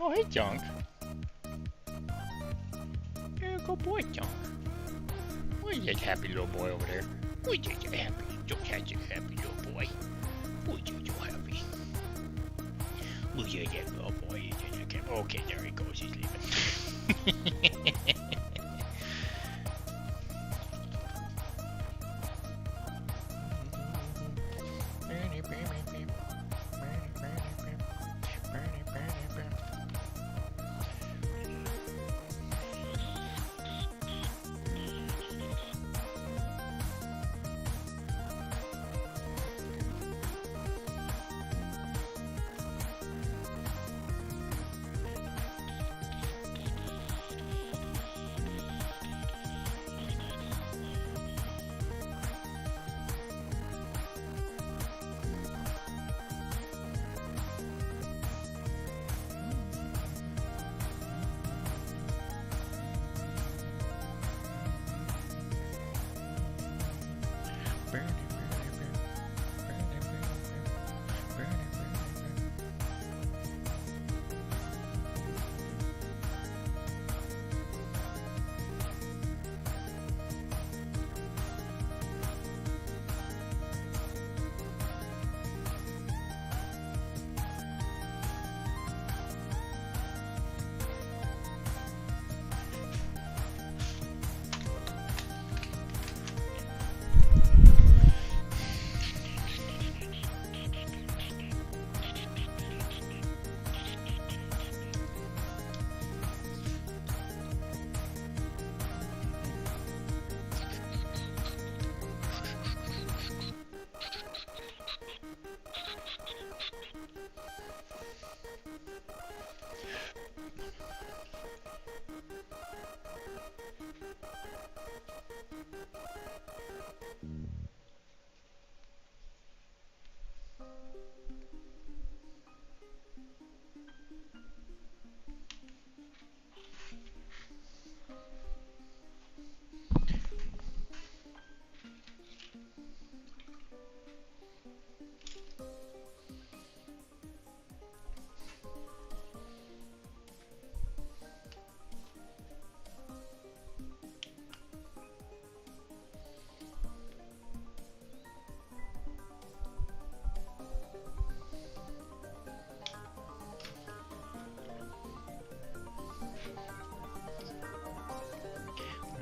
Oh, hey, Junk. Yeah, good boy, Junk. Who's that happy little boy over there? Who's that happy? Just such a happy little boy. Who's that so happy? Who's that little boy? Okay, there he goes. He's leaving.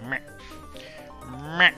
Meh. Meh.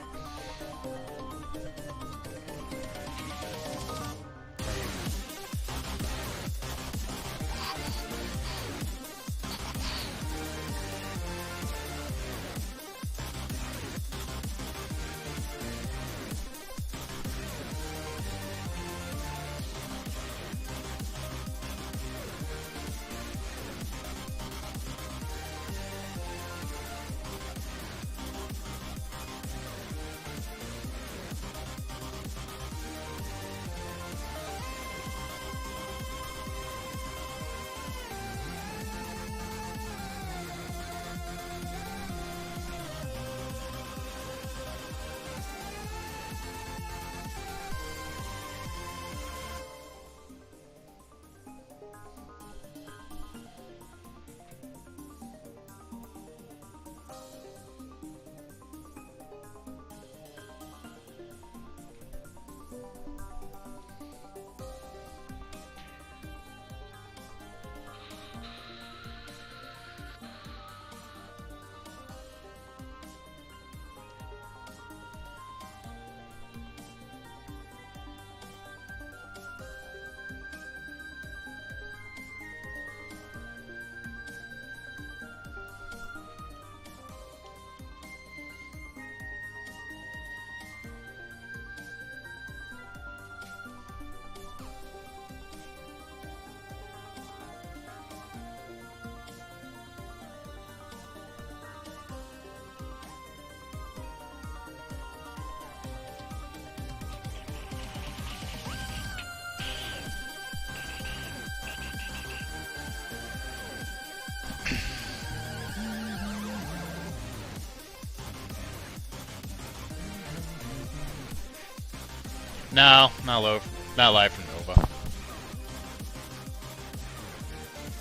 No, not live from Nova.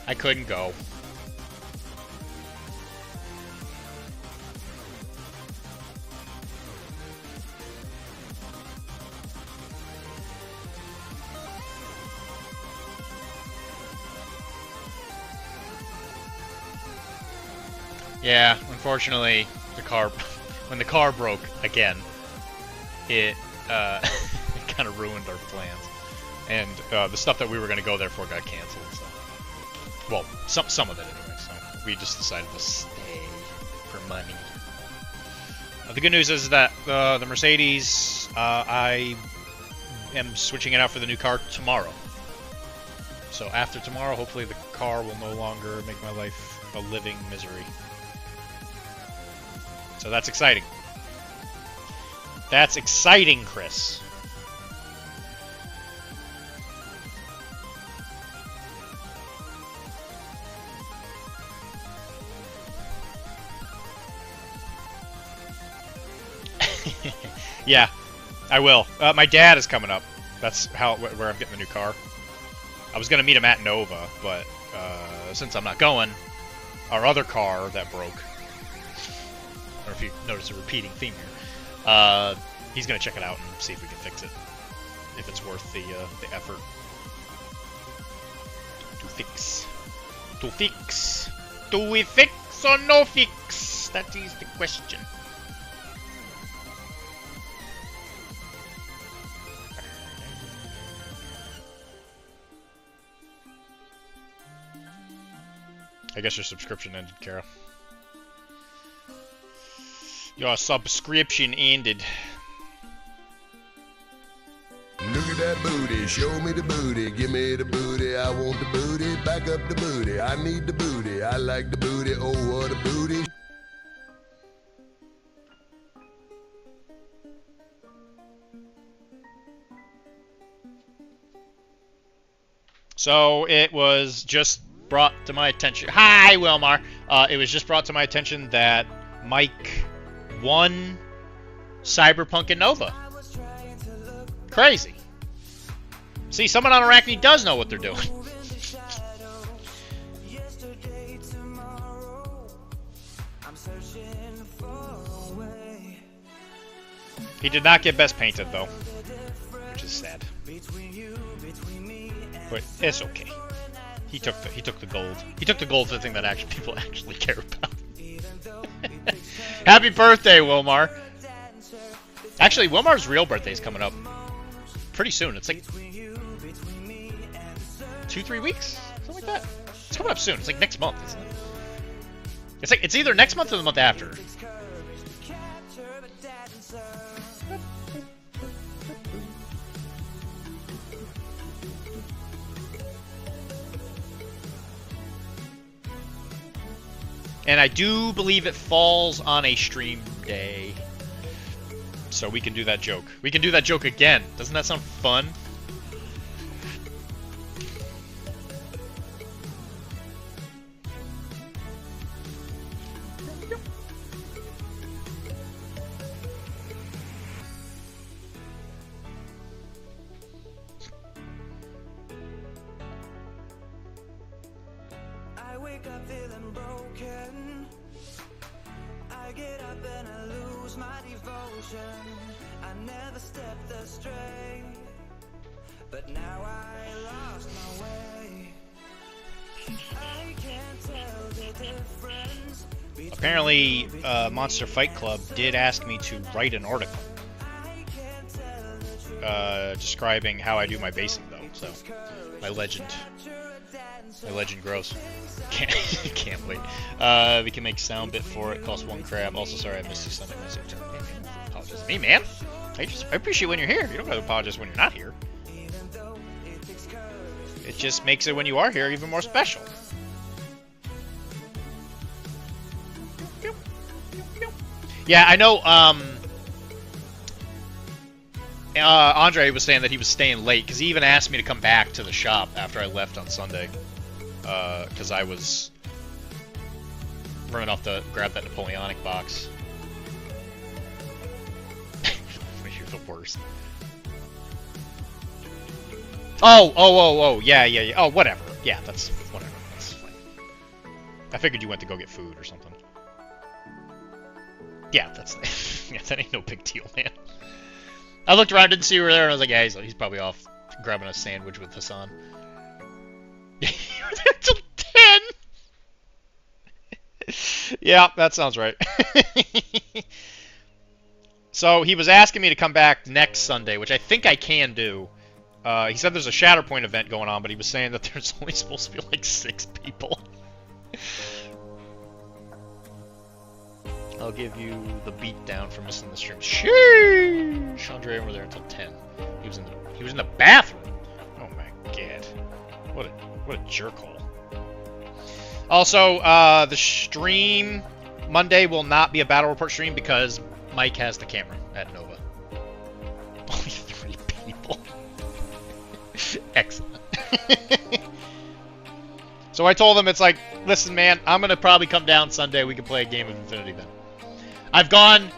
I couldn't go. Yeah, unfortunately, when the car broke again, it it kind of ruined our plans, and the stuff that we were going to go there for got canceled. So, well, some of it anyway. So we just decided to stay for money. The good news is that the Mercedes, I am switching it out for the new car tomorrow. So after tomorrow, hopefully the car will no longer make my life a living misery. So that's exciting. That's exciting, Chris. Yeah, I will. My dad is coming up. That's where I'm getting the new car. I was gonna meet him at Nova, but since I'm not going, our other car that broke. I don't know if you notice a repeating theme here. He's gonna check it out and see if we can fix it. If it's worth the effort to fix. To fix. Do we fix or no fix? That is the question. I guess your subscription ended, Kara. Your subscription ended. Look at that booty, show me the booty, give me the booty, I want the booty, back up the booty, I need the booty, I like the booty, oh what a booty. So it was just brought to my attention. Hi, Wilmar. It was just brought to my attention that Mike won Cyberpunk and Nova. Crazy. See, someone on Arachne does know what they're doing. He did not get Best Painted, though, which is sad. But it's okay. He took the gold. He took the gold for the thing that people actually care about. Happy birthday, Wilmar. Actually, Wilmar's real birthday is coming up pretty soon. It's like 2-3 weeks, something like that. It's coming up soon. It's like next month, isn't it? It's either next month or the month after. And I do believe it falls on a stream day. So we can do that joke. We can do that joke again. Doesn't that sound fun? I wake up feeling broken. I get up and I lose my devotion. I never stepped astray, but now I lost my way. I can't tell the difference. Apparently, Monster Fight Club did ask me to write an article describing how I do my basing, though. So, my legend grows. Can't wait. We can make sound bit for it. Cost 1 crab. Also, sorry I missed you Sunday. Apologize to me, man. I appreciate when you're here. You don't gotta apologize when you're not here. It just makes it when you are here even more special. Yeah, I know. Andre was saying that he was staying late because he even asked me to come back to the shop after I left on Sunday. Because I was running off to grab that Napoleonic box. You're the worst. Oh, yeah. Oh, whatever. Yeah, that's whatever. That's fine. I figured you went to go get food or something. Yeah, that's yeah, that ain't no big deal, man. I looked around, didn't see you were there, and I was like, yeah, he's probably off grabbing a sandwich with Hassan. You were there till 10? Yeah, that sounds right. So he was asking me to come back next Sunday, which I think I can do. He said there's a Shatterpoint event going on, but he was saying that there's only supposed to be like 6 people. I'll give you the beat down for missing the stream. Sheesh! Andre and we're there until 10. He was in the bathroom. Oh my god. What a jerkhole. Also, the stream Monday will not be a battle report stream because Mike has the camera at Nova. Only 3 people. Excellent. So I told him, it's like, listen man, I'm gonna probably come down Sunday, we can play a game of Infinity then. I've gone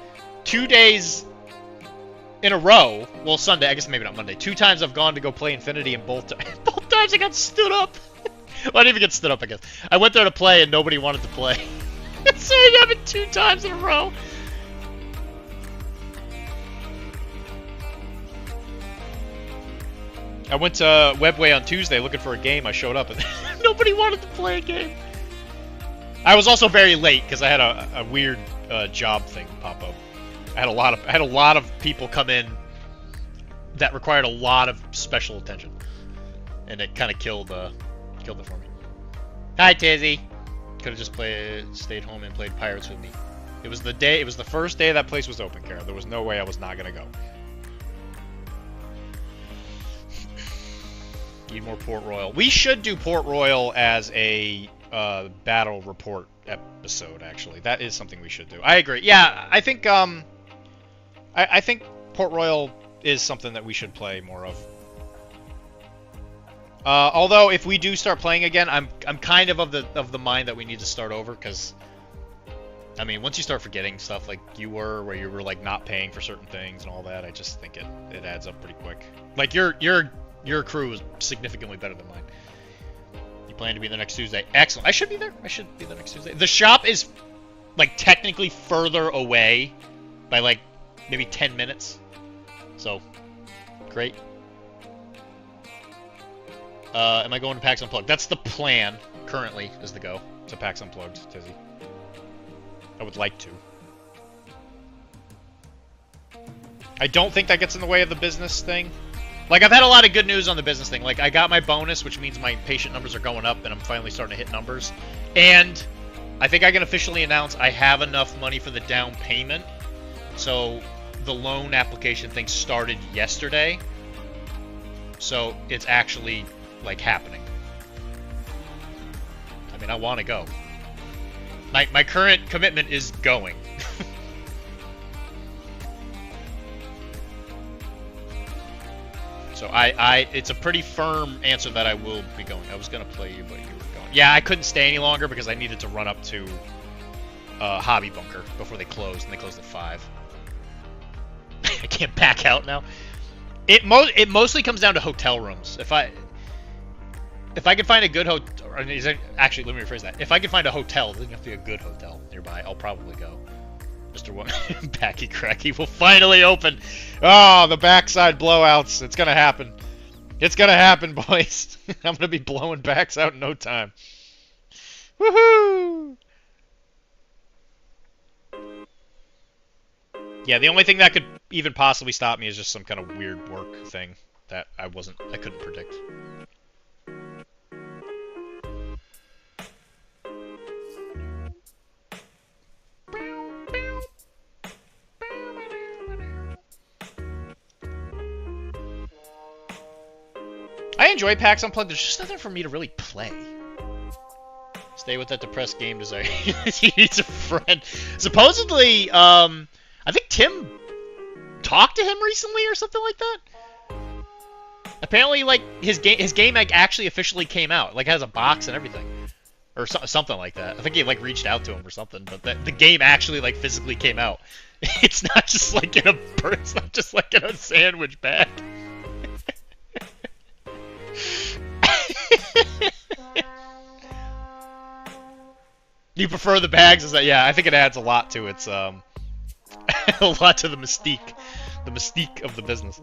2 days in a row. Well, Sunday, I guess maybe not Monday. 2 times I've gone to go play Infinity, and both times I got stood up. Well, I didn't even get stood up, I guess. I went there to play, and nobody wanted to play. So it happened 2 times in a row. I went to Webway on Tuesday looking for a game. I showed up, and nobody wanted to play a game. I was also very late because I had a weird job thing pop up. I had a lot of people come in that required a lot of special attention, and it kind of killed it for me. Hi Tizzy. Could have just stayed home and played Pirates with me. It was the first day that place was open, Kara. There was no way I was not gonna go. Need more Port Royal. We should do Port Royal as a battle report episode, actually. That is something we should do. I agree. Yeah, I think I think Port Royal is something that we should play more of. Although if we do start playing again, I'm kind of the mind that we need to start over, because I mean, once you start forgetting stuff like you were, where you were like not paying for certain things and all that, I just think it adds up pretty quick. Like your crew is significantly better than mine. You plan to be there next Tuesday? Excellent. I should be there. I should be there next Tuesday. The shop is like technically further away by like maybe 10 minutes. So great. Am I going to PAX Unplugged? That's the plan currently, is to go to PAX Unplugged, Tizzy. I would like to. I don't think that gets in the way of the business thing. Like, I've had a lot of good news on the business thing. Like, I got my bonus, which means my patient numbers are going up, and I'm finally starting to hit numbers. And I think I can officially announce I have enough money for the down payment. So the loan application thing started yesterday. So it's actually, like, happening. I mean, I want to go. My current commitment is going. So it's a pretty firm answer that I will be going. I was gonna play you, but you were going. Yeah, I couldn't stay any longer because I needed to run up to Hobby Bunker before they closed, and they closed at 5. I can't back out now. It mostly comes down to hotel rooms. If I can find a good hotel, actually, let me rephrase that. If I can find a hotel, it doesn't have to be a good hotel nearby, I'll probably go. Mr. Backy Cracky will finally open. Oh, the backside blowouts. It's gonna happen. It's gonna happen, boys. I'm gonna be blowing backs out in no time. Woohoo! Yeah, the only thing that could even possibly stop me is just some kind of weird work thing that I couldn't predict. I enjoy PAX Unplugged, there's just nothing for me to really play. Stay with that depressed game designer. He needs a friend. Supposedly, I think Tim talked to him recently or something like that. Apparently, like, his game like, actually officially came out. Like, has a box and everything. Or something like that. I think he, like, reached out to him or something, but the game actually, like, physically came out. It's not just, like, in a sandwich bag. You prefer the bags? Is that yeah? I think it adds a lot to its a lot to the mystique of the business.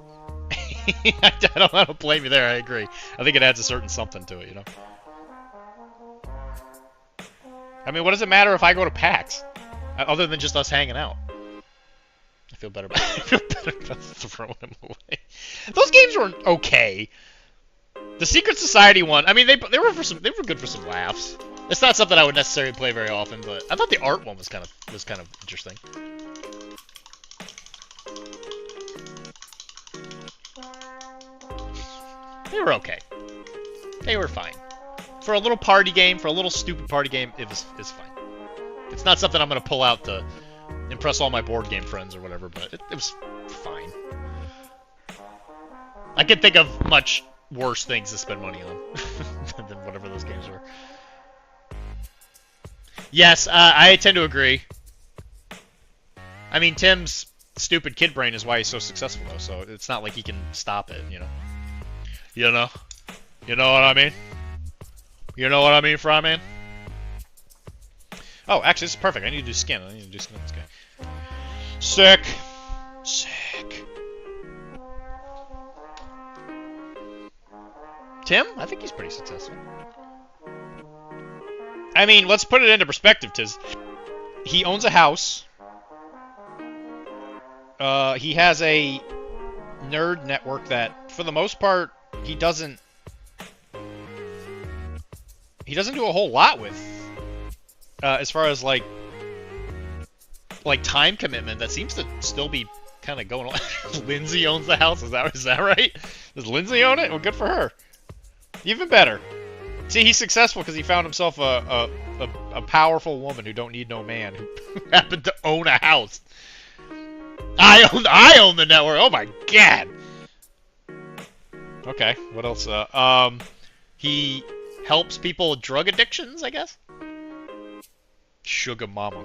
I don't blame you there. I agree. I think it adds a certain something to it, you know. I mean, what does it matter if I go to PAX, other than just us hanging out? I feel better about throwing them away. Those games were okay. The Secret Society one, I mean, they were good for some laughs. It's not something I would necessarily play very often, but I thought the art one was kind of interesting. They were okay. They were fine. For a little party game, for a little stupid party game, it's fine. It's not something I'm gonna pull out to impress all my board game friends or whatever, but it was fine. I can think of much worse things to spend money on than whatever those games were. Yes, I tend to agree. I mean, Tim's stupid kid brain is why he's so successful, though, so it's not like he can stop it, you know? You know? You know what I mean? You know what I mean, Fryman? Oh, actually, this is perfect. I need to do skin. I need to do skin on this guy. Sick. Sick. Tim? I think he's pretty successful. I mean, let's put it into perspective, Tiz. He owns a house. He has a nerd network that, for the most part, he doesn't do a whole lot with. As far as like time commitment, that seems to still be kind of going on. Lindsay owns the house. Is that right? Does Lindsay own it? Well, good for her. Even better. See, he's successful because he found himself a powerful woman who don't need no man, who happened to own a house. I own the network. Oh my god. Okay, what else? He helps people with drug addictions, I guess. Sugar mama.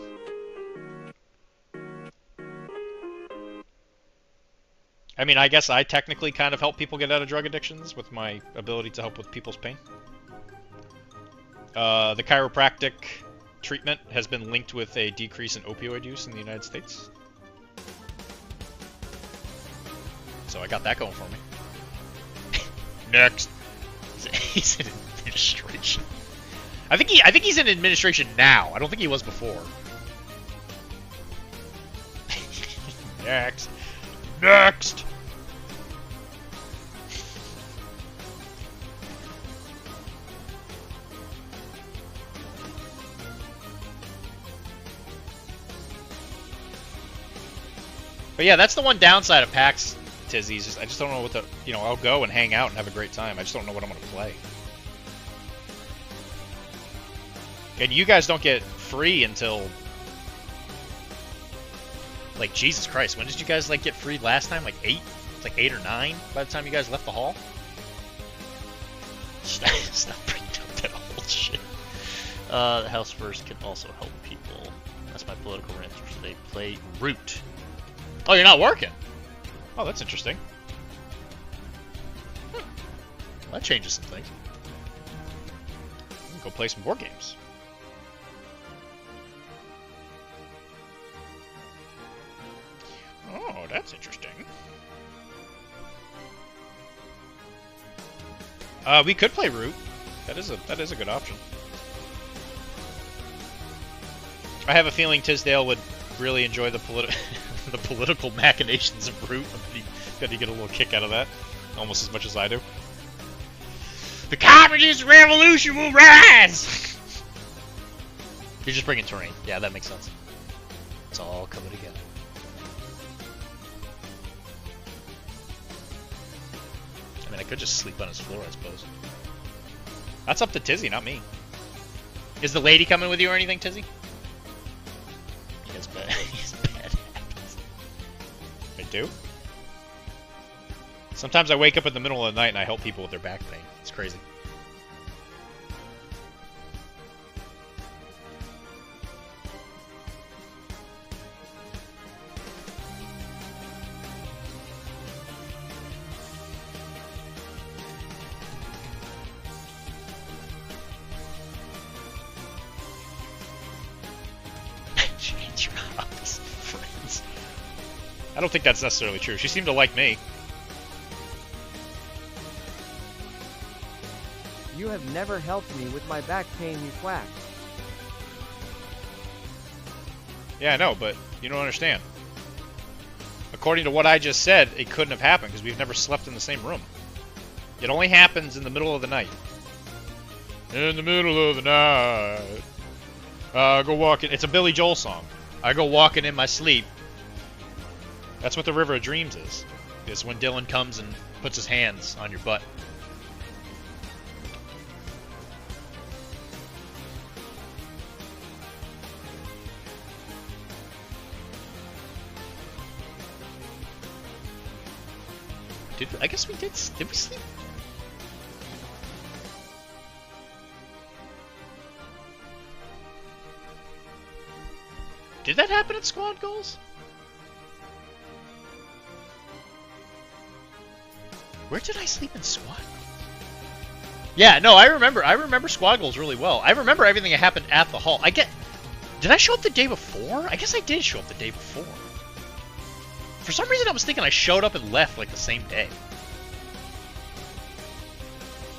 I mean, I guess I technically kind of help people get out of drug addictions with my ability to help with people's pain. The chiropractic treatment has been linked with a decrease in opioid use in the United States. So I got that going for me. Next. He's in administration. I think he's in administration now. I don't think he was before. Next. Next. But yeah, that's the one downside of PAX, Tizzy. I just don't know what the, I'll go and hang out and have a great time. I just don't know what I'm going to play. And you guys don't get free until, like, Jesus Christ, when did you guys, like, get free last time? Like 8? It's like 8 or 9 by the time you guys left the hall? Stop bringing up that old shit. The house first can also help people. That's my political rant. So they play Root. Oh, you're not working? Oh, that's interesting. Well, that changes some things. Go play some board games. Oh, that's interesting. We could play Root. That is a good option. I have a feeling Tisdale would really enjoy the the political machinations of Root. I bet he'd get a little kick out of that, almost as much as I do. The communist revolution will rise! You're just bringing terrain. Yeah, that makes sense. It's all coming together. I mean, I could just sleep on his floor, I suppose. That's up to Tizzy, not me. Is the lady coming with you or anything, Tizzy? He has bad habits. I do? Sometimes I wake up in the middle of the night and I help people with their back pain. It's crazy. I don't think that's necessarily true. She seemed to like me. You have never helped me with my back pain, you quack. Yeah, I know, but you don't understand. According to what I just said, it couldn't have happened because we've never slept in the same room. It only happens in the middle of the night. In the middle of the night, I go walking. It's a Billy Joel song. I go walking in my sleep. That's what the River of Dreams is. It's when Dylan comes and puts his hands on your butt. I guess we did. Did we sleep? Did that happen at squad goals? Where did I sleep in squad goals? Yeah, no, I remember squad goals really well. I remember everything that happened at the hall. Did I show up the day before? I guess I did show up the day before. For some reason, I was thinking I showed up and left like the same day.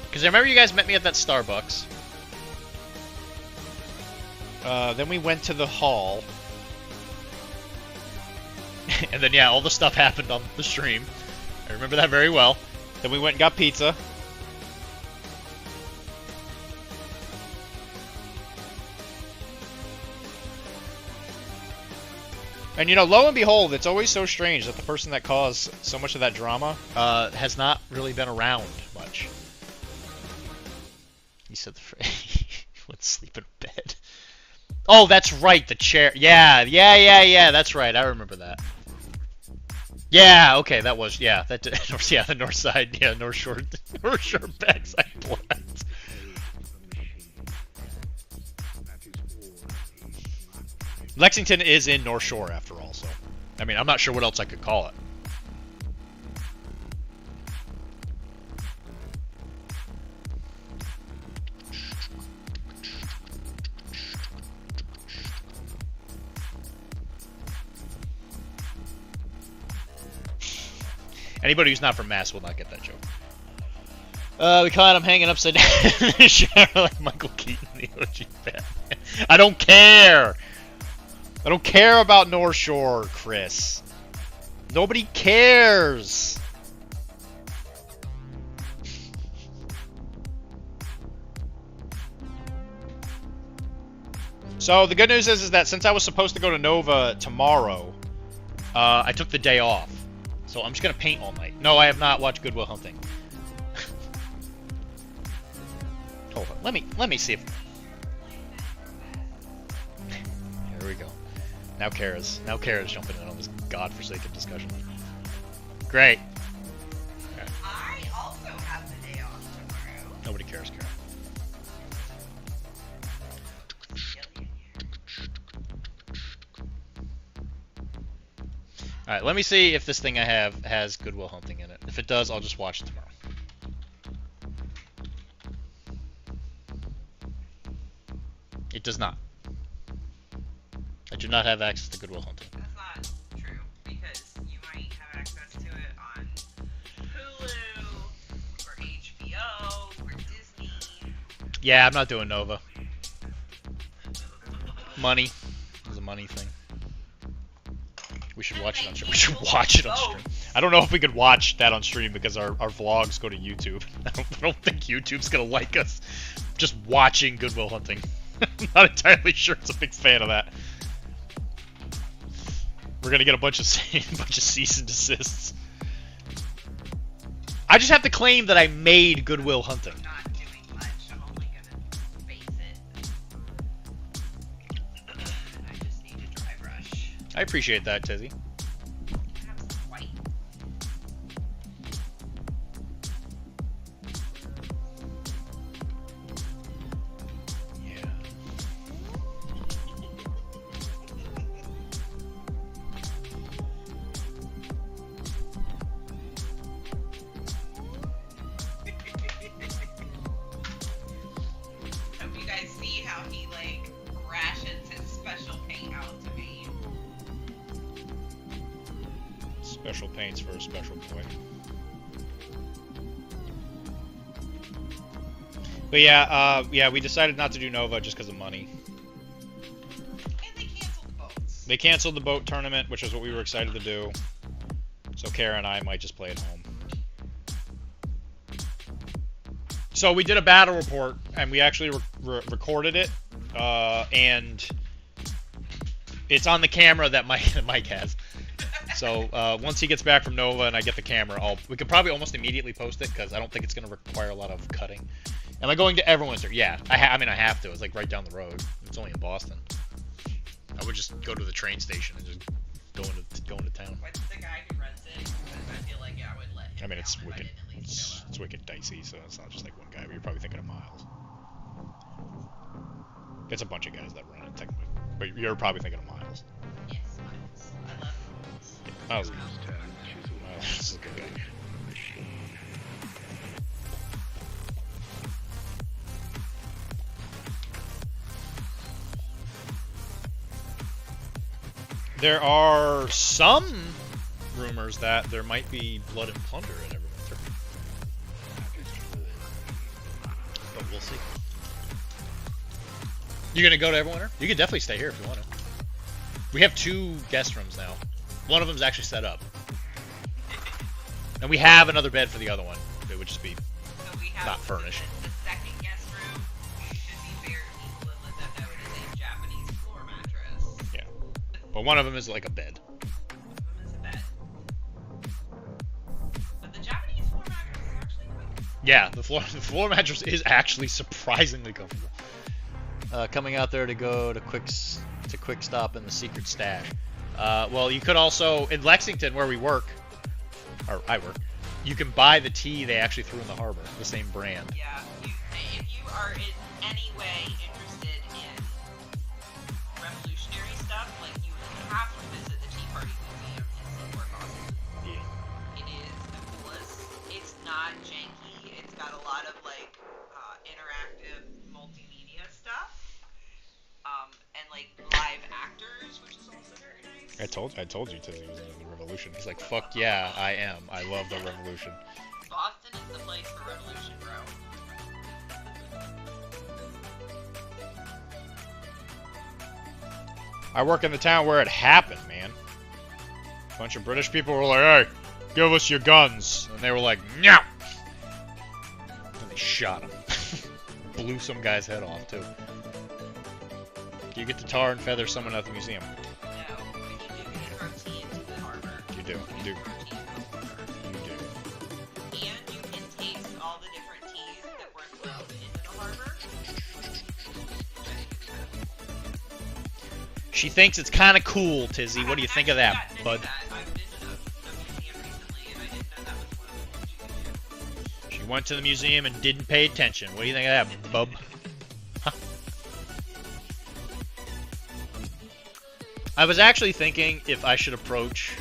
Because I remember you guys met me at that Starbucks. Then we went to the hall. And then, yeah, all the stuff happened on the stream. I remember that very well. Then we went and got pizza. And, you know, lo and behold, it's always so strange that the person that caused so much of that drama has not really been around much. He said the phrase, let's sleep in bed. Oh, that's right, the chair. Yeah, that's right. I remember that. Yeah, okay, that was, yeah, that did, yeah, the north side, yeah, North Shore backside blast. Lexington is in North Shore, after all, so, I mean, I'm not sure what else I could call it. Anybody who's not from Mass will not get that joke. We caught him hanging upside down in the shower like Michael Keaton, the OG Batman. I don't care! I don't care about North Shore, Chris. Nobody cares! So, the good news is that since I was supposed to go to Nova tomorrow, I took the day off. So I'm just gonna paint all night. No, I have not watched Good Will Hunting. Hold on, let me see if. Here we go. Now Kara's jumping in on this godforsaken discussion. Great. Okay. I also have the day off tomorrow. Nobody cares, Kara. Alright, let me see if this thing I have has Good Will Hunting in it. If it does, I'll just watch it tomorrow. It does not. I do not have access to Good Will Hunting. That's not true, because you might have access to it on Hulu, or HBO, or Disney. Yeah, I'm not doing Nova. Money. It's a money thing. We should watch it on stream. We should watch it on stream. I don't know if we could watch that on stream because our vlogs go to YouTube. I don't think YouTube's gonna like us just watching Good Will Hunting. I'm not entirely sure it's a big fan of that. We're gonna get a bunch of cease and desists. I just have to claim that I made Good Will Hunting. I'm not doing much. I'm only gonna base it. I just need a dry brush. I appreciate that, Tizzy. I have some white. Yeah. Hope you guys see how he like rations his special paint out to me. Special paints for a special boy. But yeah, we decided not to do Nova just because of money. And they canceled the boats. They canceled the boat tournament, which is what we were excited to do. So Kara and I might just play at home. So we did a battle report, and we actually recorded it, and it's on the camera that Mike has. So once he gets back from Nova and I get the camera, we could probably almost immediately post it because I don't think it's going to require a lot of cutting. Am I going to Everwinter? Yeah, I mean I have to. It's like right down the road. It's only in Boston. I would just go to the train station and just go into town. What's the guy who runs it? Because I feel like I would let him I mean, it's down if I wicked. didn't at least show up. It's wicked dicey, so it's not just like one guy. But you're probably thinking of Miles. It's a bunch of guys that run it technically, but you're probably thinking of Miles. Yes, Miles. I love Miles Miles. is a good guy. There are some rumors that there might be blood and plunder in Everwinter. But we'll see. You gonna go to Everwinter? You could definitely stay here if you want to. We have 2 guest rooms now. One of them's actually set up. And we have another bed for the other one. It would just be So we have not furnished. The second guest room should be fair and equal and let them know it is a Japanese floor mattress. Yeah. But one of them is like a bed. One is a bed. But the Japanese floor mattress is actually quite good. Yeah, the floor mattress is actually surprisingly comfortable. Coming out there to go to quick stop in the secret stash. Well, you could also in Lexington where we work, or I work. You can buy the tea they actually threw in the harbor, the same brand. Yeah, if you are in any way interested in revolutionary stuff, like you have to visit the Tea Party Museum in Silver Boston. Yeah. It is the coolest. It's not janky. It's got a lot of like interactive multimedia stuff, and like live actors, which is also very nice. I told you Tizzy was into the revolution. He's like, fuck yeah, I am. I love the revolution. Boston is the place for revolution, bro. I work in the town where it happened, man. A bunch of British people were like, hey, give us your guns. And they were like, no. And they shot him. Blew some guy's head off, too. You get to tar and feather someone at the museum. No, but you do get to throw tea into the harbor. You do. You do. Throw tea into the harbor. You do. And you can taste all the different teas that were thrown into the harbor. She thinks it's kind of cool, Tizzy. What do you think of that, bud? I've been to a museum recently, and I didn't know that was one of the things you could do. She went to the museum and didn't pay attention. What do you think of that, bub? Huh. I was actually thinking if I should approach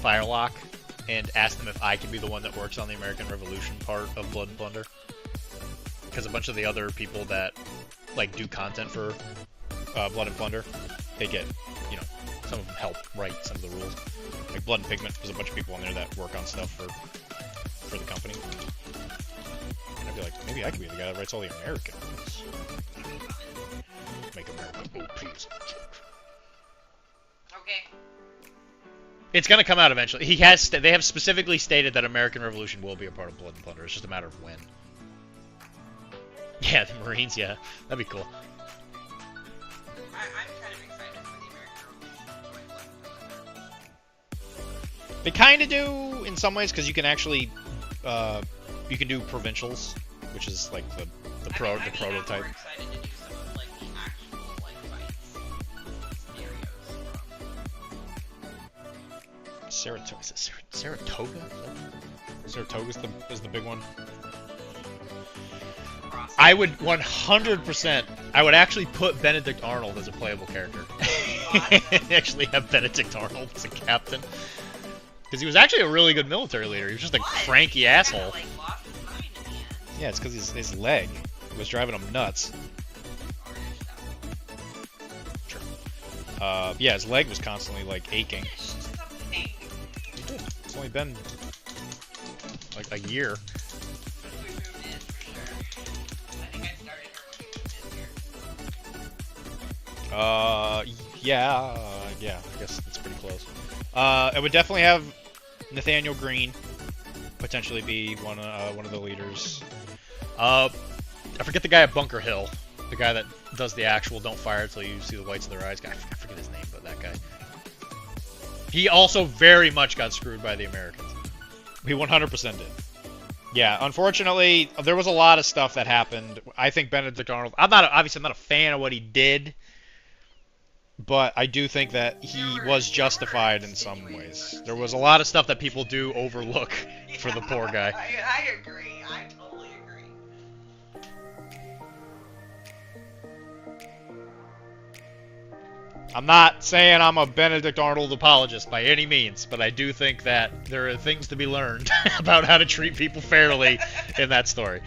Firelock and ask them if I can be the one that works on the American Revolution part of Blood and Plunder. Because a bunch of the other people that like do content for Blood and Plunder, they get, you know, some of them help write some of the rules. Like Blood and Pigment, there's a bunch of people on there that work on stuff for the company. And I'd be like, maybe I could be the guy that writes all the American rules. Make America OP. Okay. It's gonna come out eventually. They have specifically stated that American Revolution will be a part of Blood and Plunder. It's just a matter of when. Yeah, the Marines. Yeah, that'd be cool. I'm kind of excited for the American Revolution to join Blood and Plunder. They kind of do in some ways because you can actually, you can do provincials, which is like the prototype. I'm more excited to do some of like the actual like fights scenarios from. Saratoga. Is it Saratoga? Saratoga is the big one. I would 100%. I would actually put Benedict Arnold as a playable character. Actually have Benedict Arnold as a captain. Because he was actually a really good military leader. He was just a cranky asshole. Like, lost his mind in the end. Yeah, it's because his leg was driving him nuts. Sure. Yeah, his leg was constantly like aching. Finish something. He did. only been like a year. We moved in for sure. I think I started her when we moved in here. Yeah, I guess it's pretty close. It would definitely have Nathaniel Green potentially be one of the leaders. I forget the guy at Bunker Hill, the guy that does the actual "don't fire till you see the whites of their eyes" guy. I forget his name, but that guy. He also very much got screwed by the Americans. He 100% did. Yeah, unfortunately, there was a lot of stuff that happened. I think Benedict Arnold. Obviously I'm not a fan of what he did, but I do think that he was justified in some ways. There was a lot of stuff that people do overlook for the poor guy. I agree. I totally agree. I'm not saying I'm a Benedict Arnold apologist by any means, but I do think that there are things to be learned about how to treat people fairly in that story.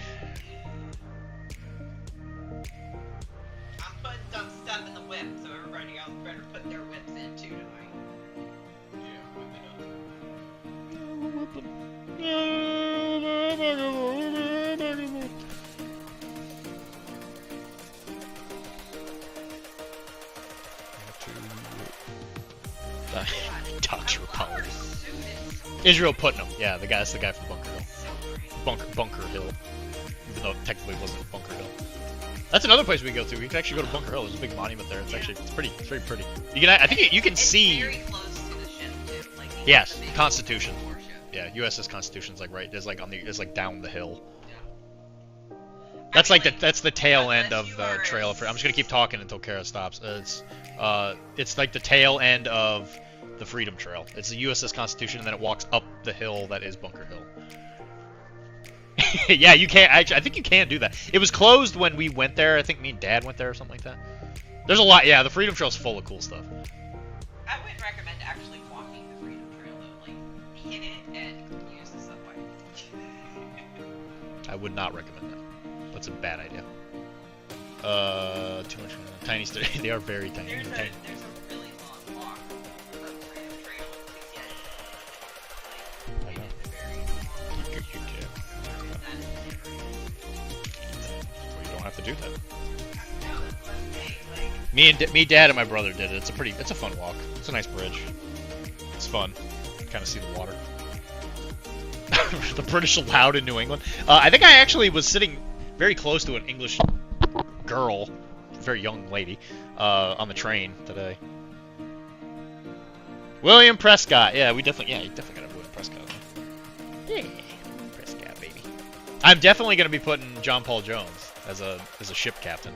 I'm putting some stuff in the whip, so everybody else better put their whips in too tonight. Dr. Apology. Israel Putnam. Yeah, that's the guy from Bunker Hill. Bunker Hill. Even though it technically wasn't Bunker Hill. That's another place we can go to. We can actually go to Bunker Hill. There's a big monument there. It's very pretty. I think you can see. Very close to the ship too. Like Yes, the big Constitution. warship. Yeah, USS Constitution's like right. It's like it's like down the hill. Yeah. That's I mean, that's the tail unless end of you the are trail. I'm just gonna keep talking until Kara stops. It's like the tail end of the Freedom Trail. It's the USS Constitution, and then it walks up the hill that is Bunker Hill. Yeah, you can't. Actually, I think you can do that. It was closed when we went there. I think me and Dad went there or something like that. There's a lot. Yeah, the Freedom Trail's full of cool stuff. I wouldn't recommend actually walking the Freedom Trail though. Like, hit it and use the subway. I would not recommend that. That's a bad idea. Too much. Tiny. They are very tiny. There's a tiny. really long walk from Freedom Trail to get I like know. it's very You don't have to do that. Me, Dad, and my brother did it. It's a fun walk. It's a nice bridge. It's fun. Kind of see the water. The British allowed in New England. I think I actually was sitting very close to an English girl, a very young lady, on the train today. William Prescott. Yeah, you definitely gotta have William Prescott. Yeah, Prescott, baby. I'm definitely gonna be putting John Paul Jones as a ship captain.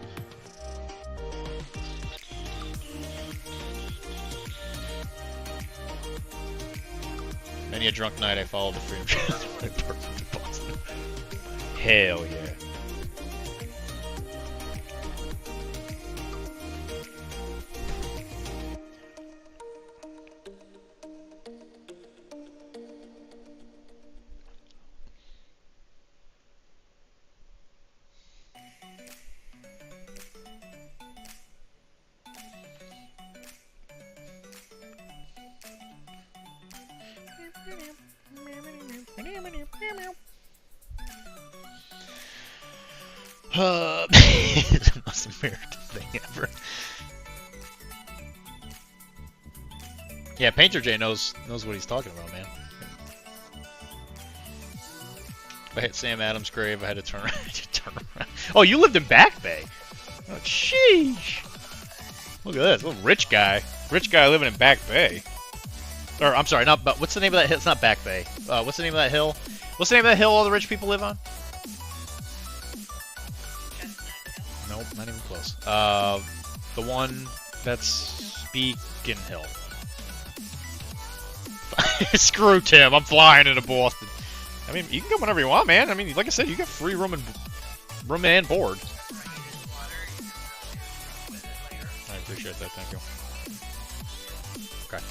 Many a drunk night I followed the Freedom Trail to Boston. Hell yeah. It's the most American thing ever. Yeah, Painter J knows what he's talking about, man. If I hit Sam Adams' grave, I had to turn around. Oh, you lived in Back Bay. Oh, sheesh. Look at this, little rich guy. Rich guy living in Back Bay. Or, I'm sorry, but what's the name of that hill? It's not Back Bay. What's the name of that hill? What's the name of that hill all the rich people live on? Nope, not even close. The one that's Beacon Hill. Screw Tim, I'm flying into Boston. I mean, you can go whenever you want, man. I mean, like I said, you got free room and board. I appreciate that, thank you. Okay.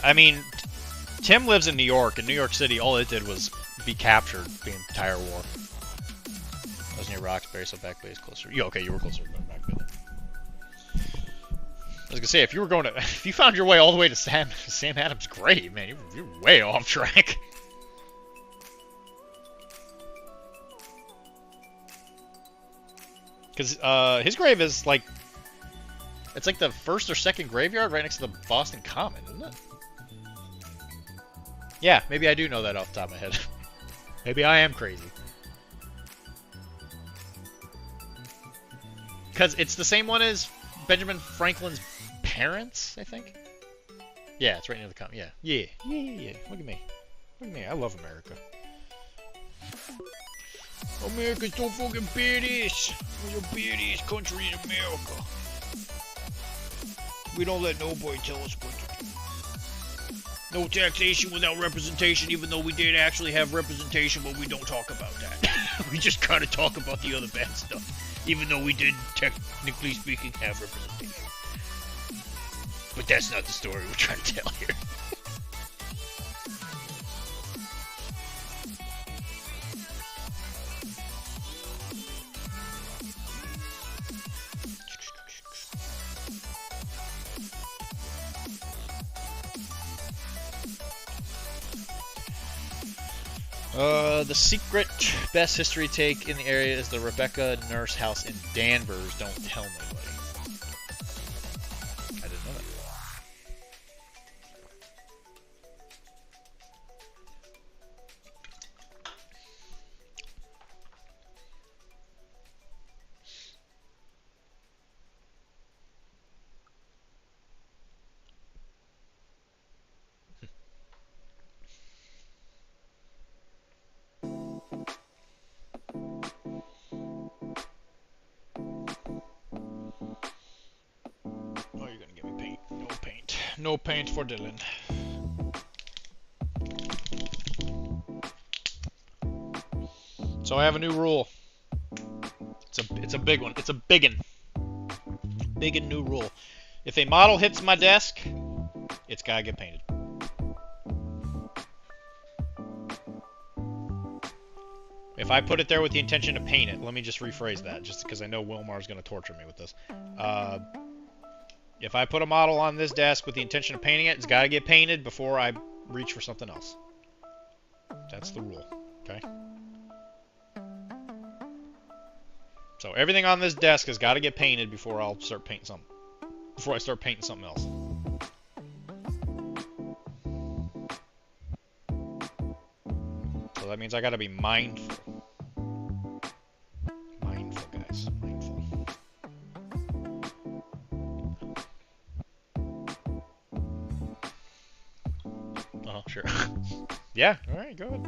I mean, Tim lives in New York. In New York City, all it did was be captured the entire war. I was near Roxbury, so back base closer. Yeah, okay, you were closer to back base. I was gonna say, if you were going to, if you found your way all the way to Sam Adams' grave, man, you're way off track. Because his grave is like, it's like the first or second graveyard right next to the Boston Common, isn't it? Yeah, maybe I do know that off the top of my head. Maybe I am crazy. Because it's the same one as Benjamin Franklin's parents, I think? Yeah, it's right near the common. Yeah. Yeah. Look at me. Look at me. I love America. America's so fucking badass. We're the badass country in America. We don't let nobody tell us what to do. No taxation without representation, even though we did actually have representation, but we don't talk about that. We just kind of talk about the other bad stuff, even though we did, technically speaking, have representation. But that's not the story we're trying to tell here. The secret best history take in the area is the Rebecca Nurse house in Danvers. Don't tell nobody. I didn't know that. No paint for Dylan. So I have a new rule. It's a big one. It's a biggin. Biggin new rule. If a model hits my desk, it's gotta get painted. If I put it there with the intention to paint it, let me just rephrase that, just because I know Wilmar's gonna torture me with this. If I put a model on this desk with the intention of painting it, it's got to get painted before I reach for something else. That's the rule, okay? So everything on this desk has got to get painted before I'll start painting something. Before I start painting something else. So that means I got to be mindful. Mindful, guys. Mindful. Oh, sure. Yeah, alright, go ahead.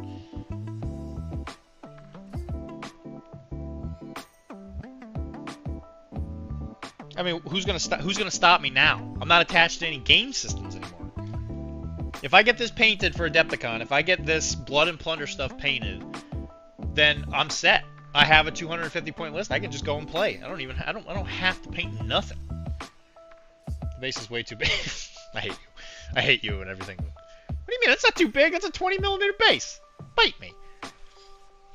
I mean, who's gonna stop me now? I'm not attached to any game systems anymore. If I get this painted for Adepticon, if I get this Blood and Plunder stuff painted, then I'm set. I have a 250 point list. I can just go and play. I don't have to paint nothing. The base is way too big. I hate you. I hate you and everything. What do you mean? That's not too big. That's a 20mm base. Bite me.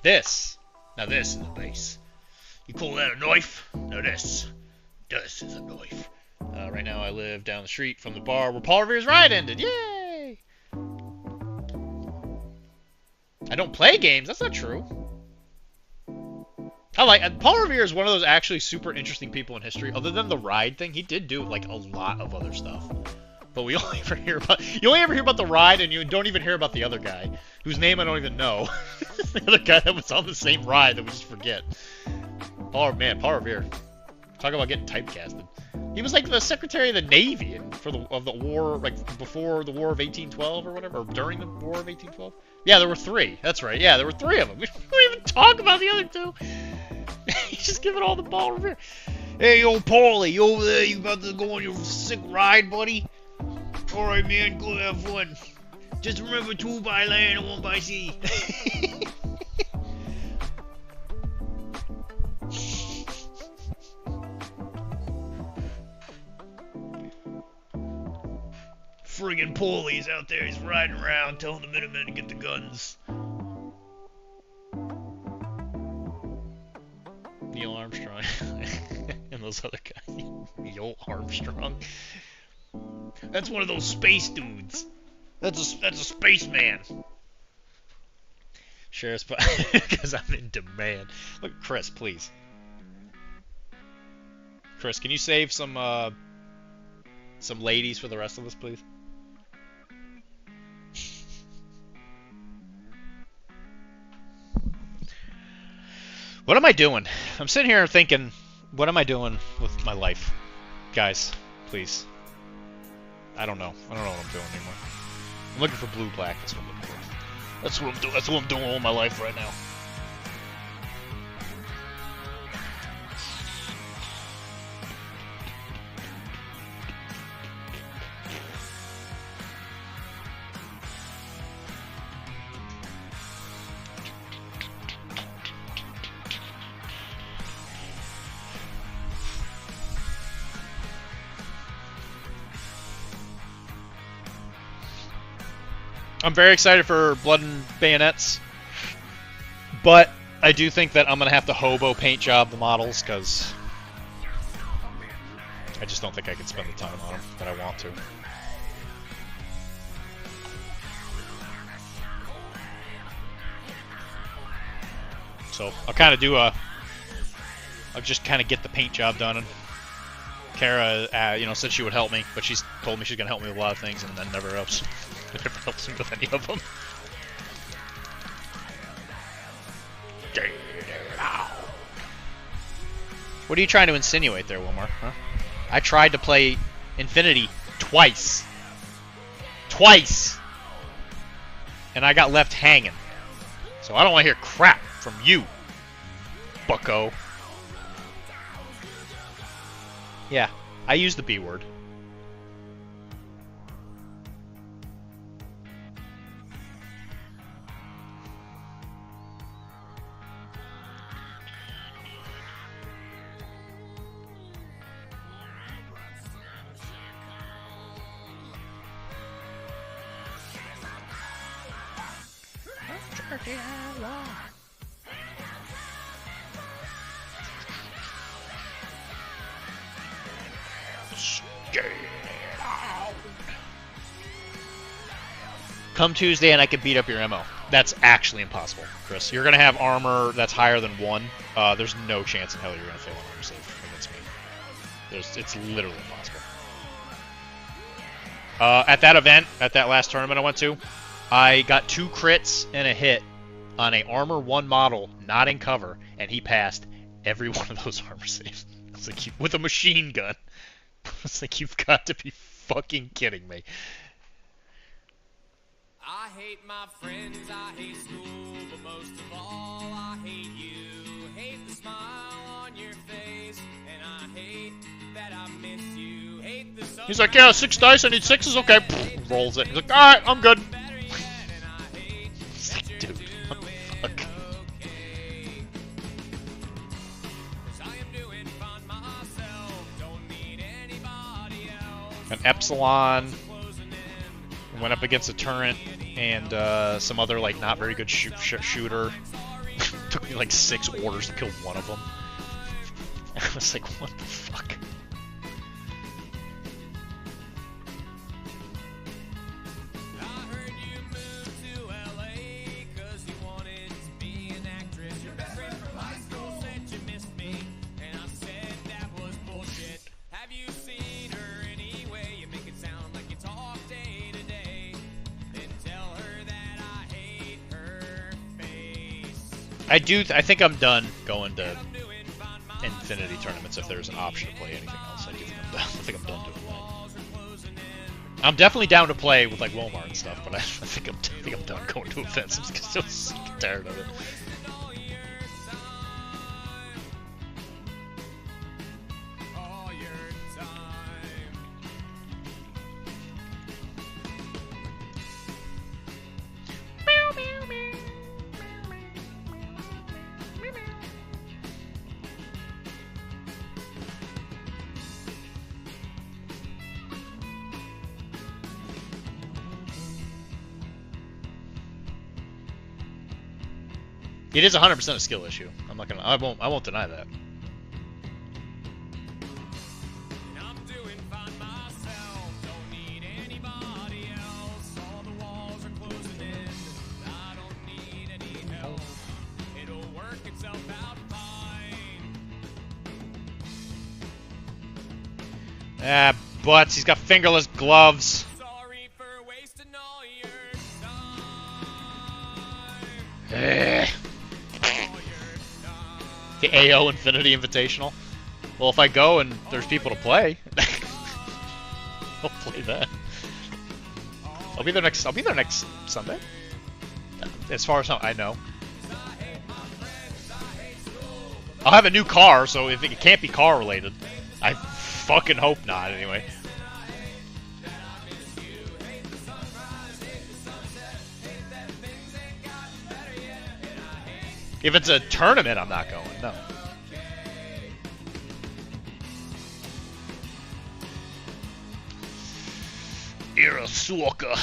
This. Now this is a base. You call that a knife? Now this is a knife. Right now I live down the street from the bar where Paul Revere's ride ended. Yay! I don't play games. That's not true. Paul Revere is one of those actually super interesting people in history. Other than the ride thing, he did do like a lot of other stuff. But you only ever hear about the ride, and you don't even hear about the other guy, whose name I don't even know. The other guy that was on the same ride that we just forget. Paul Revere. Talk about getting typecasted. He was like the Secretary of the Navy of the war, like before the War of 1812 or whatever, or during the War of 1812. Yeah, there were 3. That's right. Yeah, there were 3 of them. We don't even talk about the other 2. He's just giving all the Paul Revere. Hey, old Paulie, you over there? You about to go on your sick ride, buddy? All right, man. Go have fun. Just remember 2 by land and 1 by sea. Friggin' Paulie's out there. He's riding around telling the Minutemen to get the guns. those other guys. Yo Armstrong. That's one of those space dudes. That's a spaceman. Sheriff's because I'm in demand. Look, Chris, please. Chris, can you save some ladies for the rest of us, please? What am I doing? I'm sitting here thinking, what am I doing with my life? Guys, please. I don't know. I don't know what I'm doing anymore. I'm looking for blue black. That's what I'm looking for. That's what I'm doing. That's what I'm doing all my life right now. I'm very excited for Blood and Bayonets, but I do think that I'm going to have to hobo paint job the models, because I just don't think I can spend the time on them that I want to. So I'll kind of do a... I'll just kind of get the paint job done, and Kara, you know, said she would help me, but she's told me she's going to help me with a lot of things, and then never helps. Never helps me with any of them. What are you trying to insinuate there, Wilmar? Huh? I tried to play Infinity twice. Twice! And I got left hanging. So I don't want to hear crap from you, bucko. Yeah, I use the B word. Come Tuesday and I can beat up your MO. That's actually impossible, Chris. You're going to have armor that's higher than 1. There's no chance in hell you're going to fail an armor save against me. It's literally impossible. At that event, at that last tournament I went to, I got 2 crits and a hit on a armor 1 model, not in cover, and he passed every one of those armor saves. I was like, with a machine gun. I was like, you've got to be fucking kidding me. I hate my friends, I hate school, but most of all, I hate you. Hate the smile on your face, and I hate that I miss you. Hate the He's like, yeah, 6 dice, I need 6s, okay. Pfft, rolls it. He's like, alright, I'm good. It's like, dude, what the fuck? An Epsilon went up against a turret and some other like not very good shooter. Took me like 6 orders to kill one of them. I was like, what the fuck? I think I'm done going to Infinity tournaments if there's an option to play anything else. I think I'm done doing that. I'm definitely down to play with like Walmart and stuff, but I think I'm done going to events. I'm just so sick and tired of it. It is 100% a skill issue. I won't deny that. Ah, butts. He's got fingerless gloves. Sorry for wasting all your time. Eh. All your time. The AO Infinity Invitational. Well, if I go and there's people to play, I'll play that. I'll be there next Sunday. As far as I know. I'll have a new car, so if it can't be car related, I fucking hope not. Anyway. If it's a tournament, I'm not going. No. You're a sucker.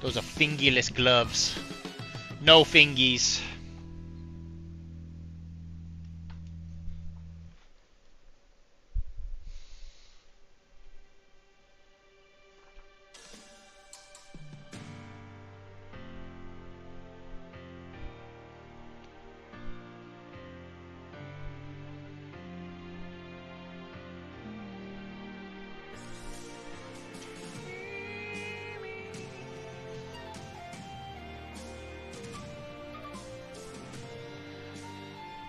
Those are fingerless gloves. No fingies.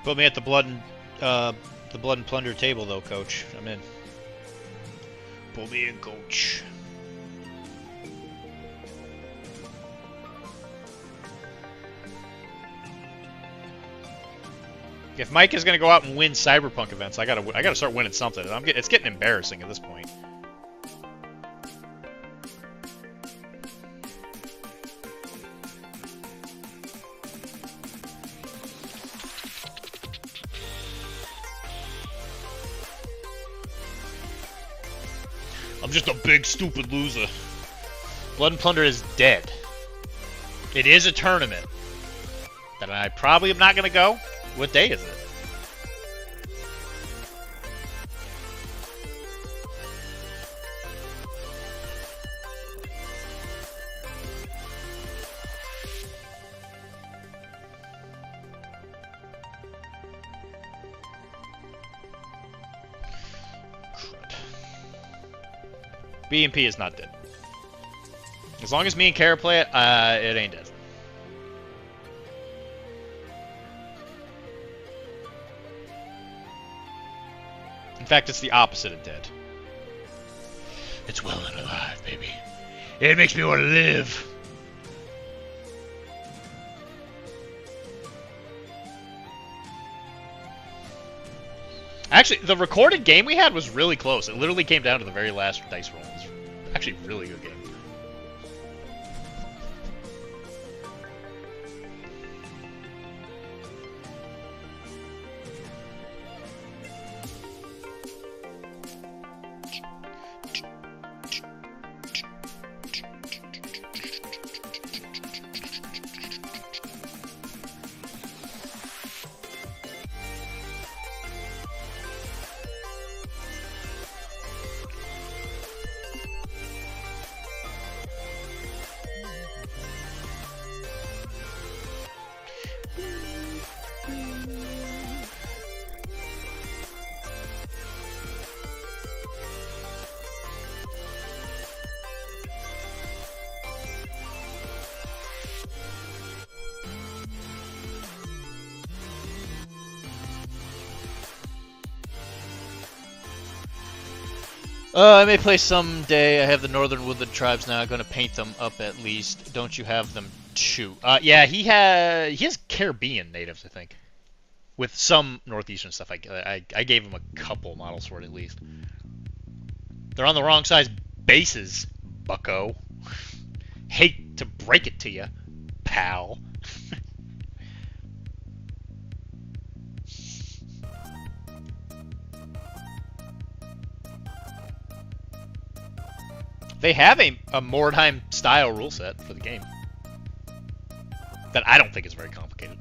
Put me at the blood and plunder table, though, Coach. I'm in. Pull me in, Coach. If Mike is gonna go out and win Cyberpunk events, I gotta start winning something. It's getting embarrassing at this point. I'm just a big stupid loser. Blood and Plunder is dead. It is a tournament that I probably am not gonna go. What day is it? B&P is not dead. As long as me and Kara play it, it ain't dead. In fact, it's the opposite of dead. It's well and alive, baby. It makes me want to live. Actually, the recorded game we had was really close. It literally came down to the very last dice roll. It was actually a really good game. I may play someday. I have the Northern Woodland tribes now. I'm going to paint them up at least. Don't you have them too? Yeah, he has Caribbean natives, I think. With some Northeastern stuff. I gave him a couple models for it at least. They're on the wrong size bases, bucko. Hate to break it to you, pal. They have a Mordheim style rule set for the game that I don't think is very complicated.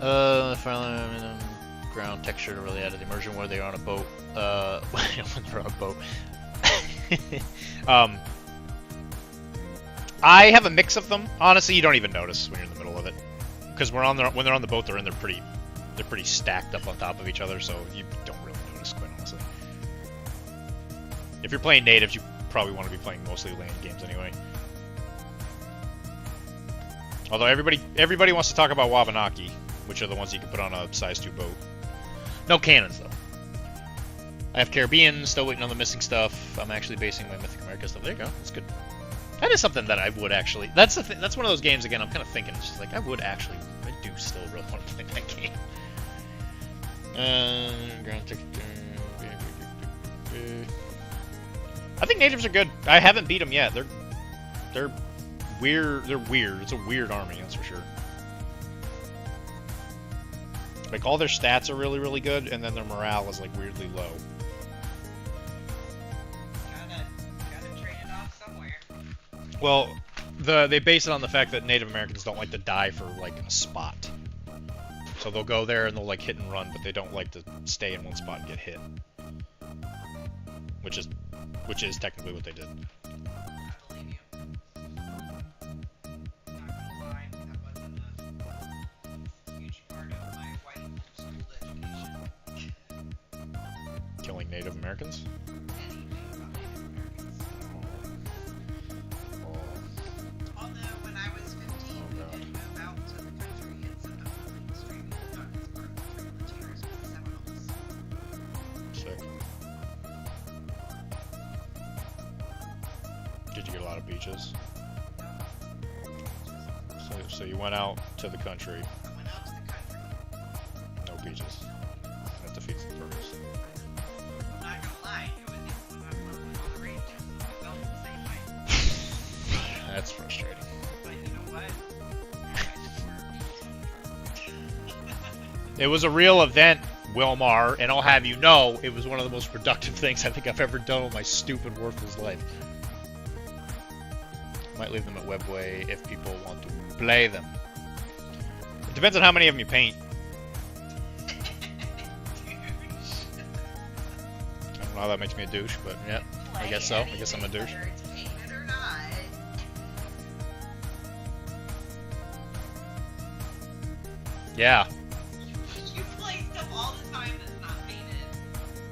Finally, ground texture really added the immersion where they are on a boat. When they're on a boat. I have a mix of them. Honestly, you don't even notice when you're in the middle of it, because when they're on the boat, they're pretty stacked up on top of each other, so you don't really notice, quite honestly. If you're playing natives, you probably want to be playing mostly land games anyway. Although everybody wants to talk about Wabanaki, which are the ones you can put on a size 2 boat. No cannons though. I have Caribbean, still waiting on the missing stuff. I'm actually basing my Mythic America stuff. There you go. That's good. That is something that I would actually. That's that's one of those games again. I'm kind of thinking, it's just like I do still really want to play that game. Ground ticket. I think natives are good. I haven't beat them yet. They're weird. They're weird. It's a weird army, that's for sure. Like all their stats are really, really good, and then their morale is like weirdly low. Gotta trade it off somewhere. Well, they base it on the fact that Native Americans don't like to die for like a spot. So they'll go there and they'll like hit and run, but they don't like to stay in one spot and get hit. Which is technically what they did. I believe you. Not gonna lie, that wasn't a huge part of my white homeschooled education. Killing Native Americans? Anything about Native Americans. Although when I was 15, we did move out to the country and set up a streaming as part of the Frontiers with the Seminoles. Sick. Did you get a lot of beaches? So you went out to the country. I went out to the country. No beaches. That defeats the purpose. I'm not gonna lie, it was the range. I felt the same way. That's frustrating. But you know what? It was a real event, Wilmar, and I'll have you know, it was one of the most productive things I think I've ever done with my stupid, worthless life. Might leave them at Webway if people want to play them. It depends on how many of them you paint. I don't know how that makes me a douche, but yeah, I guess so. I guess I'm a douche. Whether it's painted or not. Yeah. You play stuff all the time that's not painted,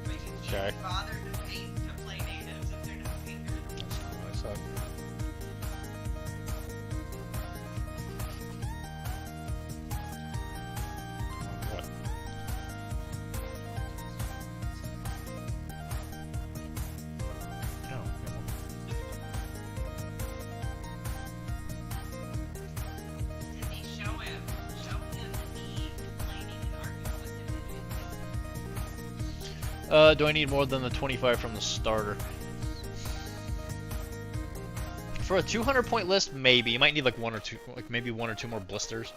but you can't Okay. be bothered to paint to play natives if they're not painted. That's not what I said. What? No. Sydney, show him me complaining and arguing with him. Do I need more than the 25 from the starter? For a 200 point list, maybe. You might need like maybe one or two more blisters.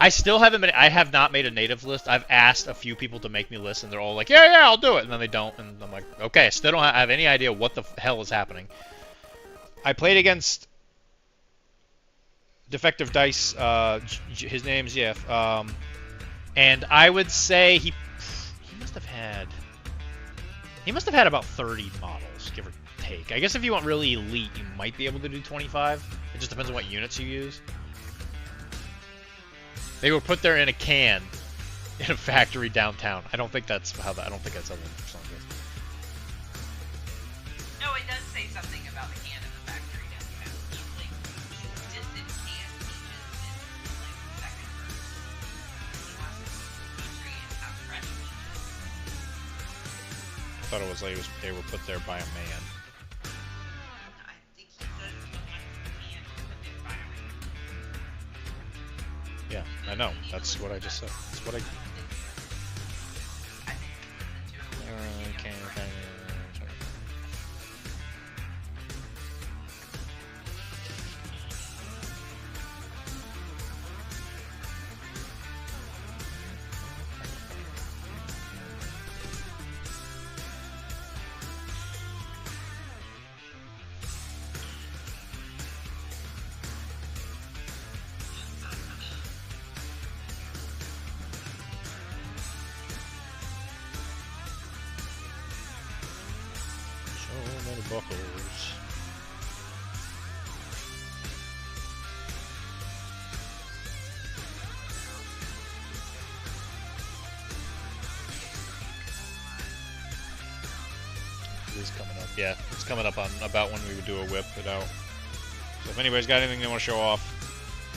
I still haven't been. I have not made a native list. I've asked a few people to make me lists, and they're all like, "Yeah, I'll do it," and then they don't, and I'm like, "Okay, I still don't have any idea what the hell is happening." I played against Defective Dice. His name's Jeff, and I would say he must have had about 30 models, give or take. I guess if you want really elite, you might be able to do 25. It just depends on what units you use. They were put there in a can in a factory downtown. I don't think that's how the song goes. No, it does say something about the can in the factory downtown. He's like distant can peaches in like the second verse. He wants to country and have fresh peaches. I thought it was like they were put there by a man. I think he says he wants the can put in by a man. Yeah, I know. That's what I just said. That's what I. I think the two are Okay. many buckles. It is coming up. Yeah, it's coming up on about when we would do a whip it out. So if anybody's got anything they want to show off,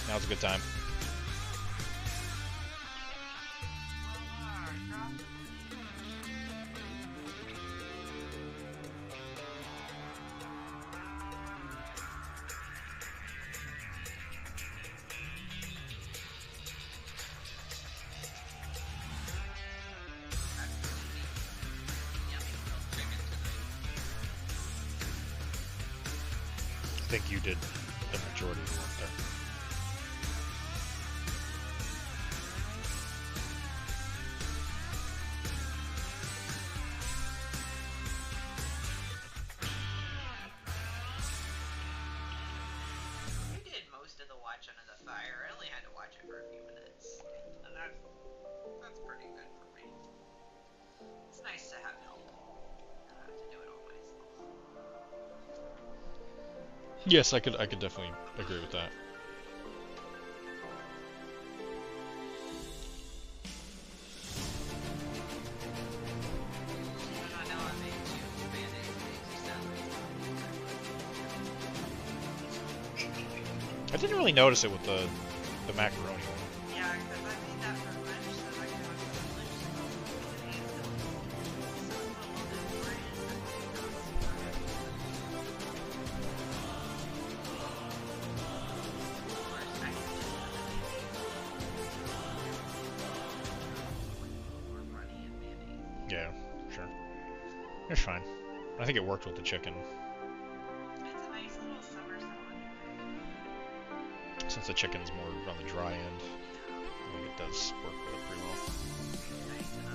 now's a good time. I think you did the majority of the work there. You did most of the watch under the fire. I only had to watch it for a few minutes. And that's pretty good for me. It's nice to have help. I don't have to do it all myself. Yes, I could definitely agree with that. I know I made 2 Band-Aids and I didn't really notice it with the macaroni one. yeah, because I made that for lunch, so I can have some lunch Yeah, sure. It's fine. I think it worked with the chicken. It's a nice little summer salad. Since the chicken's more on the dry end, I think it does work with it pretty well. Nice and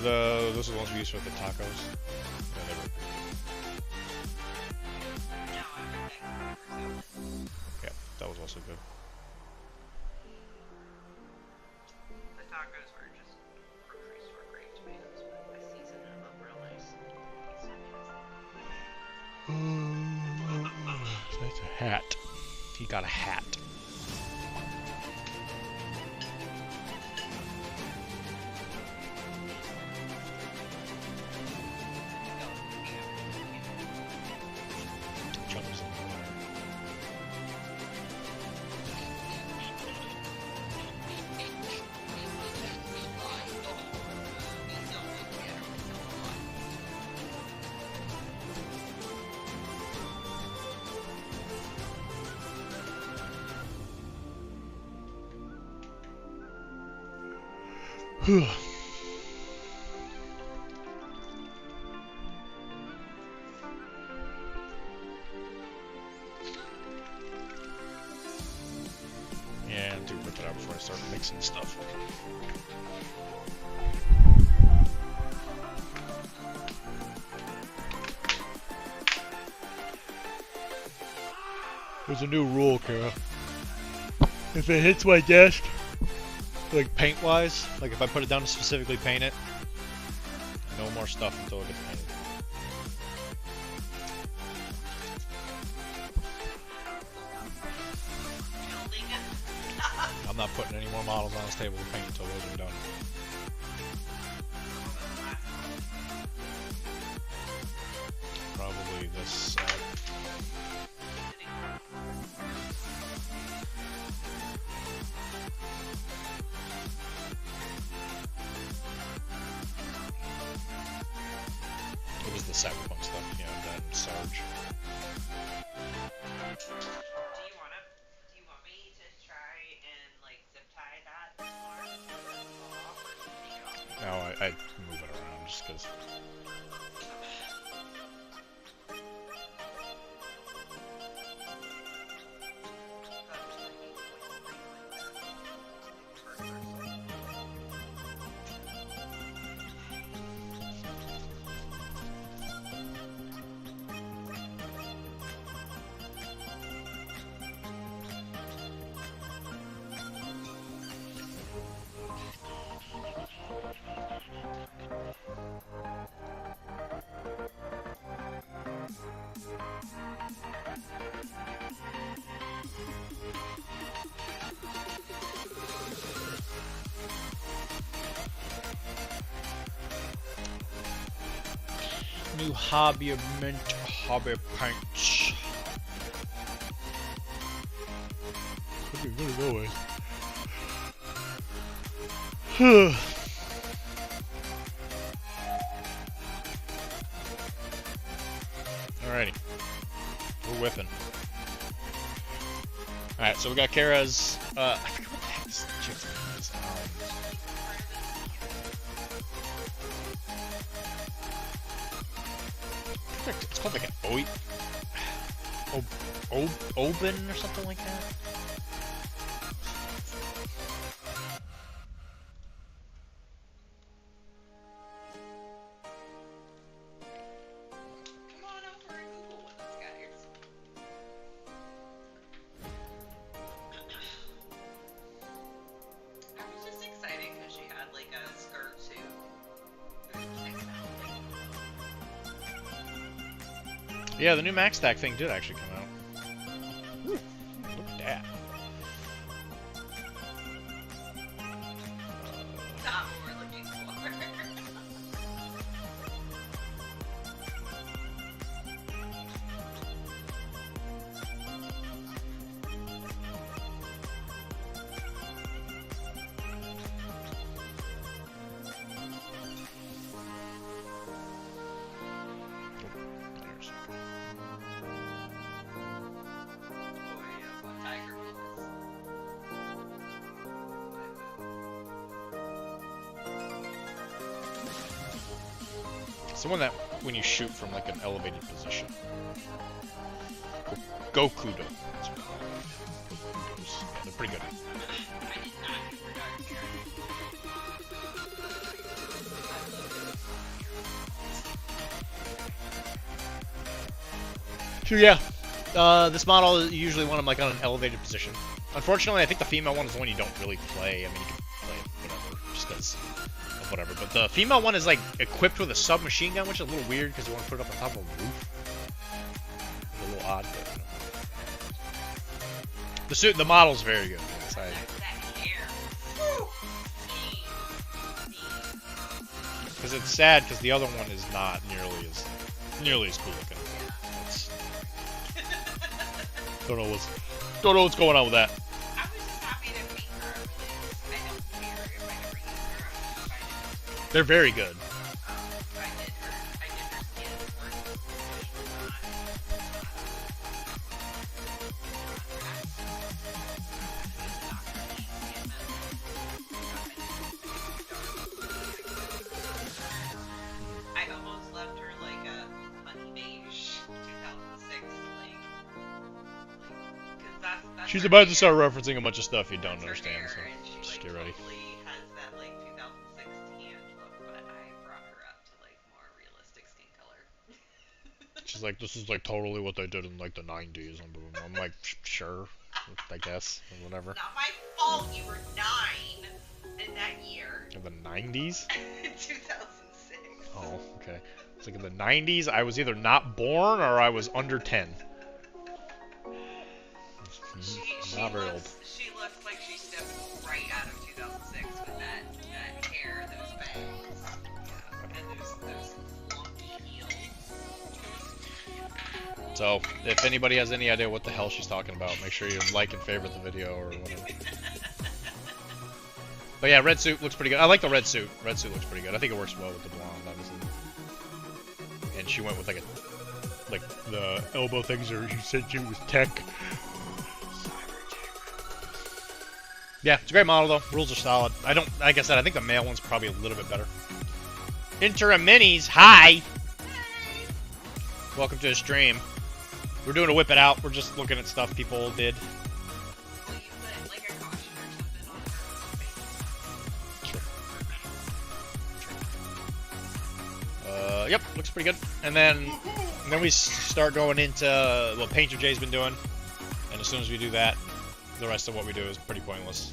Those are the ones we use for the tacos. Yeah, they were. Yeah, that was also good. the tacos were just grocery store grade tomatoes, but I seasoned them up real nice. That's a hat. He got a hat. Jumps in the water. Yeah, do rip it out before I start mixing stuff. There's a new rule, Kara. If it hits my desk, like paint-wise, like if I put it down to specifically paint it, no more stuff until it gets painted. I'm not putting any more models on this table to paint until those are done. Probably this it was the Cyberpunk stuff, yeah, that and Sarge. Do you want me to try and like zip tie that? No, just because. New hobby of mint hobby punch. Okay, what is that way? Alrighty. We're whipping. Alright, so we got Kara's I forget what the heck this chick's name is. It's called like an Oben or something like that. Come on over and Google with us, guys. I was just excited because she had like a skirt suit. Yeah, the new Max Stack thing did actually come out. Ooh, look at that. Not what we're looking for. It's the one that when you shoot from like an elevated position. Gokudo. That's what Gokudos. Yeah, they're pretty good. So yeah, this model is usually when I'm like on an elevated position. Unfortunately, I think the female one is the one you don't really play. I mean, you can play it whatever, just because of whatever. But the female one is like equipped with a submachine gun, which is a little weird because you want to put it up on top of a roof. It's a little odd, but you know. The suit, the model's very good. Yes, because it's sad because the other one is not nearly as cool looking. It's, don't know what's going on with that. I was just happy to meet her. I don't care if I never use her. I'm fine. They're very good. I did her skin work. I almost left her like a honey beige 2006 cause She's her about to hair. start referencing a bunch of stuff you don't That's her understand, hair, so and she, just like, get ready. totally has that like 2006 tan look, but I brought her up to like more realistic skin color. She's like, this is like totally what they did in like the 90s. I'm like, sure, I guess, or whatever. Not my fault you were 9 in that year. In the 90s? 2006. Oh, okay. It's like in the 90s, I was either not born or I was under 10. Not very old. She looks like she stepped right out of 2006 with that hair, those bangs, yeah, and those lumpy heels. So, if anybody has any idea what the hell she's talking about, make sure you like and favorite the video or whatever. But yeah, red suit looks pretty good. I like the red suit. Red suit looks pretty good. I think it works well with the blonde, obviously. And she went with like the elbow things, or she said she was tech. Yeah, it's a great model though. Rules are solid. Like I said, I think the male one's probably a little bit better. Interim Minis, hi! Welcome to the stream. We're doing a whip it out. We're just looking at stuff people did. Will you put like a caution or something on her face? Yep, looks pretty good. And then we start going into what Painter J's been doing. And as soon as we do that, the rest of what we do is pretty pointless.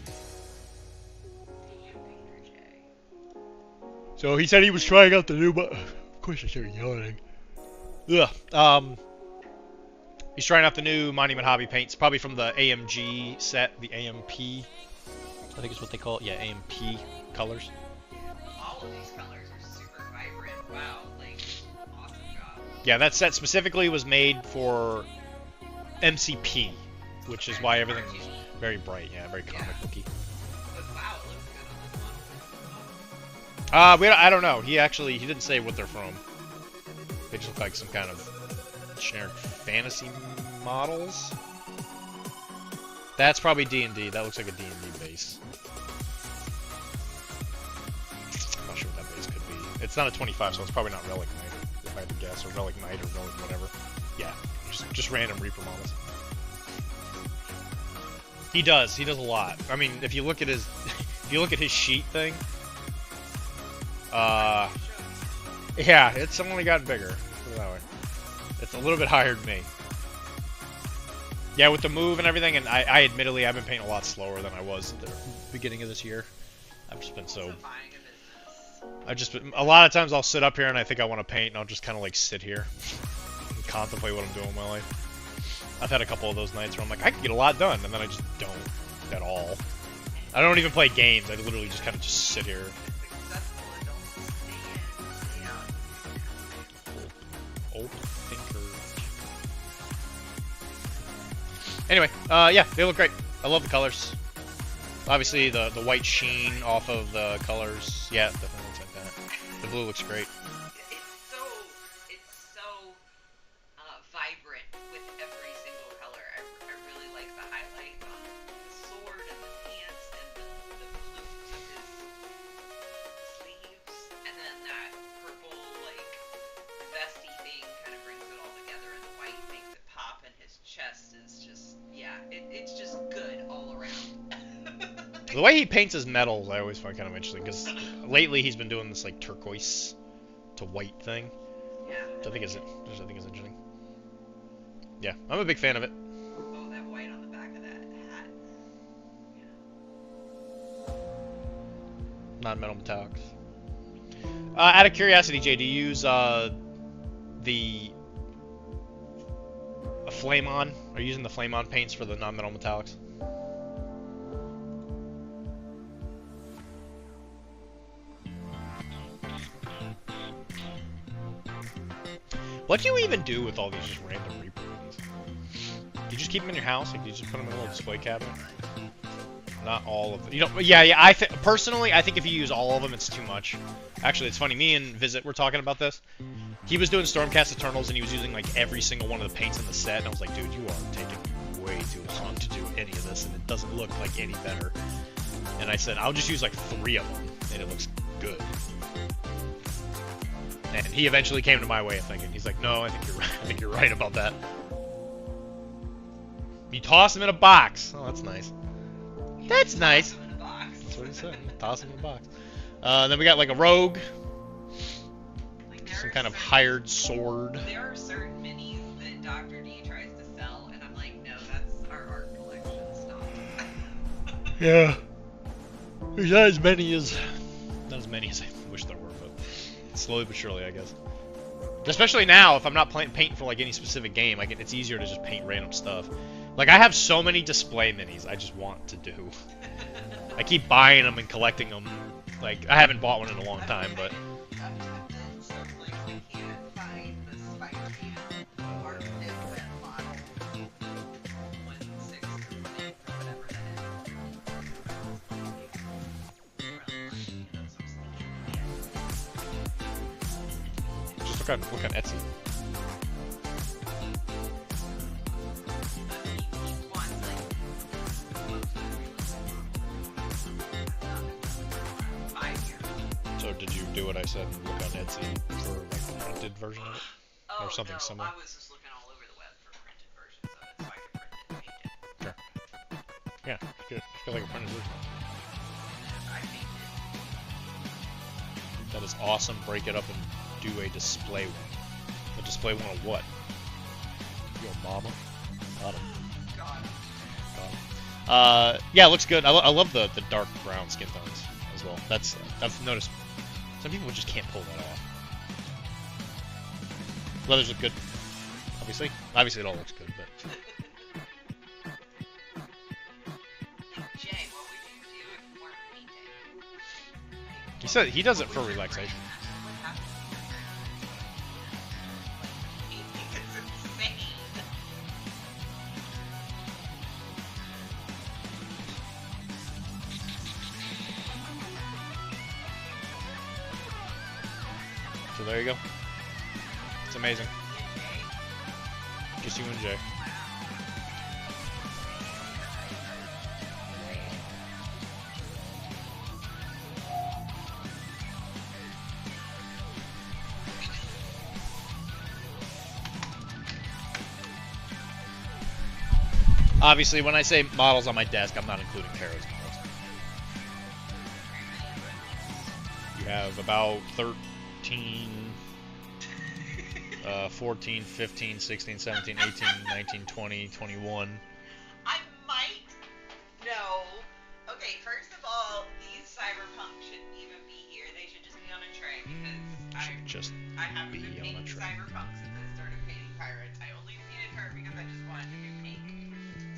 So he said he was trying out the new, but of course I started yawning. Ugh. He's trying out the new Monument Hobby paints, probably from the AMG set, the AMP. I think is what they call it. Yeah, AMP colors. All of these colors are super vibrant. Wow, like awesome job. Yeah, that set specifically was made for MCP, which is why everything was very bright. Yeah, very comic booky. But wow, it looks good on this one. I don't know. He didn't say what they're from. They just look like some kind of generic fantasy models. That's probably D&D. That looks like a D&D base. I'm not sure what that base could be. It's not a 25, so it's probably not Relic Knight, if I had to guess, or Relic Knight, or Relic whatever. Yeah, just random Reaper models. He does a lot. I mean, if you look at his sheet thing, yeah, it's only gotten bigger. Put it that way. It's a little bit higher than me. Yeah, with the move and everything, and I admittedly I've been painting a lot slower than I was at the beginning of this year. I've just been so. A lot of times I'll sit up here and I think I want to paint, and I'll just kind of like sit here and contemplate what I'm doing with my life. I've had a couple of those nights where I'm like, I can get a lot done, and then I just don't at all. I don't even play games. I literally just kind of just sit here. Old thinker. Anyway, yeah, they look great. I love the colors. Obviously, the white sheen off of the colors. Yeah, definitely looks like that. The blue looks great. It's so vibrant with every single color. I really like the highlight on the sword and the pants and the flutes of his sleeves, and then that purple like vesty thing kind of brings it all together, and the white makes it pop, and his chest is just it's just good all around. The way he paints his metals, I always find kind of interesting, because lately he's been doing this like turquoise to white thing. Yeah. Which I think is interesting. Yeah, I'm a big fan of it. Oh, that white on the back of that hat. Yeah. Non-metal metallics. Out of curiosity, Jay, do you use the Flame On? Are you using the Flame On paints for the non-metal metallics? What do you even do with all these just random Reaper ones? Do you just keep them in your house? Like, do you just put them in a little display cabinet? Not all of them. You know, yeah. Personally, I think if you use all of them, it's too much. Actually, it's funny. Me and Visit were talking about this. He was doing Stormcast Eternals, and he was using like every single one of the paints in the set. And I was like, dude, you are taking way too long to do any of this, and it doesn't look like any better. And I said, I'll just use like 3 of them, and it looks good. And he eventually came to my way of thinking. He's like, no, I think you're right. I think you're right about that. You toss them in a box. Oh, that's nice. That's nice. That's what he said. Toss them in a box. Then we got like a rogue. Like, Some kind of hired sword. There are certain minis that Dr.D tries to sell, and I'm like, no, that's our art collection. Stop. Yeah. There's not as many as I wish there were, but slowly but surely, I guess. Especially now, if I'm not painting for like any specific game, it's easier to just paint random stuff. Like, I have so many display minis I just want to do. I keep buying them and collecting them. Like, I haven't bought one in a long time, but... Just look on Etsy. So did you do what I said and look on Etsy for like the printed version of it? Oh, Or something no, similar? I was just looking all over the web for printed versions of it so I could print it and paint it. Sure. Yeah, it's got like a printed version. I painted it. That is awesome. Break it up and do a display one. A display one of what? Your mama? Got him. God. Yeah, it looks good. I love the dark brown skin tones as well. I've noticed some people just can't pull that off. Leathers look good, obviously. Obviously, it all looks good, but Jay, what would you do if you weren't painting? he said he does it for relaxation. What happened? Painting is insane. So there you go. It's amazing. Just you and Jay. Obviously, when I say models on my desk, I'm not including Kara's models. You have about 13, 14, 15, 16, 17, 18, 19, 20, 21. I might know. Okay, first of all, these cyberpunk shouldn't even be here. They should just be on a tray because Should just I haven't be been on a painting tray. cyberpunk since I started painting pirates. I only painted her because I just wanted to do pink.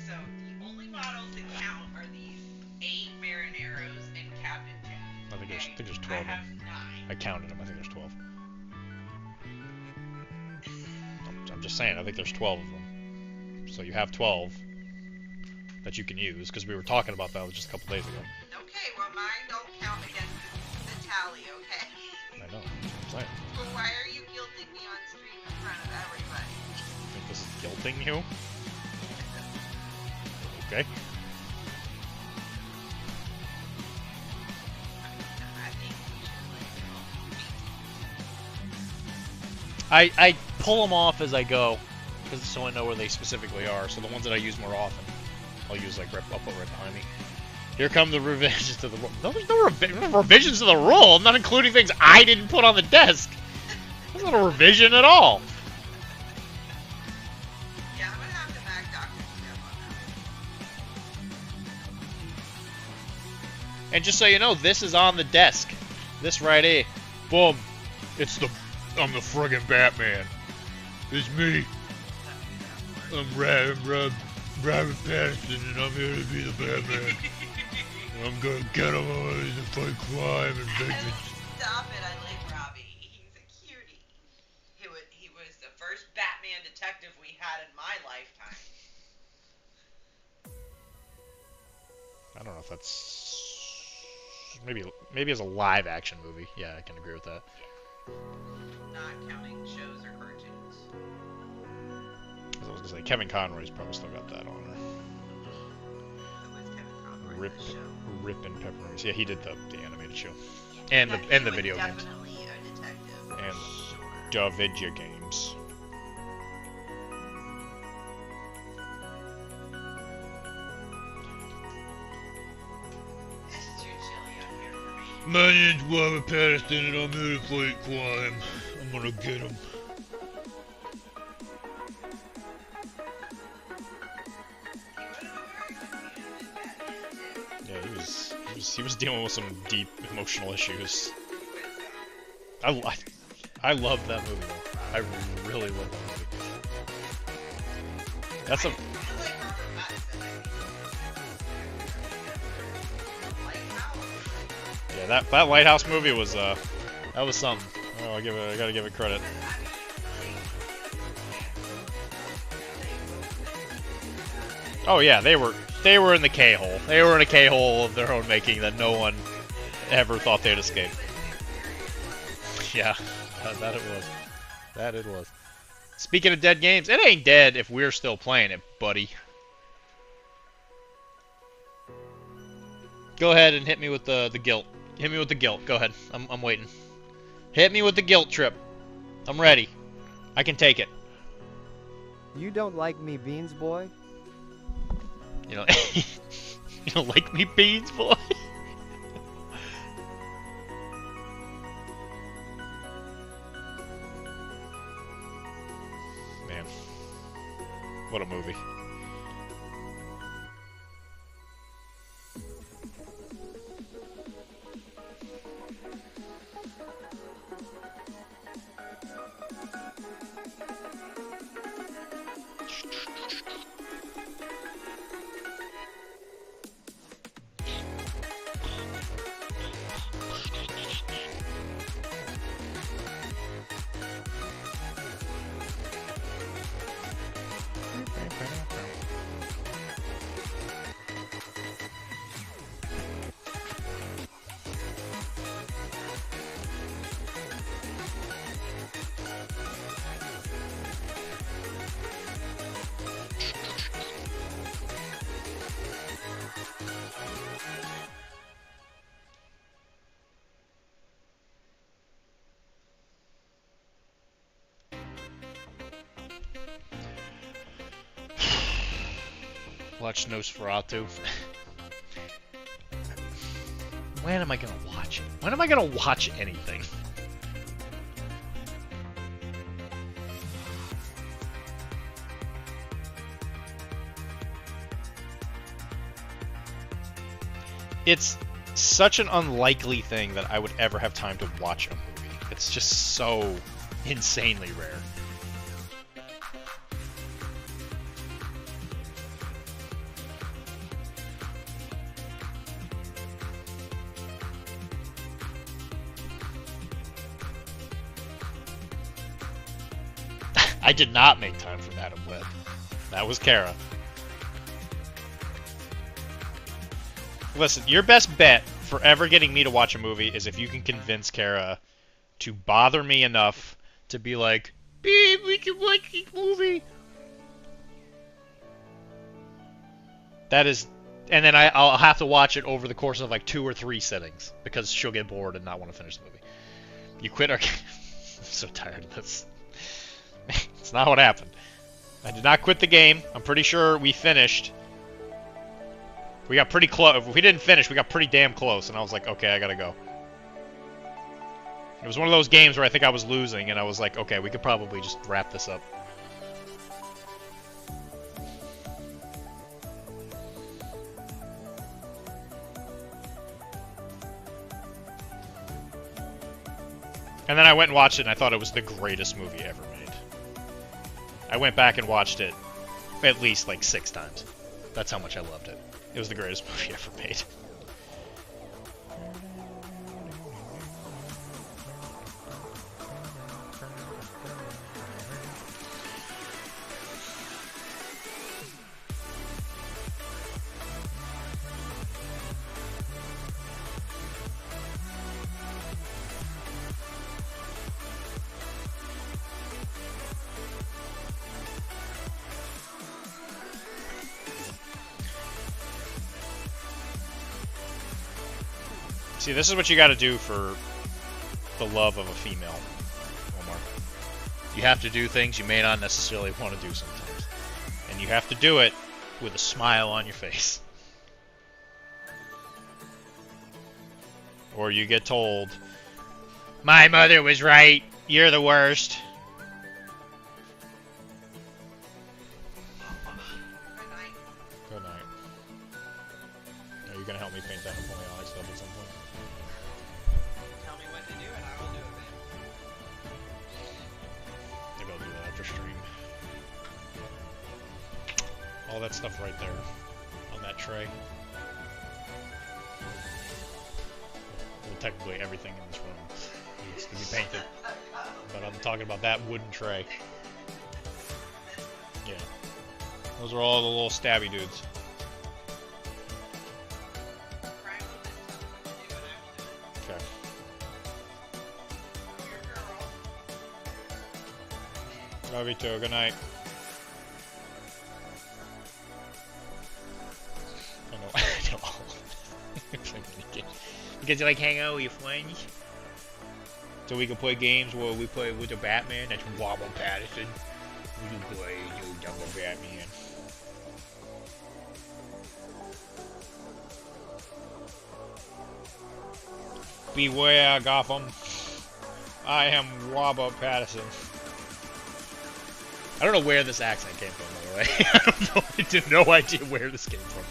So the only models that count are these 8 Marineros and Captain Jack. I think there's 12 I of have them. 9. I counted them. I think there's 12. I'm just saying. I think there's 12 of them. So you have 12 that you can use because we were talking about that just a couple days ago. Okay, well mine don't count against the tally, okay? I know. I'm saying. Well, why are you guilting me on stream in front of everybody? I think this is guilting you. Okay. I think we should like I pull them off as I go, because so I know where they specifically are. So the ones that I use more often, I'll use like I'll put right behind me. Here come the revisions to the rule. No, there's no revisions to the rule. I'm not including things I didn't put on the desk. That's not a revision at all. Yeah, I'm gonna have to back Dr. D up on that. And just so you know, this is on the desk. This right here. Boom. I'm the friggin' Batman. It's me. I'm Robert Pattinson, and I'm here to be the Batman. I'm gonna get him to fight crime and vengeance. Stop it, I like Robbie. He's a cutie. He was the first Batman detective we had in my lifetime. I don't know if that's maybe as a live action movie. Yeah, I can agree with that. Not counting shows or cartoons. As I was gonna say, Kevin Conroy's probably still got that on her. Who was Kevin Conroy Rip, in the show? Rip and Pepperonis. Yeah, he did the animated show. Yeah, And the he video was games. definitely a detective. And Sure. video games. This is too chilly out here for me. My name's Robert Pattinson, and I'm here to fight crime. I'm gonna get him. Yeah, he was dealing with some deep emotional issues. I love that movie though. I really love that movie. That's a I like Robert Pattinson. Lighthouse. yeah, that Lighthouse movie was that was something. Oh, I gotta give it credit. Oh yeah, they were in the K-hole. They were in a K-hole of their own making that no one ever thought they'd escape. Yeah, that it was. That it was. Speaking of dead games, it ain't dead if we're still playing it, buddy. Go ahead and hit me with the guilt. Hit me with the guilt. Go ahead. I'm waiting. Hit me with the guilt trip. I'm ready. I can take it. You don't like me, Beans Boy? You know, you don't like me, Beans Boy? Man, what a movie. Watch Nosferatu. When am I gonna watch it? When am I gonna watch anything? It's such an unlikely thing that I would ever have time to watch a movie. It's just so insanely rare. I did not make time for Madam Web. That was Kara. Listen, your best bet for ever getting me to watch a movie is if you can convince Kara to bother me enough to be like, babe, we can watch this movie. That is... And then I'll have to watch it over the course of like 2 or 3 sittings because she'll get bored and not want to finish the movie. You quit our... I'm so tired of this. It's not what happened. I did not quit the game. I'm pretty sure we finished. We got pretty close. If we didn't finish, we got pretty damn close. And I was like, okay, I gotta go. It was one of those games where I think I was losing, and I was like, okay, we could probably just wrap this up. And then I went and watched it, and I thought it was the greatest movie ever made. I went back and watched it at least like 6 times. That's how much I loved it. It was the greatest movie ever made. See, this is what you gotta do for the love of a female, Omar. You have to do things you may not necessarily want to do sometimes. And you have to do it with a smile on your face. Or you get told, my mother was right, you're the worst. Good night. Are you gonna help me paint that Napoleonic stuff at some point? Tell me what to do and I will do it, man. Maybe I'll do that after stream. All that stuff right there on that tray. Well, technically everything in this room needs to be painted. But I'm talking about that wooden tray. Yeah. Those are all the little stabby dudes. Brian will just tell me what to do and I will do it. Okay. You're a girl. Love you too. Good night. I know. I know. Because you like hang out with your friends. So we can play games where we play with the Batman. That's Wobble Patterson. We can play you younger Batman. Beware, Gotham. I am Wobble Patterson. I don't know where this accent came from, by the way. I don't know. I have no idea where this came from.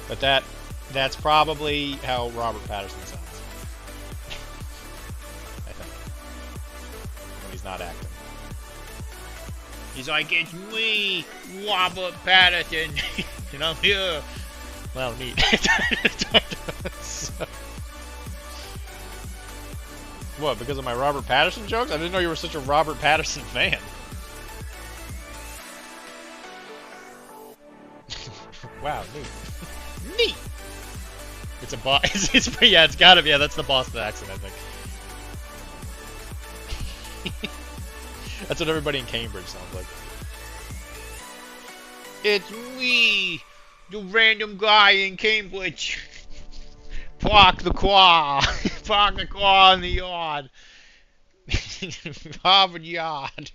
But that's probably how Robert Patterson sounds. I think. When he's not acting. He's like, it's me, Robert Patterson. And I'm here. Well, neat. So, what, because of my Robert Patterson jokes? I didn't know you were such a Robert Patterson fan. Wow, neat. Neat! It's a yeah, it's gotta be, yeah, that's the Boston accent, I think. That's what everybody in Cambridge sounds like. It's me, the random guy in Cambridge. Park the car. Park the car in the yard. Harvard Yard.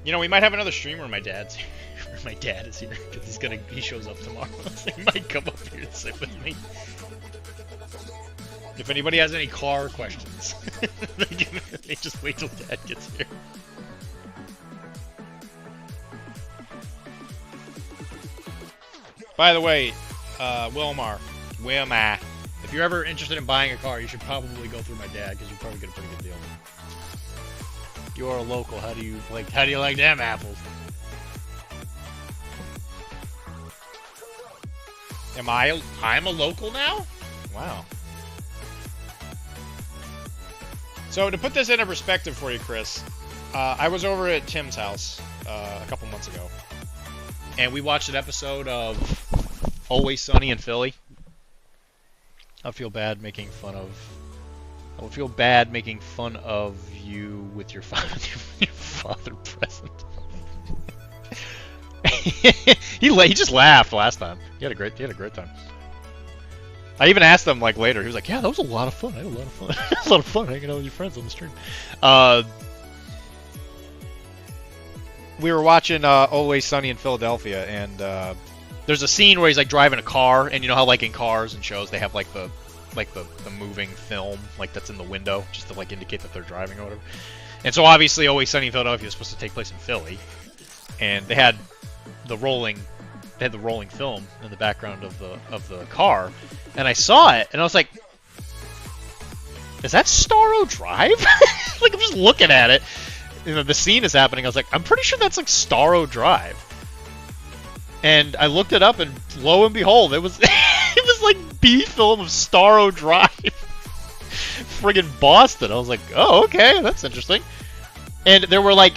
You know, we might have another stream where my dad's here. Where my dad is here, because he shows up tomorrow. So he might come up here and sit with me. If anybody has any car questions, they just wait till Dad gets here. By the way, Wilmar, if you're ever interested in buying a car, you should probably go through my dad, because you probably get a pretty good deal. You are a local. How do you like them apples? I'm a local now? Wow. So to put this into perspective for you, Chris, I was over at Tim's house a couple months ago, and we watched an episode of Always Sunny in Philly. I would feel bad making fun of you with your father present. he just laughed last time. He had a great time. I even asked him like later. He was like, "Yeah, that was a lot of fun. I had a lot of fun. A lot of fun hanging out with your friends on the stream." We were watching Always Sunny in Philadelphia, and there's a scene where he's like driving a car, and you know how like in cars and shows they have like the moving film like that's in the window just to like indicate that they're driving or whatever. And so obviously Always Sunny in Philadelphia is supposed to take place in Philly, and they had the rolling film in the background of the car, and I saw it and I was like, is that Starro Drive? Like I'm just looking at it, you know, the scene is happening. I was like, I'm pretty sure that's like Starro Drive. And I looked it up, and lo and behold, it was it was like B film of Starro Drive, friggin' Boston. I was like, oh, okay, that's interesting. And there were like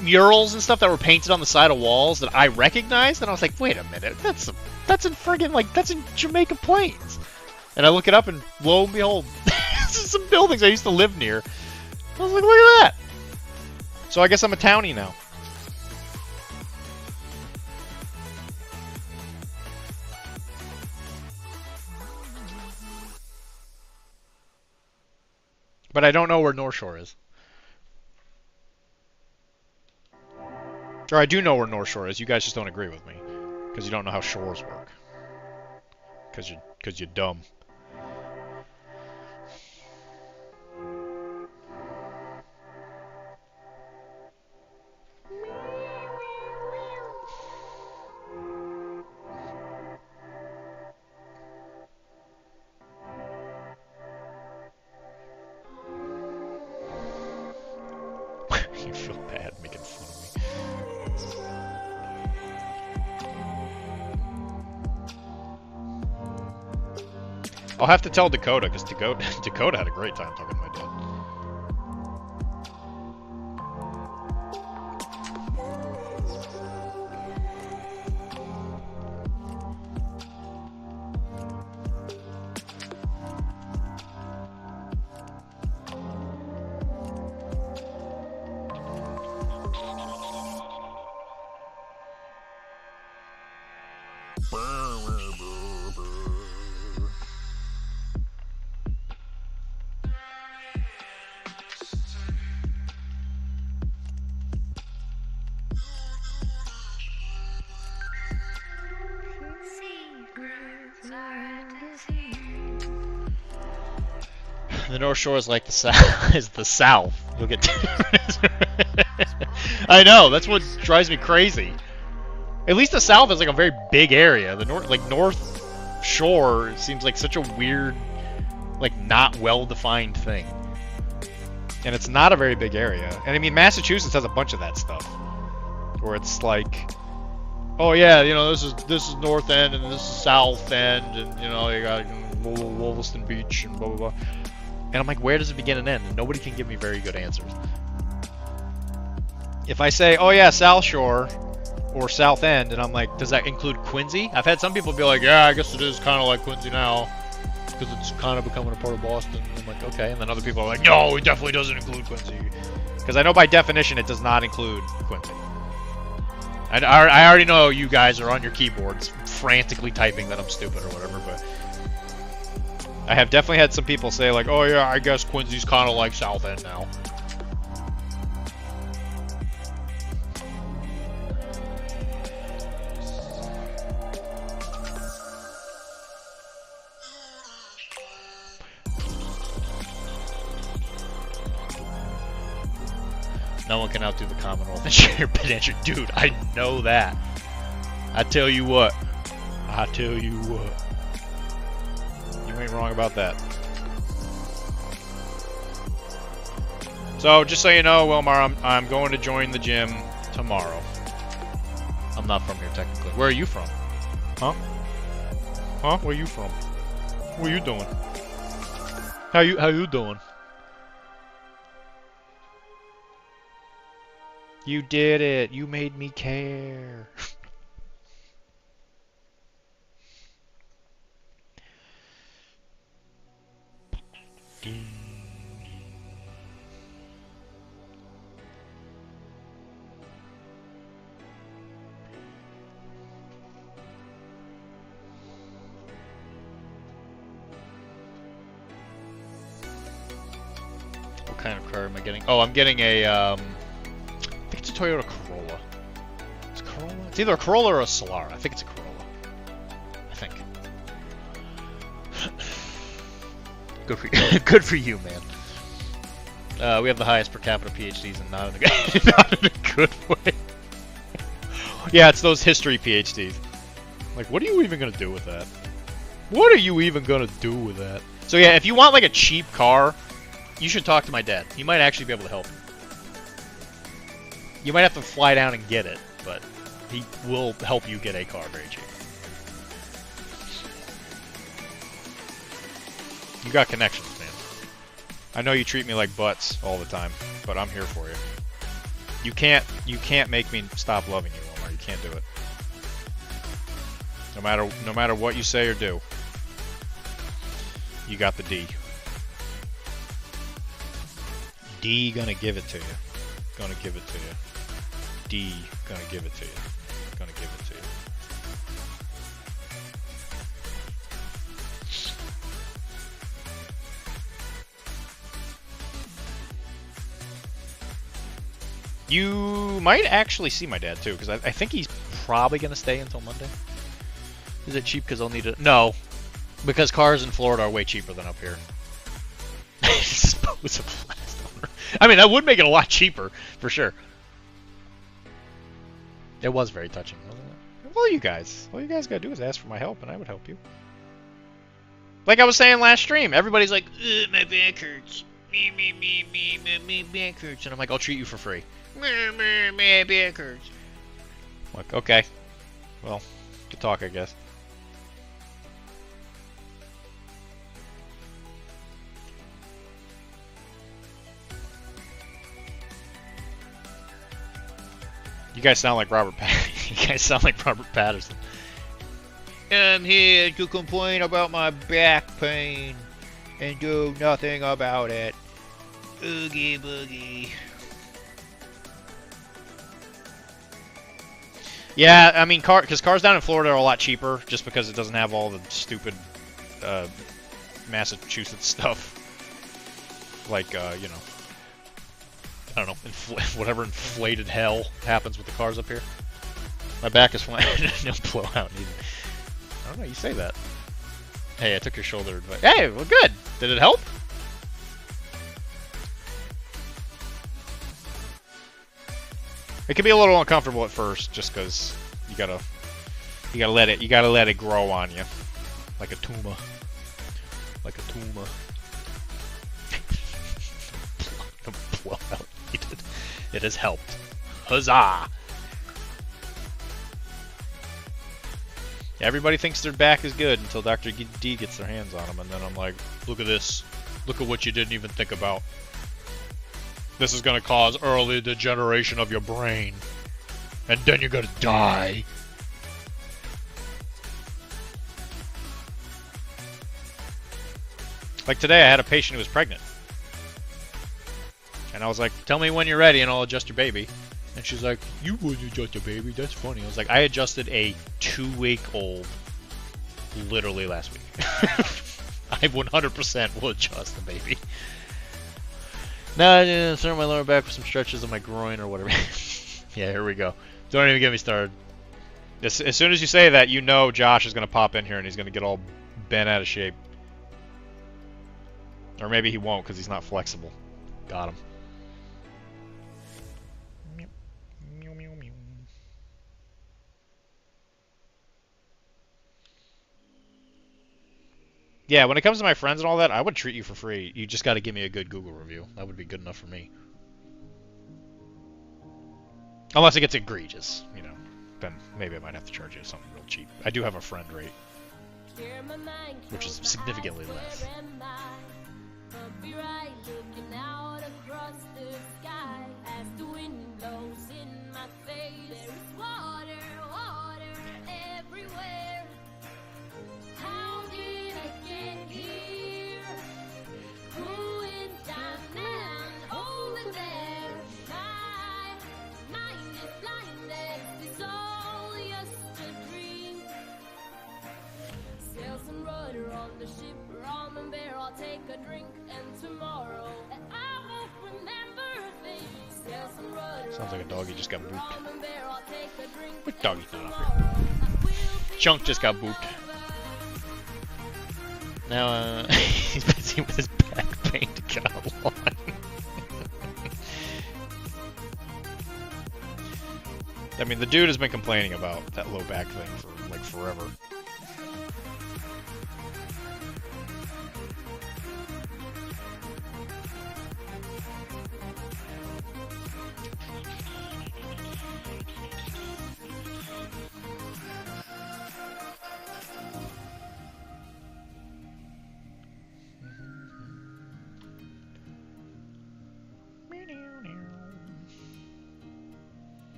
murals and stuff that were painted on the side of walls that I recognized, and I was like, wait a minute, that's in friggin' like that's in Jamaica Plains. And I look it up, and lo and behold, this is some buildings I used to live near. I was like, look at that. So I guess I'm a townie now. But I don't know where North Shore is. Or I do know where North Shore is. You guys just don't agree with me. Because you don't know how shores work. Because you're dumb. I'll have to tell Dakota, because Dakota had a great time talking to my dad. The North Shore is like the South. Is the South. You'll get. I know. That's what drives me crazy. At least the South is like a very big area. The North Shore seems like such a weird, like not well-defined thing. And it's not a very big area. And I mean, Massachusetts has a bunch of that stuff, where it's like, oh yeah, you know, this is North End and this is South End, and you know, you got Wollaston Beach and blah blah blah. And I'm like, where does it begin and end? And nobody can give me very good answers. If I say, oh yeah, South Shore or South End, and I'm like, does that include Quincy? I've had some people be like, yeah, I guess it is kind of like Quincy now, because it's kind of becoming a part of Boston. And I'm like, okay. And then other people are like, no, it definitely doesn't include Quincy. Because I know by definition it does not include Quincy. I already know you guys are on your keyboards frantically typing that I'm stupid or whatever, but I have definitely had some people say like, oh yeah, I guess Quincy's kind of like South End now. No one can outdo the Commonwealth and share pedantry. Dude, I know that. I tell you what. You ain't wrong about that. So, just so you know, Wilmar, I'm going to join the gym tomorrow. I'm not from here, technically. Where are you from? Huh? Huh? Where are you from? What are you doing? How you doing? You did it. You made me care. What kind of car am I getting? Oh, I'm getting a, I think it's a Toyota Corolla. It's a Corolla? It's either a Corolla or a Solara. I think it's a Corolla. I think. Good for you. Good for you, man. We have the highest per capita PhDs, and not in a, not in a good way. Yeah, it's those history PhDs. Like, what are you even gonna do with that? What are you even gonna do with that? So yeah, if you want like a cheap car, you should talk to my dad. He might actually be able to help you. You might have to fly down and get it, but he will help you get a car very cheap. You got connections, man. I know you treat me like butts all the time, but I'm here for you. You can't make me stop loving you, Omar. You can't do it. No matter what you say or do, you got the D. D gonna give it to you. Gonna give it to you. D gonna give it to you. Gonna give it to you. You might actually see my dad too, because I think he's probably gonna stay until Monday. Is it cheap because I'll need it? No, because cars in Florida are way cheaper than up here. Disposable last owner. I mean, that would make it a lot cheaper for sure. It was very touching, wasn't it? Well, you guys, all you guys gotta do is ask for my help, and I would help you. Like I was saying last stream, everybody's like, my back hurts. My back hurts, and I'm like, I'll treat you for free. My back hurts. I'm like, okay, well, good talk, I guess. You guys sound like Robert You guys sound like Robert Patterson. I'm here to complain about my back pain and do nothing about it. Oogie boogie. Yeah, I mean, because cars down in Florida are a lot cheaper, just because it doesn't have all the stupid Massachusetts stuff. Like, you know, I don't know, whatever inflated hell happens with the cars up here. My back is fine. No blowout needed. I don't know, you say that. Hey, I took your shoulder advice. Hey, well, good. Did it help? It can be a little uncomfortable at first, just because you gotta let it grow on you, like a tumor, like a tumor. Blowout needed. It has helped. Huzzah! Everybody thinks their back is good until Dr.D gets their hands on them, and then I'm like, look at this. Look at what you didn't even think about. This is gonna cause early degeneration of your brain. And then you're gonna die. Like today, I had a patient who was pregnant. And I was like, tell me when you're ready and I'll adjust your baby. And she's like, you wouldn't adjust a baby, that's funny. I was like, I adjusted a 2-week-old literally last week. I 100% will adjust the baby. No, I didn't start my lower back with some stretches of my groin or whatever. Yeah, here we go. Don't even get me started. As soon as you say that, you know Josh is going to pop in here and he's going to get all bent out of shape. Or maybe he won't because he's not flexible. Got him. Yeah, when it comes to my friends and all that, I would treat you for free. You just got to give me a good Google review. That would be good enough for me. Unless it gets egregious, you know. Then maybe I might have to charge you something real cheap. I do have a friend rate, which is significantly less. Sounds like a dog he just got booped. Which doggy's not up here? Chunk just got booped. Now, he's busy with his back pain to get out of line. I mean, the dude has been complaining about that low back thing for, like, forever.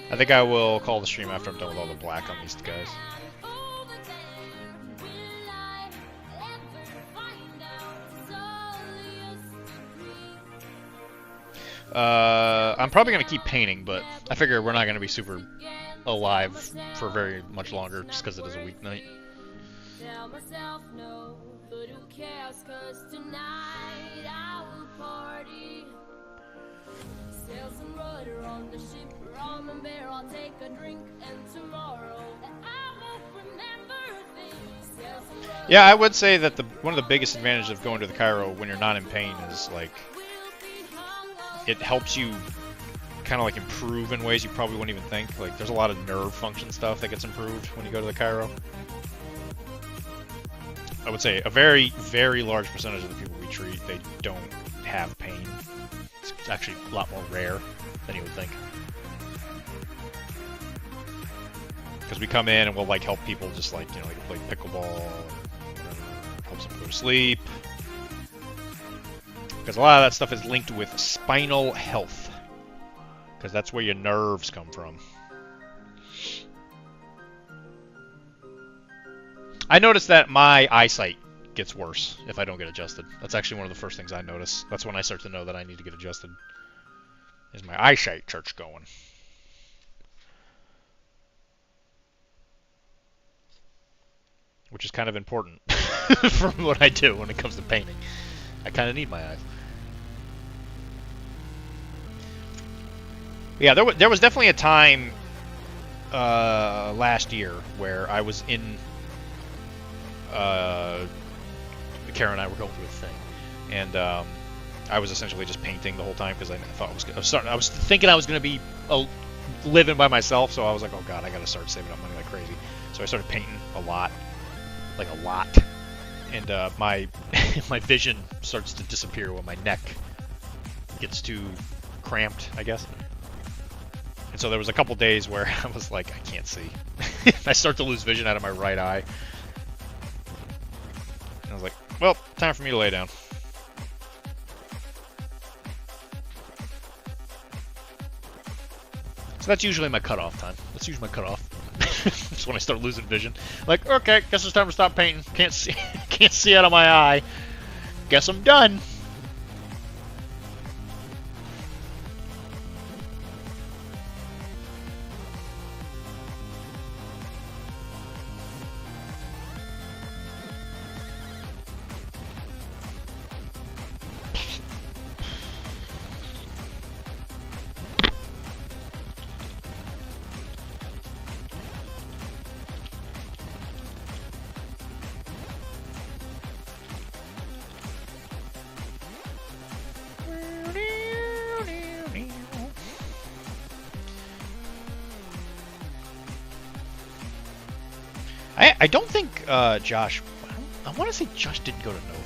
I think I will call the stream after I'm done with all the black on these guys. I'm probably going to keep painting, but I figure we're not going to be super alive for very much longer just because it is a weeknight. Yeah, I would say that one of the biggest advantages of going to the chiro when you're not in pain is like it helps you kind of like improve in ways you probably wouldn't even think. Like there's a lot of nerve function stuff that gets improved when you go to the chiro. I would say a very, very large percentage of the people we treat, they don't have pain. It's actually a lot more rare than you would think. Because we come in and we'll like help people just like, you know, like play pickleball, or helps them go to sleep. Because a lot of that stuff is linked with spinal health. Because that's where your nerves come from. I noticed that my eyesight gets worse if I don't get adjusted. That's actually one of the first things I notice. That's when I start to know that I need to get adjusted. Is my eyesight starts going. Which is kind of important for what I do when it comes to painting. I kind of need my eyes. Yeah, there was definitely a time last year where I was in. Karen and I were going through a thing, and I was essentially just painting the whole time because I thought I was thinking I was going to be living by myself, so I was like, oh god, I got to start saving up money like crazy. So I started painting a lot, and my my vision starts to disappear when my neck gets too cramped, I guess. And so there was a couple days where I was like, I can't see. I start to lose vision out of my right eye. And I was like, well, time for me to lay down. So that's usually my cutoff time. That's usually my cutoff. That's when I start losing vision. Like, okay, guess it's time to stop painting. Can't see out of my eye. Guess I'm done. I don't think Josh. I want to say Josh didn't go to Nova.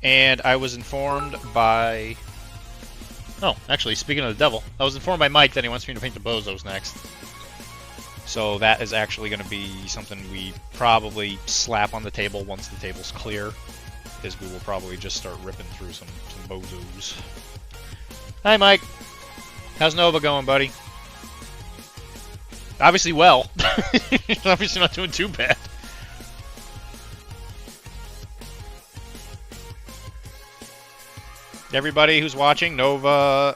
And I was informed by... Oh, actually, speaking of the devil, I was informed by Mike that he wants me to paint the bozos next. So that is actually going to be something we probably slap on the table once the table's clear. Is we will probably just start ripping through some bozos. Hi, Mike. How's Nova going, buddy? Obviously well. Obviously not doing too bad. Everybody who's watching, Nova.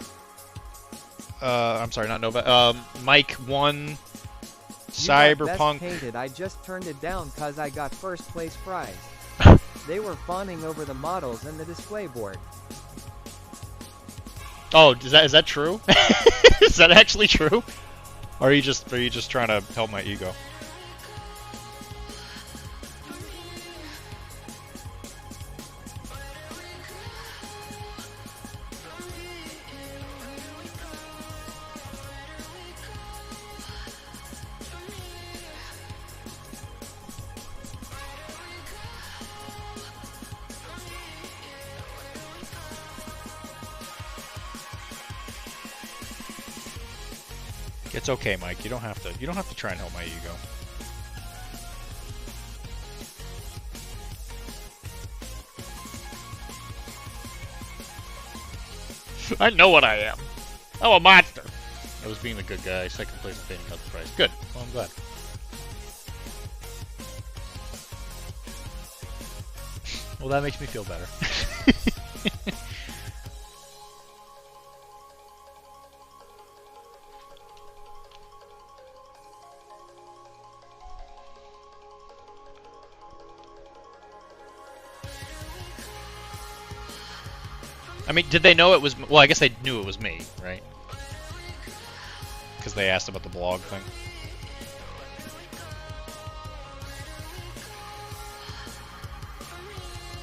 I'm sorry, not Nova. Mike won Cyberpunk. Best painted. I just turned it down cause I got first place prize. They were fawning over the models and the display board. Oh, is that true? Is that actually true? Or are you just trying to help my ego? It's okay, Mike. You don't have to try and help my ego. I know what I am. I'm a monster. I was being the good guy. Second place in painting got the prize. Good. Well, I'm glad. Well, that makes me feel better. I mean, did they know it was... Well, I guess they knew it was me, right? Because they asked about the blog thing.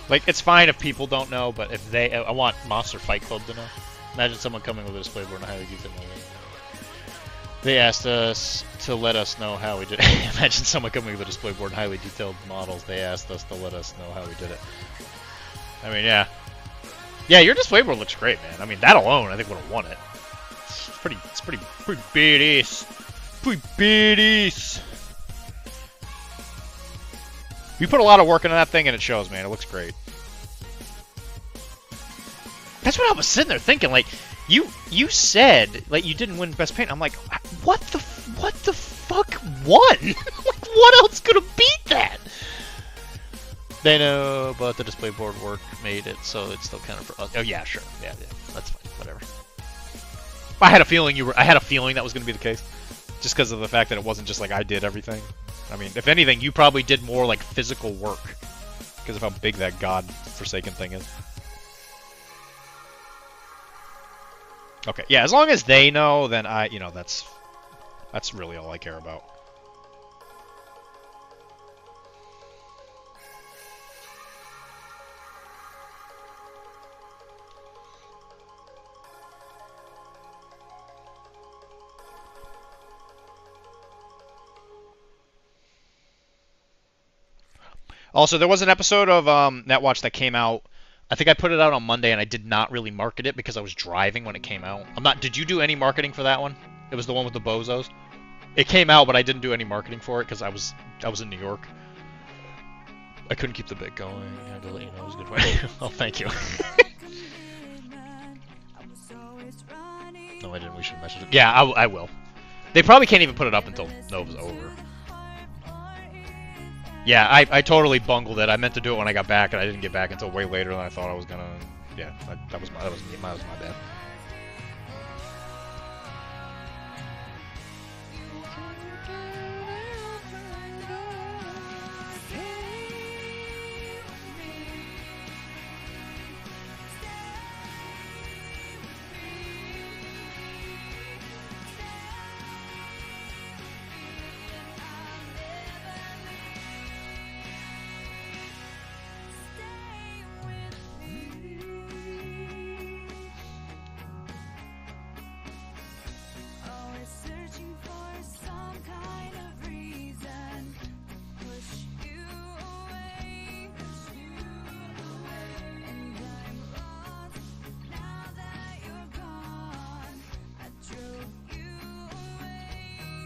Like, it's fine if people don't know, but if they... I want Monster Fight Club to know. Imagine someone coming with a display board and a highly detailed model. They asked us to let us know how we did it. Imagine someone coming with a display board and highly detailed models. They asked us to let us know how we did it. I mean, yeah. Yeah, your display board looks great, man. I mean, that alone, I think would have won it. It's pretty badass. Pretty badass. You put a lot of work into that thing, and it shows, man. It looks great. That's what I was sitting there thinking. Like, you said like you didn't win best paint. I'm like, what the fuck won? Like, what else could have beat that? They know, but the display board work made it, so it's still kind of. Oh yeah, sure, yeah, that's fine, whatever. I had a feeling I had a feeling that was going to be the case, just because of the fact that it wasn't just like I did everything. I mean, if anything, you probably did more like physical work because of how big that god-forsaken thing is. Okay, yeah, as long as they know, then that's really all I care about. Also, there was an episode of NetWatch that came out. I think I put it out on Monday, and I did not really market it because I was driving when it came out. Did you do any marketing for that one? It was the one with the bozos. It came out, but I didn't do any marketing for it because I was in New York. I couldn't keep the bit going. I had to let you know it was a good way. Oh, thank you. No, I didn't. We should message it. Yeah, I will. They probably can't even put it up until Nova's over. Yeah, I totally bungled it. I meant to do it when I got back, and I didn't get back until way later than I thought I was gonna. Yeah, that was my bad.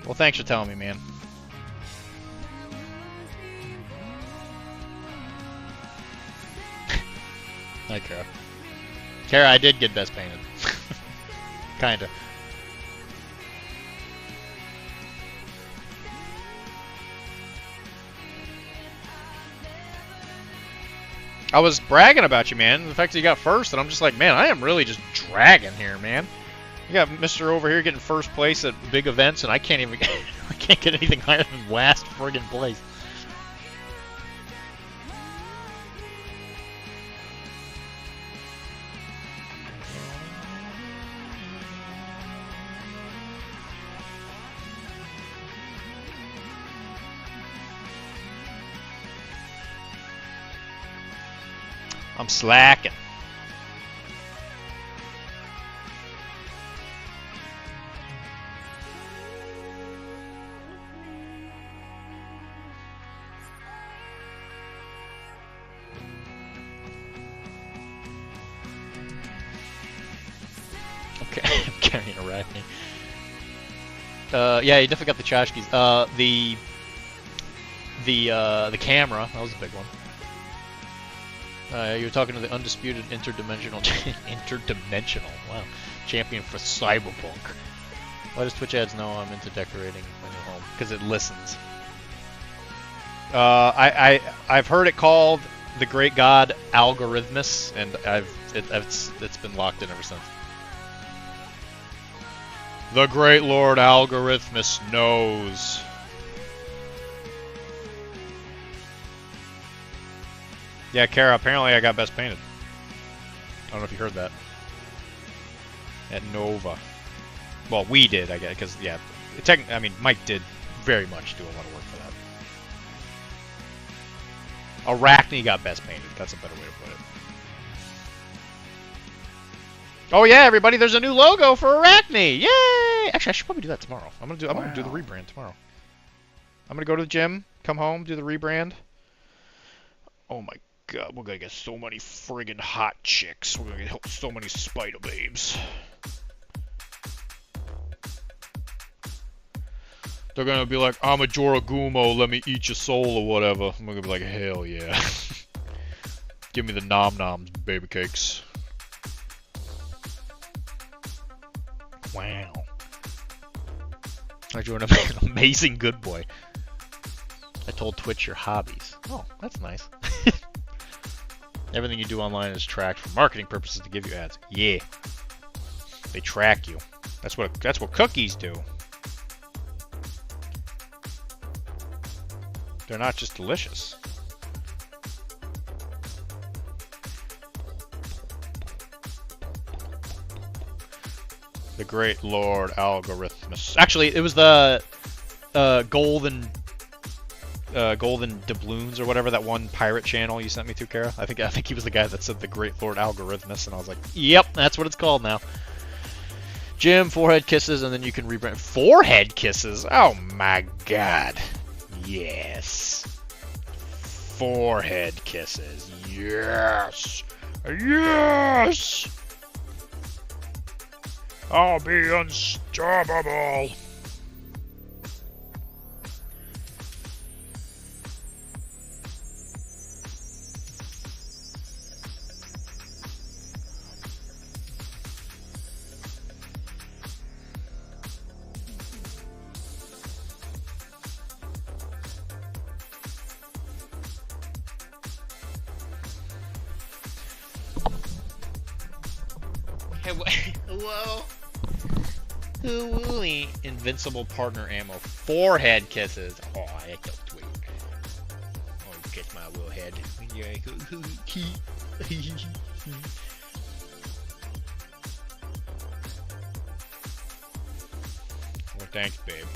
Well, thanks for telling me, man. Hi, Kara. Kara, I did get best painted. Kinda. I was bragging about you, man. The fact that you got first, and I'm just like, man, I am really just dragging here, man. You got Mr. over here getting first place at big events, and I can't even I can't get anything higher than last friggin' place. I'm slacking. Okay, I'm carrying a Arachne. Yeah, you definitely got the tchotchkes. The camera, that was a big one. You were talking to the undisputed interdimensional, wow, champion for Cyberpunk. Why does Twitch ads know I'm into decorating my new home? Because it listens. I've heard it called the Great God Algorithmus, and it's been locked in ever since. The Great Lord Algorithmus knows. Yeah, Kara, apparently I got best painted. I don't know if you heard that. At Nova. Well, we did, I guess, because, yeah. I mean, Mike did very much do a lot of work for that. Arachne got best painted. That's a better way to put it. Oh yeah, everybody, there's a new logo for Arachne! Yay! Actually, I should probably do that tomorrow. I'm gonna do the rebrand tomorrow. I'm gonna go to the gym, come home, do the rebrand. Oh my god, we're gonna get so many friggin' hot chicks. We're gonna get so many spider babes. They're gonna be like, I'm a Joragumo, let me eat your soul or whatever. I'm gonna be like, hell yeah. Give me the nom-noms, baby cakes. Wow. I joined an amazing good boy. I told Twitch your hobbies. Oh, that's nice. Everything you do online is tracked for marketing purposes to give you ads. Yeah. They track you. That's what cookies do. They're not just delicious. The Great Lord Algorithmus. Actually, it was the Golden Doubloons or whatever, that one pirate channel you sent me to, Kara. I think he was the guy that said the Great Lord Algorithmus, and I was like, yep, that's what it's called now. Jim, forehead kisses, and then you can rebrand. Forehead kisses? Oh my god. Yes. Forehead kisses. Yes. Yes. I'll be unstoppable. Hello? Hooey. Invincible partner ammo. Forehead kisses. Oh, that's so sweet. Oh, kiss my little head. Well, thanks, babe.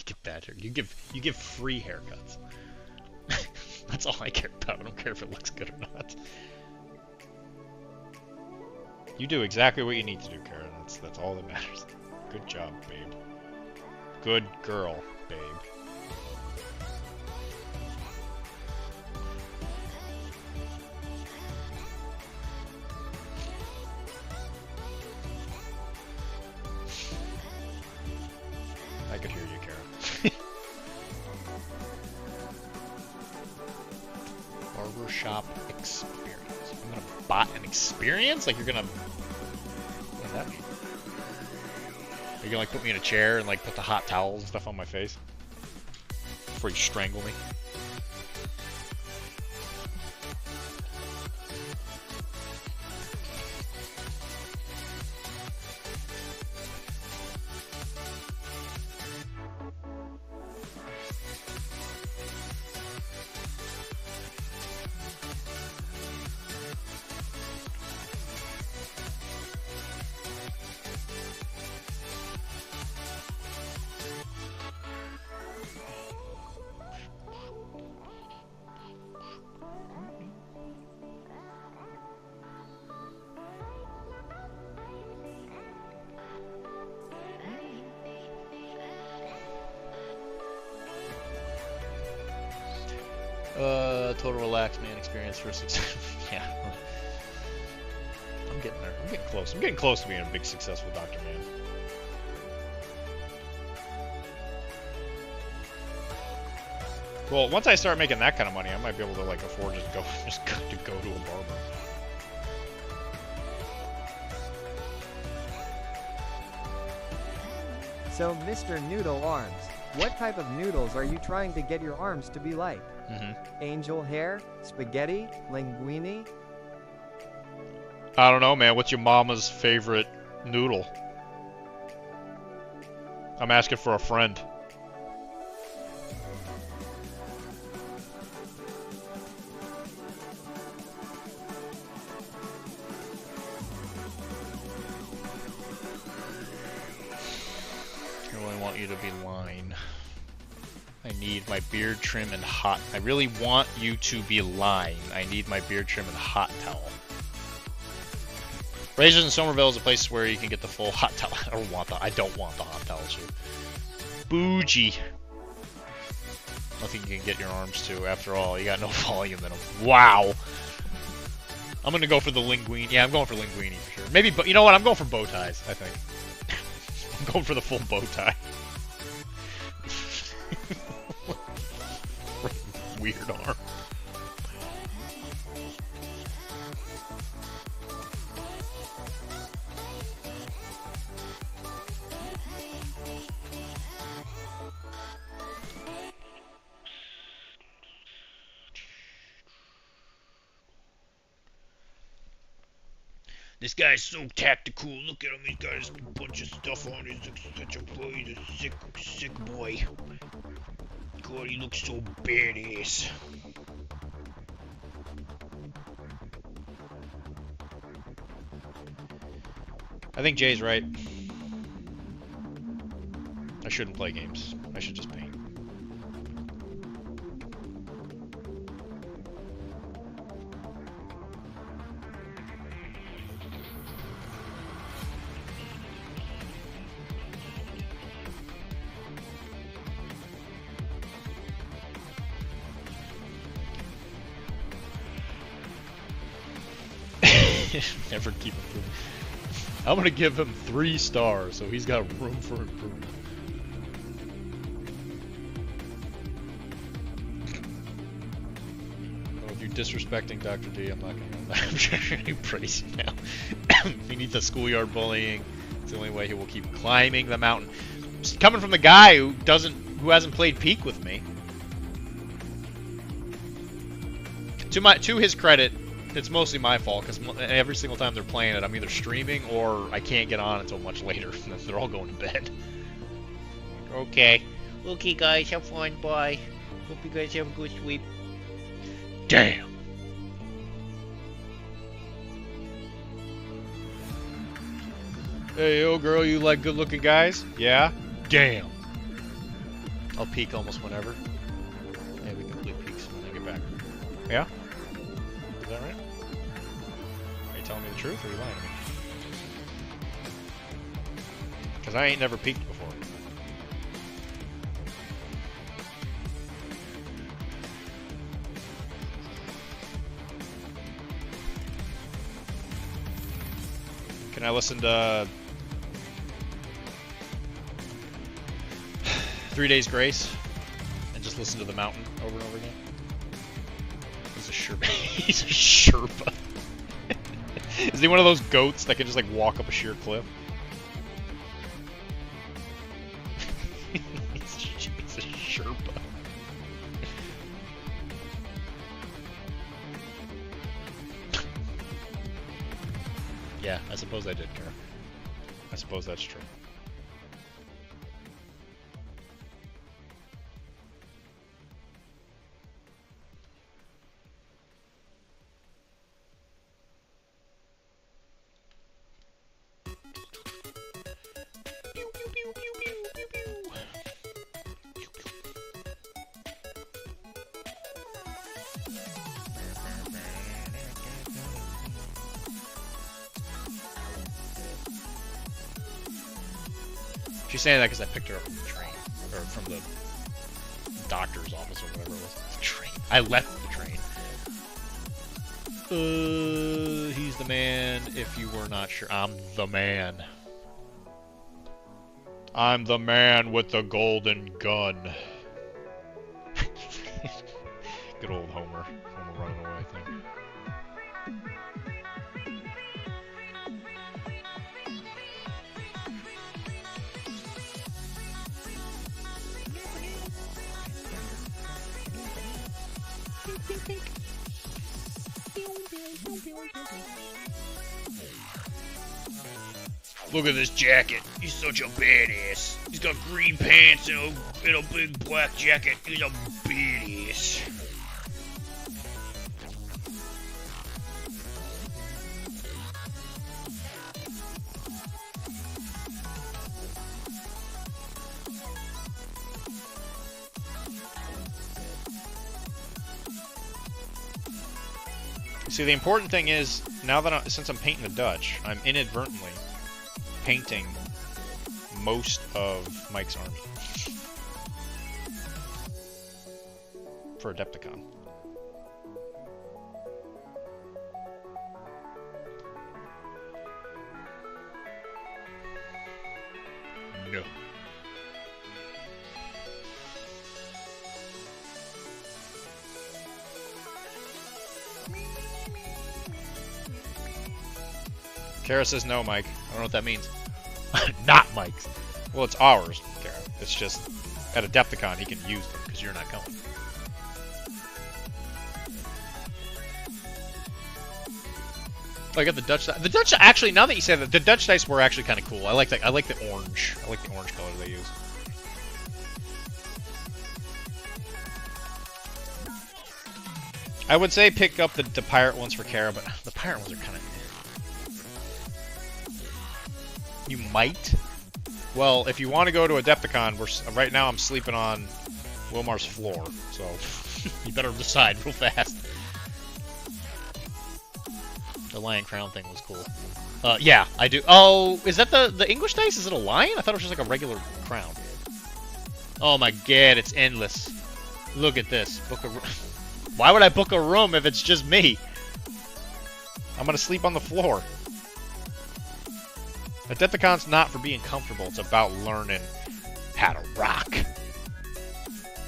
Get badgered. You give free haircuts. That's all I care about. I don't care if it looks good or not. You do exactly what you need to do, Karen. That's all that matters. Good job, babe. Good girl, babe. I could hear you, Kara. Barbershop experience. I'm gonna bot an experience? Like you're gonna... What does that mean? Are you gonna like put me in a chair and like put the hot towels and stuff on my face? Before you strangle me? Total relaxed man experience for success. Yeah. I'm getting there. I'm getting close. I'm getting close to being a big successful Dr. Man. Well, once I start making that kind of money, I might be able to like afford to go to go to a barber. So, Mr. Noodle Arms, what type of noodles are you trying to get your arms to be like? Angel hair, spaghetti, linguine? I don't know, man. What's your mama's favorite noodle? I'm asking for a friend. I really want you to be line. I need my beard trim and hot. I really want you to be line. I need my beard trim and hot towel. Razors in Somerville is a place where you can get the full hot towel. I don't want the hot towel shoe. Bougie. Nothing you can get your arms to. After all, you got no volume in them. Wow. I'm gonna go for the linguine. Yeah, I'm going for linguine for sure. Maybe, but you know what? I'm going for bow ties. I think. I'm going for the full bow tie. Weird arm. This guy's so tactical. Look at him. He's got a bunch of stuff on. He's such a boy. He's a sick boy. God, he looks so badass. I think Jay's right. I shouldn't play games. I should just paint. Never keep improving. I'm gonna give him 3 stars, so he's got room for improvement. Well, if you're disrespecting Dr.D, I'm not gonna praise you now. He needs the schoolyard bullying. It's the only way he will keep climbing the mountain. It's coming from the guy who hasn't played Peak with me. To his credit, it's mostly my fault, because every single time they're playing it, I'm either streaming or I can't get on until much later. They're all going to bed. Okay. Okay, guys, have fun. Bye. Hope you guys have a good sleep. Damn. Hey, yo, girl, you like good-looking guys? Yeah? Damn. I'll peek almost whenever. Yeah, we complete peeks when I get back. Yeah? Is that right? Are you telling me the truth, or are you lying to me? Because I ain't never peeked before. Can I listen to... 3 Days Grace and just listen to the mountain over and over again. He's a Sherpa. He's a Sherpa. Is he one of those goats that can just like walk up a sheer cliff? He's a Sherpa. Yeah, I suppose I did, Kara. I suppose that's true. She's saying that because I picked her up from the train, or from the doctor's office, or whatever it was. The train. I left the train. He's the man. If you were not sure, I'm the man. I'm the man with the golden gun. Good old Homer. Homer running away thing. Look at this jacket. He's such a badass. He's got green pants and a big black jacket. He's a badass. See, the important thing is, now that since I'm painting the Dutch, I'm inadvertently painting most of Mike's army for Adepticon. No. Kara says no, Mike. I don't know what that means. Not Mike's. Well, it's ours, Kara. It's just, at Adepticon, he can use them, because you're not going. Oh, I got the Dutch dice. The Dutch, actually, now that you say that, the Dutch dice were actually kind of cool. I like the orange. I like the orange color they use. I would say pick up the pirate ones for Kara, but the pirate ones are kind of... You might. Well, if you want to go to Adepticon, right now I'm sleeping on Wilmar's floor, so you better decide real fast. The lion crown thing was cool. Yeah, I do. Oh, is that the English dice? Is it a lion? I thought it was just like a regular crown. Oh my god, it's endless. Look at this. Why would I book a room if it's just me? I'm gonna sleep on the floor. Adepticon's not for being comfortable, it's about learning how to rock.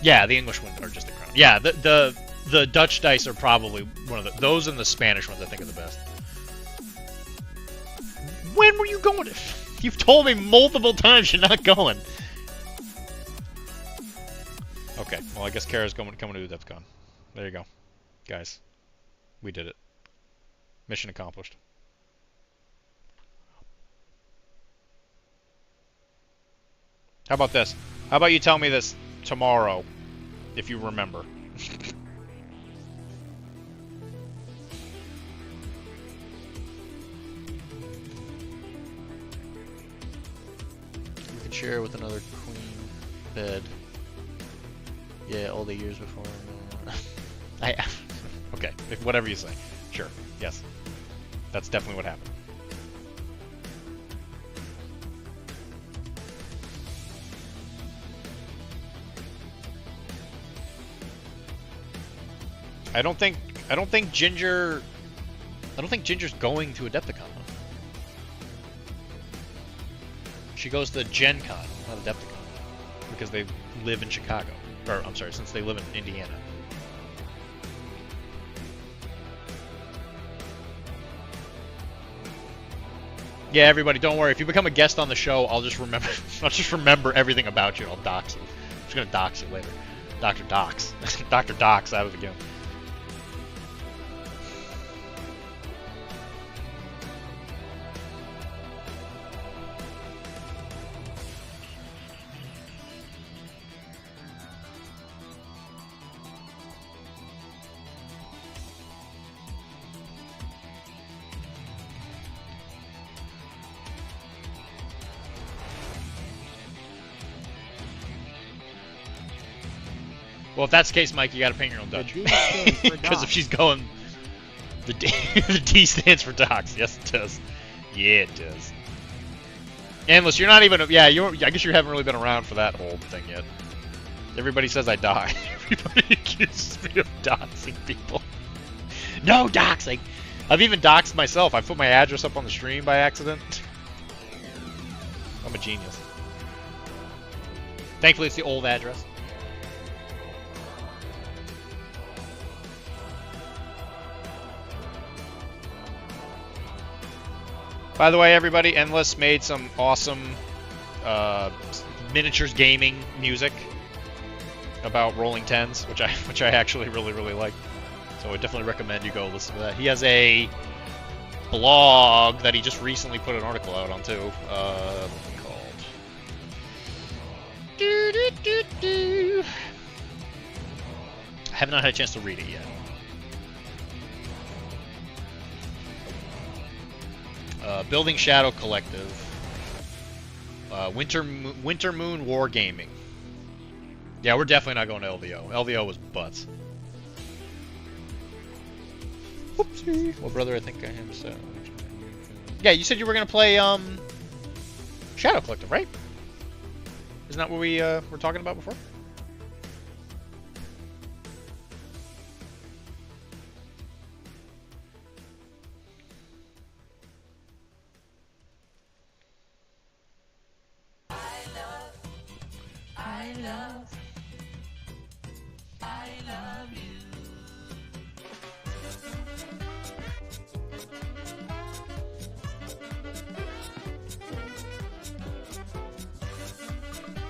Yeah, the English ones are just the crown. Yeah, the Dutch dice are probably one of those, and the Spanish ones I think are the best. When were you going? You've told me multiple times you're not going. Okay, well I guess Kara's coming to Adepticon. There you go. Guys, we did it. Mission accomplished. How about this? How about you tell me this tomorrow, if you remember? You can share with another queen bed. Yeah, all the years before. Okay, whatever you say. Sure, yes. That's definitely what happened. I don't think Ginger's going to Adepticon. She goes to Gen Con, not Adepticon. because they live in Chicago. Or, I'm sorry, since they live in Indiana. Yeah, everybody, don't worry. If you become a guest on the show, I'll just remember everything about you and I'll dox you. I'm just gonna dox you later. Dr. Dox. Dr. Dox out of the game. Well, if that's the case, Mike, you gotta paint your own Dutch. Because if she's going... The D stands for docs. Yes, it does. Yeah, it does. Endless, you're not even... Yeah, I guess you haven't really been around for that whole thing yet. Everybody says I die. Everybody accuses me of doxing people. No doxing! I've even doxed myself. I put my address up on the stream by accident. I'm a genius. Thankfully, it's the old address. By the way, everybody, Endless made some awesome miniatures gaming music about Rolling Tens, which I actually really like. So I definitely recommend you go listen to that. He has a blog that he just recently put an article out on too. What's it called? I have not had a chance to read it yet. Building Shadow Collective. Winter Moon Wargaming. Yeah, we're definitely not going to LVO. LVO was butts. Whoopsie. Well, brother, I think I am so. Yeah, you said you were going to play Shadow Collective, right? Isn't that what we were talking about before?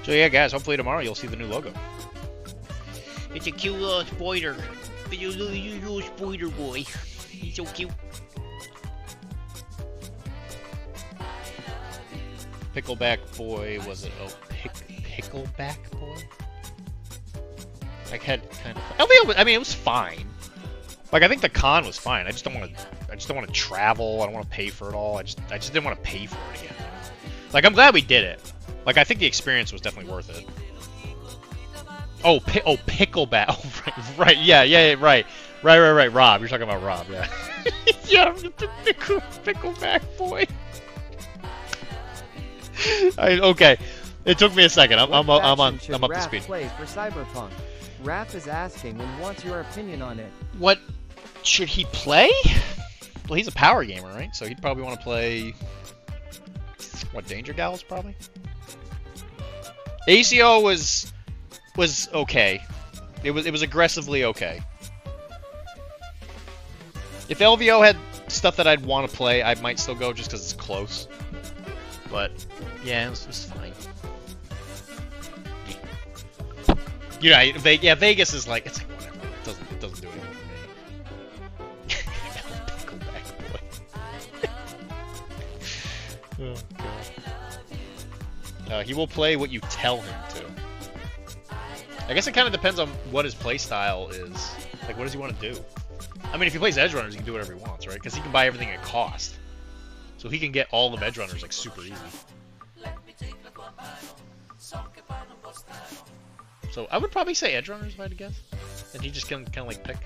So yeah, guys, hopefully tomorrow you'll see the new logo. It's a cute little spider. It's a little spider boy. He's so cute. Pickleback boy, was it Pickleback boy? Like had kind of. I mean, it was fine. Like I think the con was fine. I just don't want to travel. I don't want to pay for it all. I just didn't want to pay for it again. Like I'm glad we did it. Like, I think the experience was definitely worth it. Oh, Pickleback. Oh, right, yeah, right. Right. Rob, you're talking about Rob, yeah. Yeah, the Pickleback boy. Okay, it took me a second. I'm up to speed. Play for Cyberpunk. Raph is asking and wants your opinion on it. What should he play? Well, he's a power gamer, right? So he'd probably want to play... What, Danger Gals, probably? ACO was okay. It was aggressively okay. If LVO had stuff that I'd want to play, I might still go just because it's close. But yeah, it was fine. You know, Vegas is like, it's like whatever. It doesn't do anything for me. Pickleback boy. Oh god. He will play what you tell him to. I guess it kind of depends on what his playstyle is. Like, what does he want to do? I mean, if he plays Edge Runners, he can do whatever he wants, right? Because he can buy everything at cost. So he can get all of Edge Runners, like, super easy. So I would probably say Edge Runners if I had to guess. And he just can kind of, like, pick.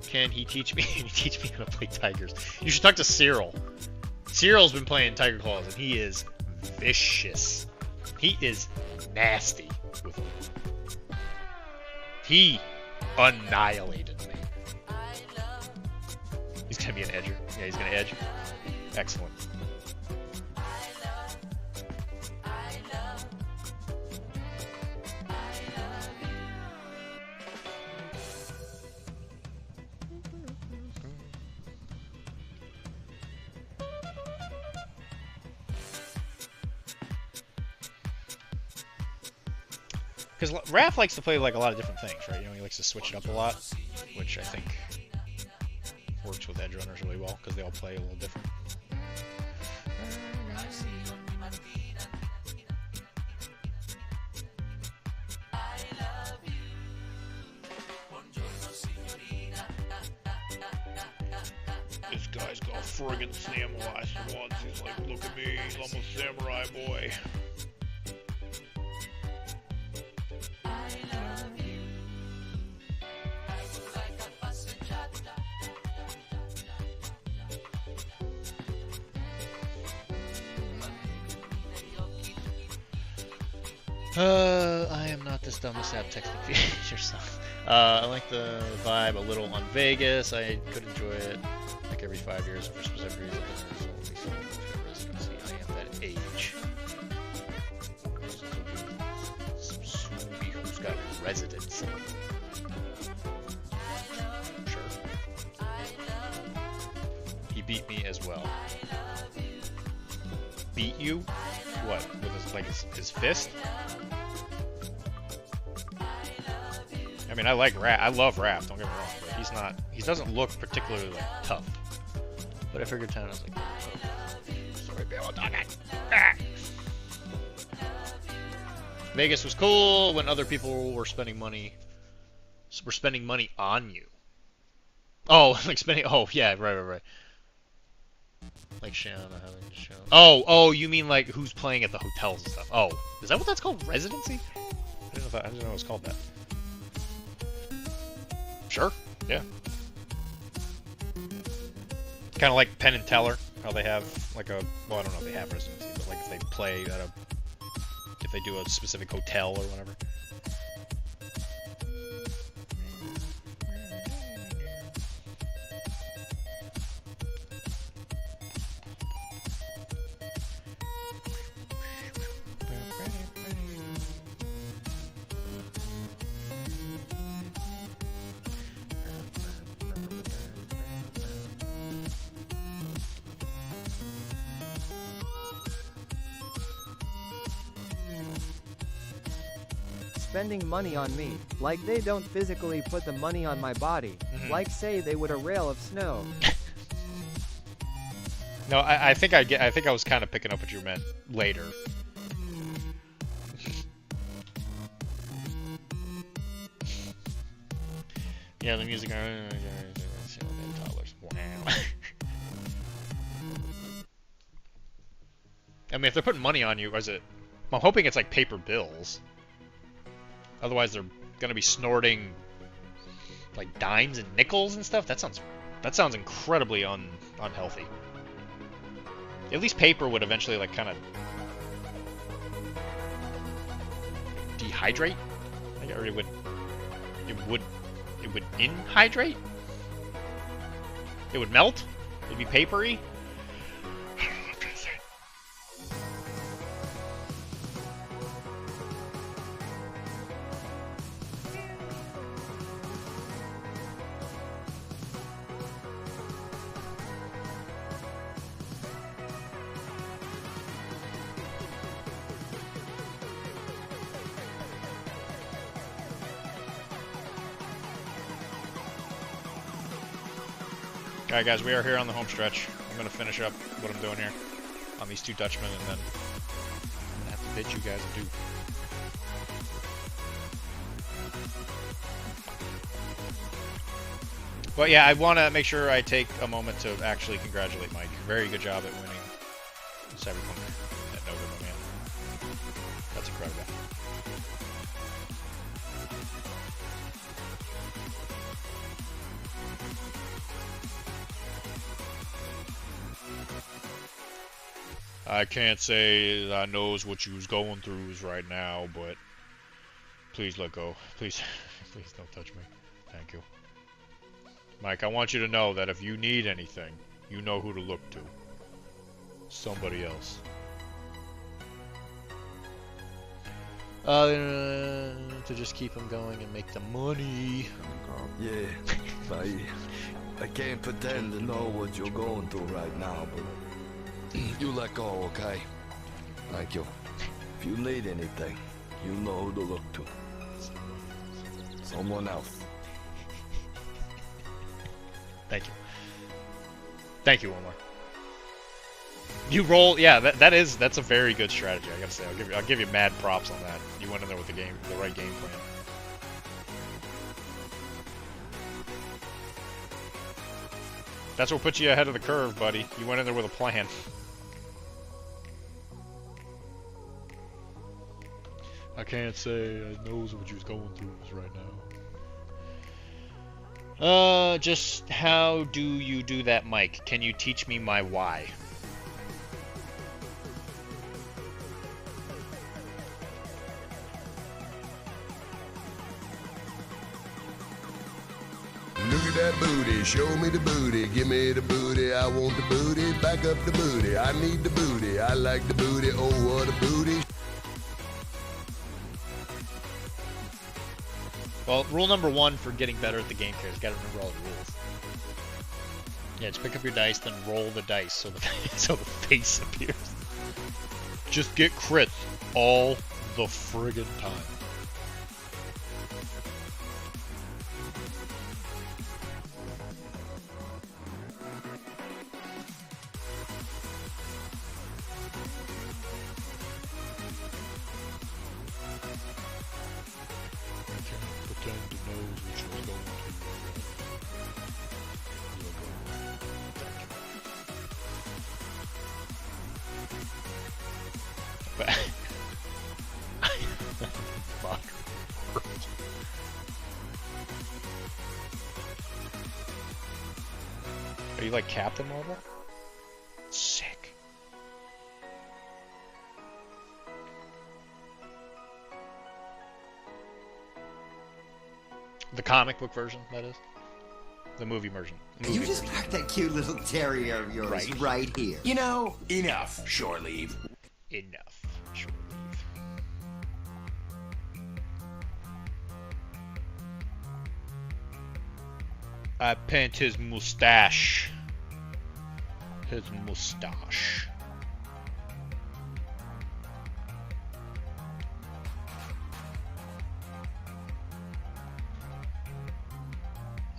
Can he teach me? Can he teach me how to play Tigers? You should talk to Cyril. Cyril's been playing Tiger Claws, and he is vicious. He is nasty with them. He annihilated me. He's gonna be an edger. Yeah, he's gonna edge. Excellent. Because Raph likes to play like a lot of different things, right? You know, he likes to switch it up a lot, which I think works with edge runners really well because they all play a little different. This guy's got friggin' samurai swords. He's like, look at me, I'm a samurai boy. I am not this dumb to stop texting yourself. I like the vibe a little on Vegas. I could enjoy it like every 5 years for specific reasons. Residency. I am that age. Some Scooby who's got residency. Sure. He beat me as well. Beat you? What? With his like his fist? I mean, I like Raph. I love Raph. Don't get me wrong, but he's not. He doesn't look particularly like tough. But I figured town was like, oh, sorry, Bill, dog it. Ah. Vegas was cool when other people were spending money. Were spending money on you. Oh, like spending. Oh, yeah, right. Like Shanna having a show. Oh, you mean like who's playing at the hotels and stuff? Oh, is that what that's called? Residency? I didn't know it was called that. Sure, yeah. Kind of like Penn and Teller, how they have like a, well, I don't know if they have residency, but like if they play at a, if they do a specific hotel or whatever. Spending money on me, like they don't physically put the money on my body, like say they would a rail of snow. No, I think I was kind of picking up what you meant later. Yeah, the music. Wow. I mean, if they're putting money on you, is it? I'm hoping it's like paper bills. Otherwise, they're gonna be snorting like dimes and nickels and stuff. That sounds incredibly unhealthy. At least paper would eventually like kind of dehydrate, or it would inhydrate. It would melt. It'd be papery. Alright guys, we are here on the home stretch. I'm going to finish up what I'm doing here on these two Dutchmen, and then I'm going to have to bid you guys adieu. But yeah, I want to make sure I take a moment to actually congratulate Mike. Very good job at winning Cyberpunk at Nova, man. That's incredible. I can't say I knows what you was going through right now, but please let go. Please, please don't touch me. Thank you. Mike, I want you to know that if you need anything, you know who to look to. Somebody else. To just keep him going and make the money. Yeah, I can't pretend to know what you're going through right now, but you let go, okay? Thank you. If you need anything, you know who to look to. Someone else. Thank you. Thank you, Omar. You roll, yeah. That's a very good strategy. I gotta say, I'll give you mad props on that. You went in there with the right game plan. That's what put you ahead of the curve, buddy. You went in there with a plan. I can't say I knows what you was going through right now. Just how do you do that, Mike? Can you teach me my why? Look at that booty, show me the booty, give me the booty, I want the booty, back up the booty, I need the booty, I like the booty, oh what a booty. Well, rule number 1 for getting better at the game here is you gotta remember all the rules. Yeah, just pick up your dice, then roll the dice so the so the face appears. Just get crits all the friggin' time. Fuck. Are you like Captain Marvel? Sick. The comic book version, that is. The movie version. You just parked that cute little terrier of yours right here. You know, enough, shore leave. Enough. Shore leave. I paint his mustache. His mustache.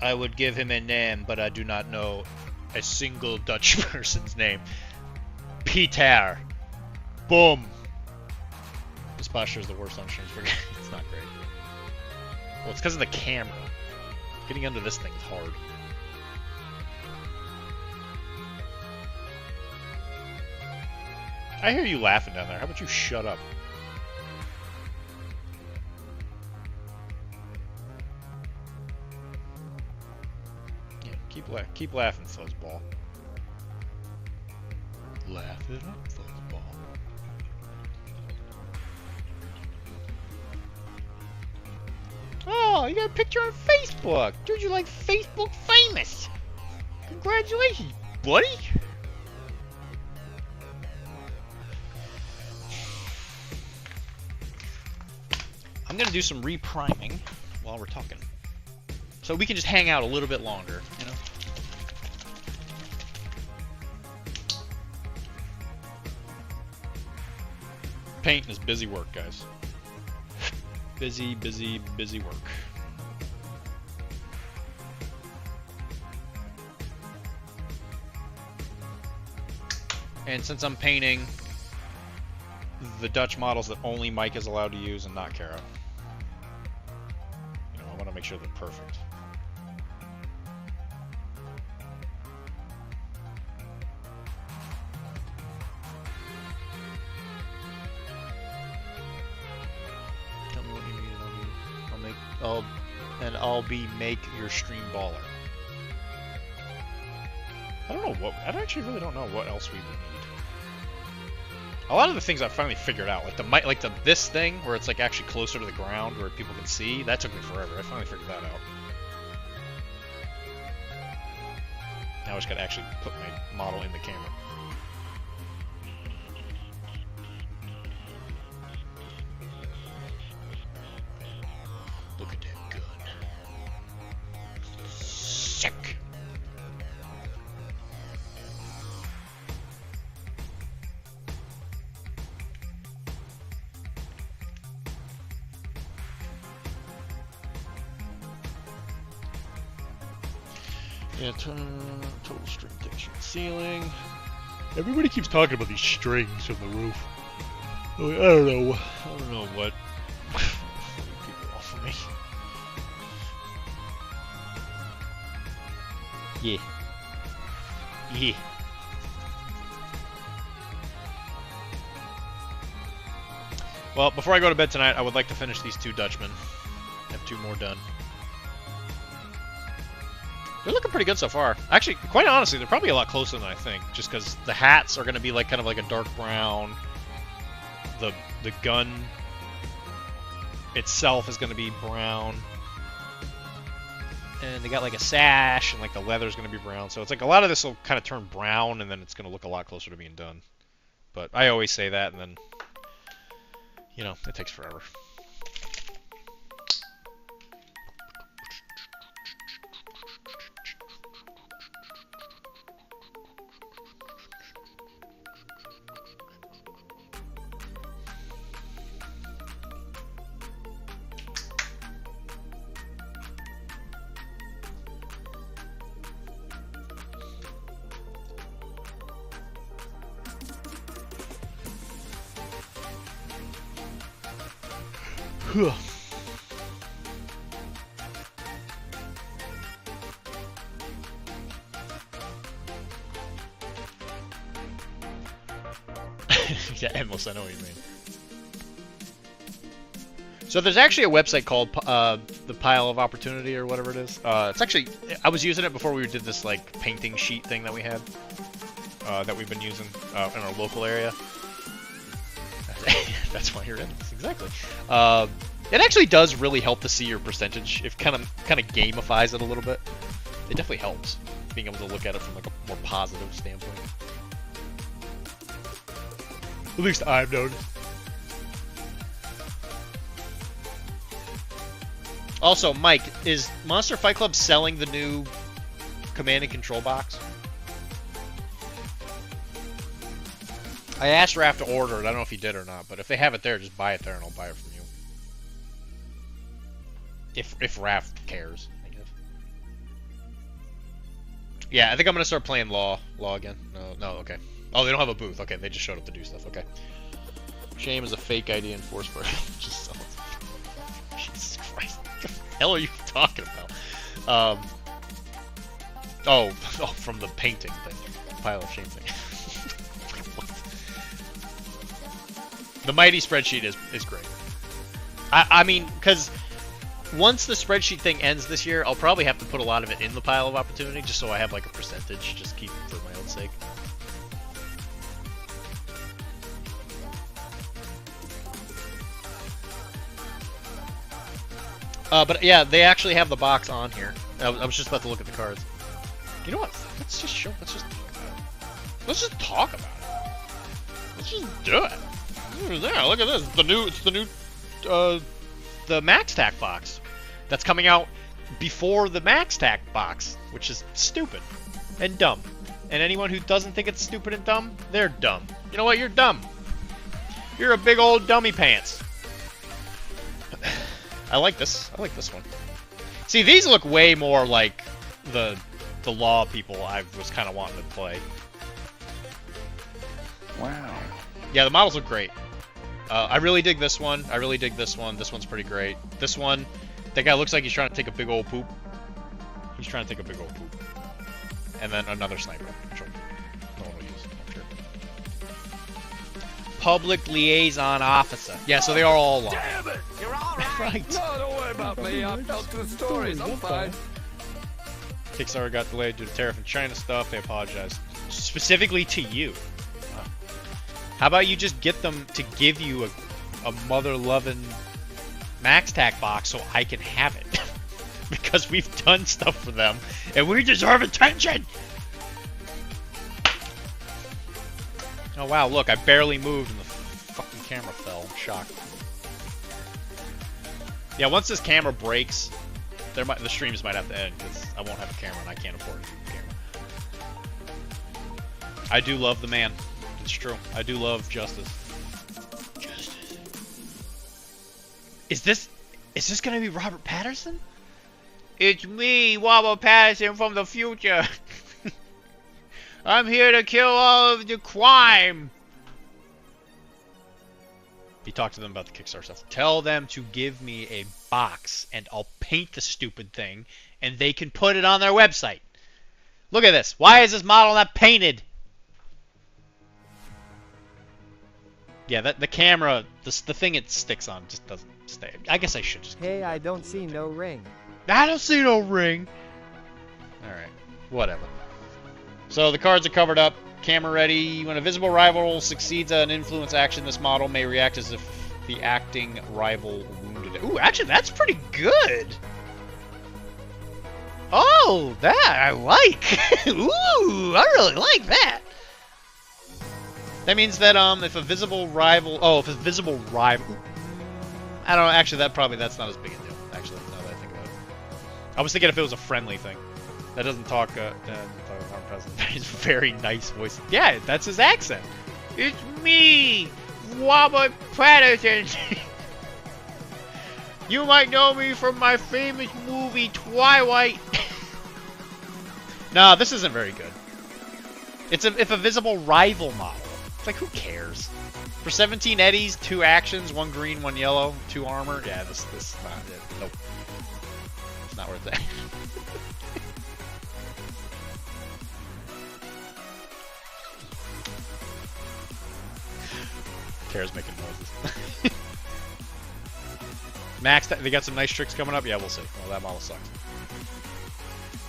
I would give him a name, but I do not know a single Dutch person's name. Peter. Boom. This posture is the worst on streams. It's not great. Well, it's because of the camera. Getting under this thing is hard. I hear you laughing down there. How about you shut up? Yeah, keep laughing, fuzzball. Laugh it up, fuzzball. Oh, you got a picture on Facebook. Dude, you're like Facebook famous. Congratulations, buddy. I'm gonna do some repriming while we're talking. So we can just hang out a little bit longer, you know? Painting is busy work, guys. Busy, busy, busy work. And since I'm painting the Dutch models that only Mike is allowed to use and not Kara, you know, I want to make sure they're perfect. Tell me what you need and I'll make your stream baller. I don't know what, I actually really don't know what else we would need. A lot of the things I finally figured out, like this thing where it's like actually closer to the ground where people can see, that took me forever. I finally figured that out. Now I just gotta actually put my model in the camera. Look at that gun. Sick. Yeah, total string tension ceiling. Everybody keeps talking about these strings from the roof. I don't know what. People off of me. Yeah. Yeah. Well, before I go to bed tonight, I would like to finish these 2 Dutchmen. I have 2 more done. They're looking pretty good so far. Actually, quite honestly, they're probably a lot closer than I think. Just because the hats are going to be like kind of like a dark brown. The gun itself is going to be brown. And they got like a sash, and like the leather's going to be brown. So it's like a lot of this will kind of turn brown, and then it's going to look a lot closer to being done. But I always say that, and then, you know, it takes forever. Yeah, endless, I know what you mean. So there's actually a website called the Pile of Opportunity or whatever it is. It's actually, I was using it before we did this like painting sheet thing that we had, that we've been using in our local area. That's why you're in this, exactly. It actually does really help to see your percentage. It kind of gamifies it a little bit. It definitely helps being able to look at it from like a more positive standpoint. At least I've noticed. Also, Mike, is Monster Fight Club selling the new command and control box? I asked Raph to order it. I don't know if he did or not, but if they have it there, just buy it there and I'll buy it from you. If Raph cares, I guess. Yeah, I think I'm gonna start playing Law again. No, okay. Oh, they don't have a booth. Okay, they just showed up to do stuff. Okay. Shame is a fake ID enforced by Jesus Christ. What the hell are you talking about? Oh, from the painting thing. Pile of shame thing. The mighty spreadsheet is great. I mean, because once the spreadsheet thing ends this year, I'll probably have to put a lot of it in the pile of opportunity just so I have like a percentage, just keep it for my own sake. But yeah, they actually have the box on here. I was just about to look at the cards. You know what? Let's just talk about it. Let's just talk about it. Let's just do it. There, look at this. It's the new the Max Tack box that's coming out before the Max Tack box, which is stupid and dumb. And anyone who doesn't think it's stupid and dumb, they're dumb. You know what? You're dumb. You're a big old dummy pants. I like this. I like this one. See, these look way more like the Law people I was kind of wanting to play. Wow. Yeah, the models look great. I really dig this one. I really dig this one. This one's pretty great. This one, that guy looks like he's trying to take a big old poop. He's trying to take a big old poop. And then another sniper, which no one will use, I'm sure. Public liaison officer. Yeah, so they are all long. Damn it! You're all right. Right. No, don't worry about me. I've told 2 stories. I'm fine. Kickstarter got delayed due to tariff and China stuff. They apologize specifically to you. How about you just get them to give you a mother-loving Max Tack box so I can have it? Because we've done stuff for them, and we deserve attention! Oh wow, look, I barely moved and the fucking camera fell. I'm shocked. Yeah, once this camera breaks, the streams might have to end, because I won't have a camera and I can't afford a camera. I do love the man. It's true. I do love Justice. Is this gonna be Robert Patterson? It's me, Wobble Patterson from the future. I'm here to kill all of the crime. You talk to them about the Kickstarter stuff. Tell them to give me a box, and I'll paint the stupid thing, and they can put it on their website. Look at this. Why is this model not painted? Yeah, the camera, the thing it sticks on just doesn't stay. I guess I should just... Hey, I don't see no ring. I don't see no ring. Alright, whatever. So the cards are covered up. Camera ready. When a visible rival succeeds at an influence action, this model may react as if the acting rival wounded it. Ooh, actually, that's pretty good. Oh, that I like. Ooh, I really like that. That means that if a visible rival, I don't know. Actually, that's not as big a deal. Actually, now that I think about it, I was thinking if it was a friendly thing. That doesn't talk. Arm presence. His very nice voice. Yeah, that's his accent. It's me, Wobble Patterson. You might know me from my famous movie Twilight. No, this isn't very good. It's if a visible rival model. It's like, who cares? For 17 eddies, 2 actions, 1 green, 1 yellow, 2 armor. Yeah, this is not it. Nope. It's not worth it. Tara's making noises. Max, they got some nice tricks coming up? Yeah, we'll see. Well, that model sucks.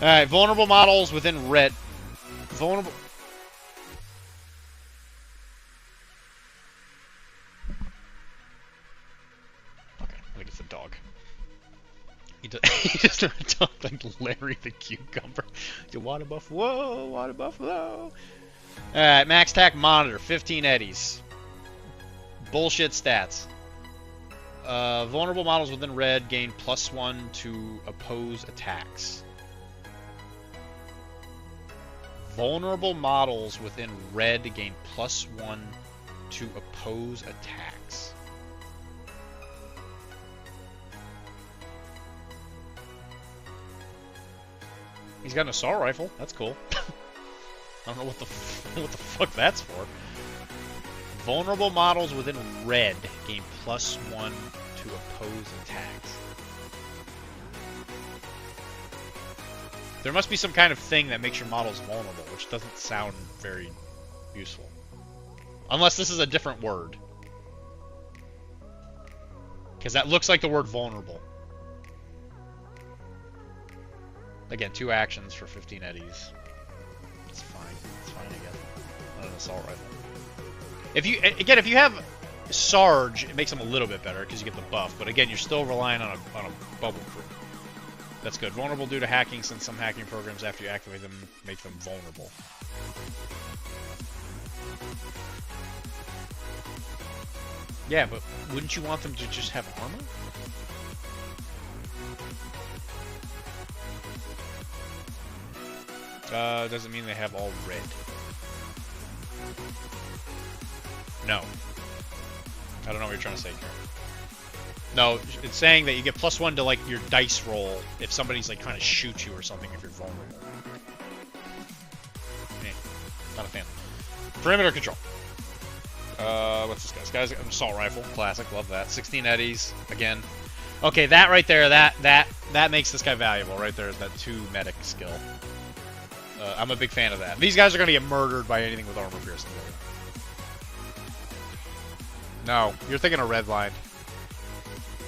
Alright, vulnerable models within red. Vulnerable... Okay, I think it's the dog. He just talked like Larry the Cucumber. The water buffalo, water buffalo. Alright, max attack monitor, 15 eddies. Bullshit stats. Vulnerable models within red gain +1 to oppose attacks. Vulnerable models within red gain +1 to oppose attacks. He's got an assault rifle. That's cool. I don't know what the fuck that's for. Vulnerable models within red gain +1 to oppose attacks. There must be some kind of thing that makes your models vulnerable, which doesn't sound very useful. Unless this is a different word. Because that looks like the word vulnerable. Again, 2 actions for 15 eddies. It's fine. It's fine, I guess. Not an assault rifle. If you have Sarge, it makes them a little bit better because you get the buff. But again, you're still relying on a bubble crew. That's good. Vulnerable due to hacking, since some hacking programs, after you activate them, make them vulnerable. Yeah, but wouldn't you want them to just have armor? Doesn't mean they have all red. No. I don't know what you're trying to say, Karen. No, it's saying that you get +1 to, like, your dice roll if somebody's, like, trying to shoot you or something if you're vulnerable. Not a fan. Perimeter control. What's this guy's? This guy's an assault rifle. Classic. Love that. 16 eddies. Again. Okay, that right there, that makes this guy valuable. Right there is that 2 medic skill. I'm a big fan of that. These guys are going to get murdered by anything with armor piercing. No, you're thinking of red line.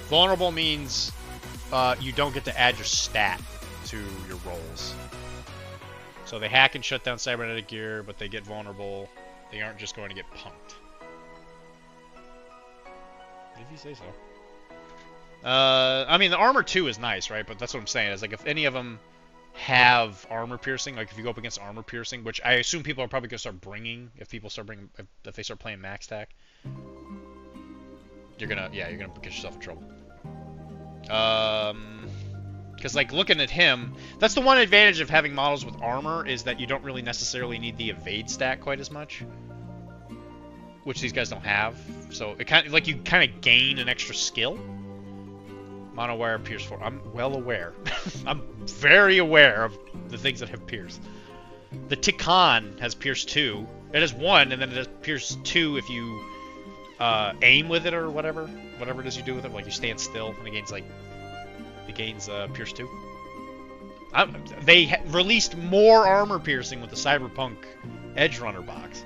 Vulnerable means you don't get to add your stat to your rolls. So they hack and shut down cybernetic gear, but they get vulnerable. They aren't just going to get punked. If you say so. I mean, the armor 2 is nice, right? But that's what I'm saying. Is like if any of them have armor piercing, like if you go up against armor piercing, which I assume people are probably going to start bringing if people start bringing, if they start playing max tack. You're gonna get yourself in trouble. Because like looking at him, that's the one advantage of having models with armor is that you don't really necessarily need the evade stat quite as much, which these guys don't have. So it kind of like you kind of gain an extra skill, Monowire Pierce 4. I'm well aware. I'm very aware of the things that have Pierce. The Tikan has Pierce 2. It has 1, and then it has Pierce 2 if you aim with it or whatever. Whatever it is you do with it. Like you stand still and it gains, like, Pierce 2. They released more armor piercing with the Cyberpunk Edge Runner box.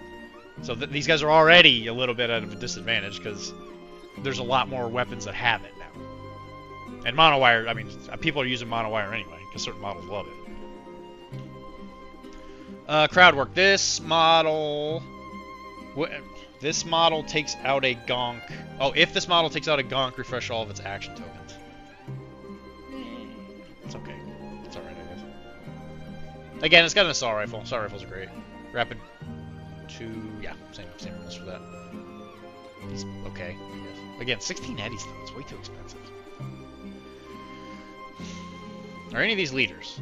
So these guys are already a little bit at a disadvantage because there's a lot more weapons that have it now. And monowire, I mean, people are using monowire anyway because certain models love it. Crowd work. This model takes out a gonk. Oh, if this model takes out a gonk, refresh all of its action tokens. It's okay. It's alright, I guess. Again, it's got an assault rifle. Assault rifles are great. Rapid 2, yeah, same rules for that. He's okay, I guess. Again, 16 eddies though, it's way too expensive. Are any of these leaders?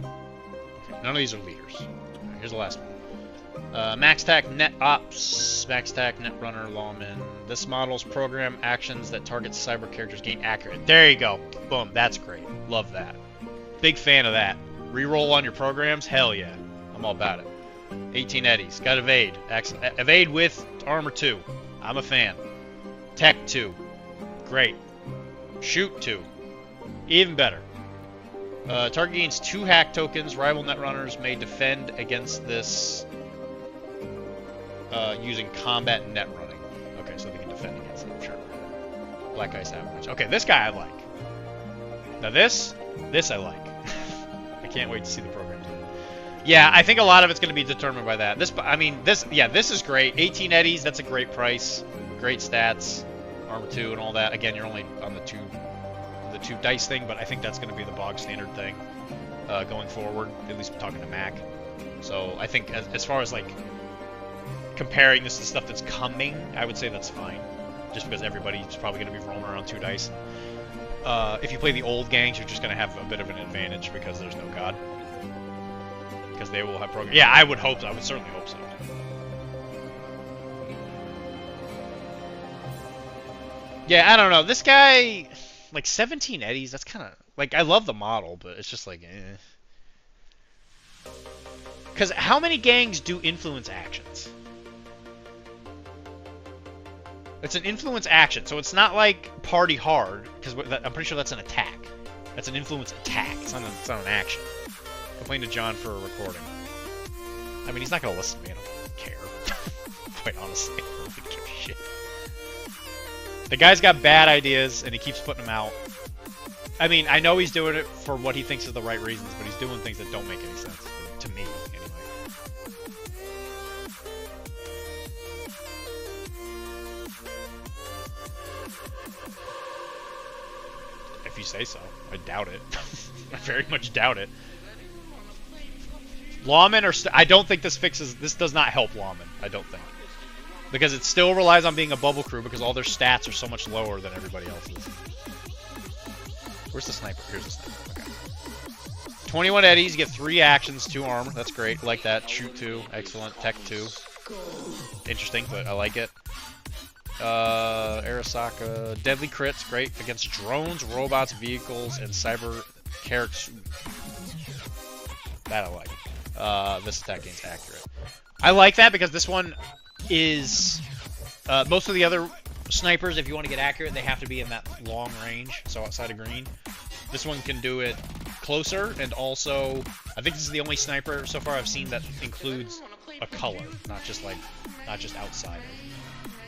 Okay, none of these are leaders. Right, here's the last one. Max Tac Net Ops, Max Tac Net Runner Lawman. This model's program actions that target cyber characters gain accurate. There you go. Boom, that's great. Love that. Big fan of that. Reroll on your programs? Hell yeah. I'm all about it. 18 eddies. Got evade. Excellent. Evade with armor 2. I'm a fan. Tech 2. Great. Shoot 2. Even better. Target gains 2 hack tokens. Rival netrunners may defend against this using combat net running. Okay, so they can defend against it. Sure. Black Ice Avalanche. Okay, this guy I like. Now this I like. I can't wait to see the program. Yeah, I think a lot of it's going to be determined by that. This is great. 18 eddies, that's a great price. Great stats. Armor 2 and all that. Again, you're only on the two dice thing, but I think that's going to be the bog standard thing going forward, at least talking to Mac. So I think as far as like comparing this to stuff that's coming, I would say that's fine. Just because everybody's probably going to be rolling around 2 dice. If you play the old gangs, you're just going to have a bit of an advantage because there's no god. Because they will have programs. Yeah, I would hope so. I would certainly hope so. Yeah, I don't know. This guy, like 17 eddies, that's kind of, like, I love the model, but it's just like, eh. Because how many gangs do influence actions? It's an influence action, so it's not like party hard, because I'm pretty sure that's an attack. That's an influence attack. It's not an action. Complain to John for a recording. I mean, he's not going to listen to me. I don't care. Quite honestly, I don't give a shit. The guy's got bad ideas, and he keeps putting them out. I mean, I know he's doing it for what he thinks is the right reasons, but he's doing things that don't make any sense. To me, anyway. If you say so. I doubt it. I very much doubt it. Lawmen are... I don't think this fixes... This does not help Lawmen. I don't think. Because it still relies on being a bubble crew because all their stats are so much lower than everybody else's. Where's the sniper? Here's the sniper. Okay. 21 eddies, you get 3 actions, 2 armor. That's great. I like that. Shoot 2. Excellent. Tech 2. Interesting, but I like it. Arasaka. Deadly crits. Great. Against drones, robots, vehicles, and cyber characters. That I like. This attack gains accurate. I like that because this one is... most of the other snipers, if you want to get accurate, they have to be in that long range, so outside of green. This one can do it closer, and also, I think this is the only sniper so far I've seen that includes a color, not just outside.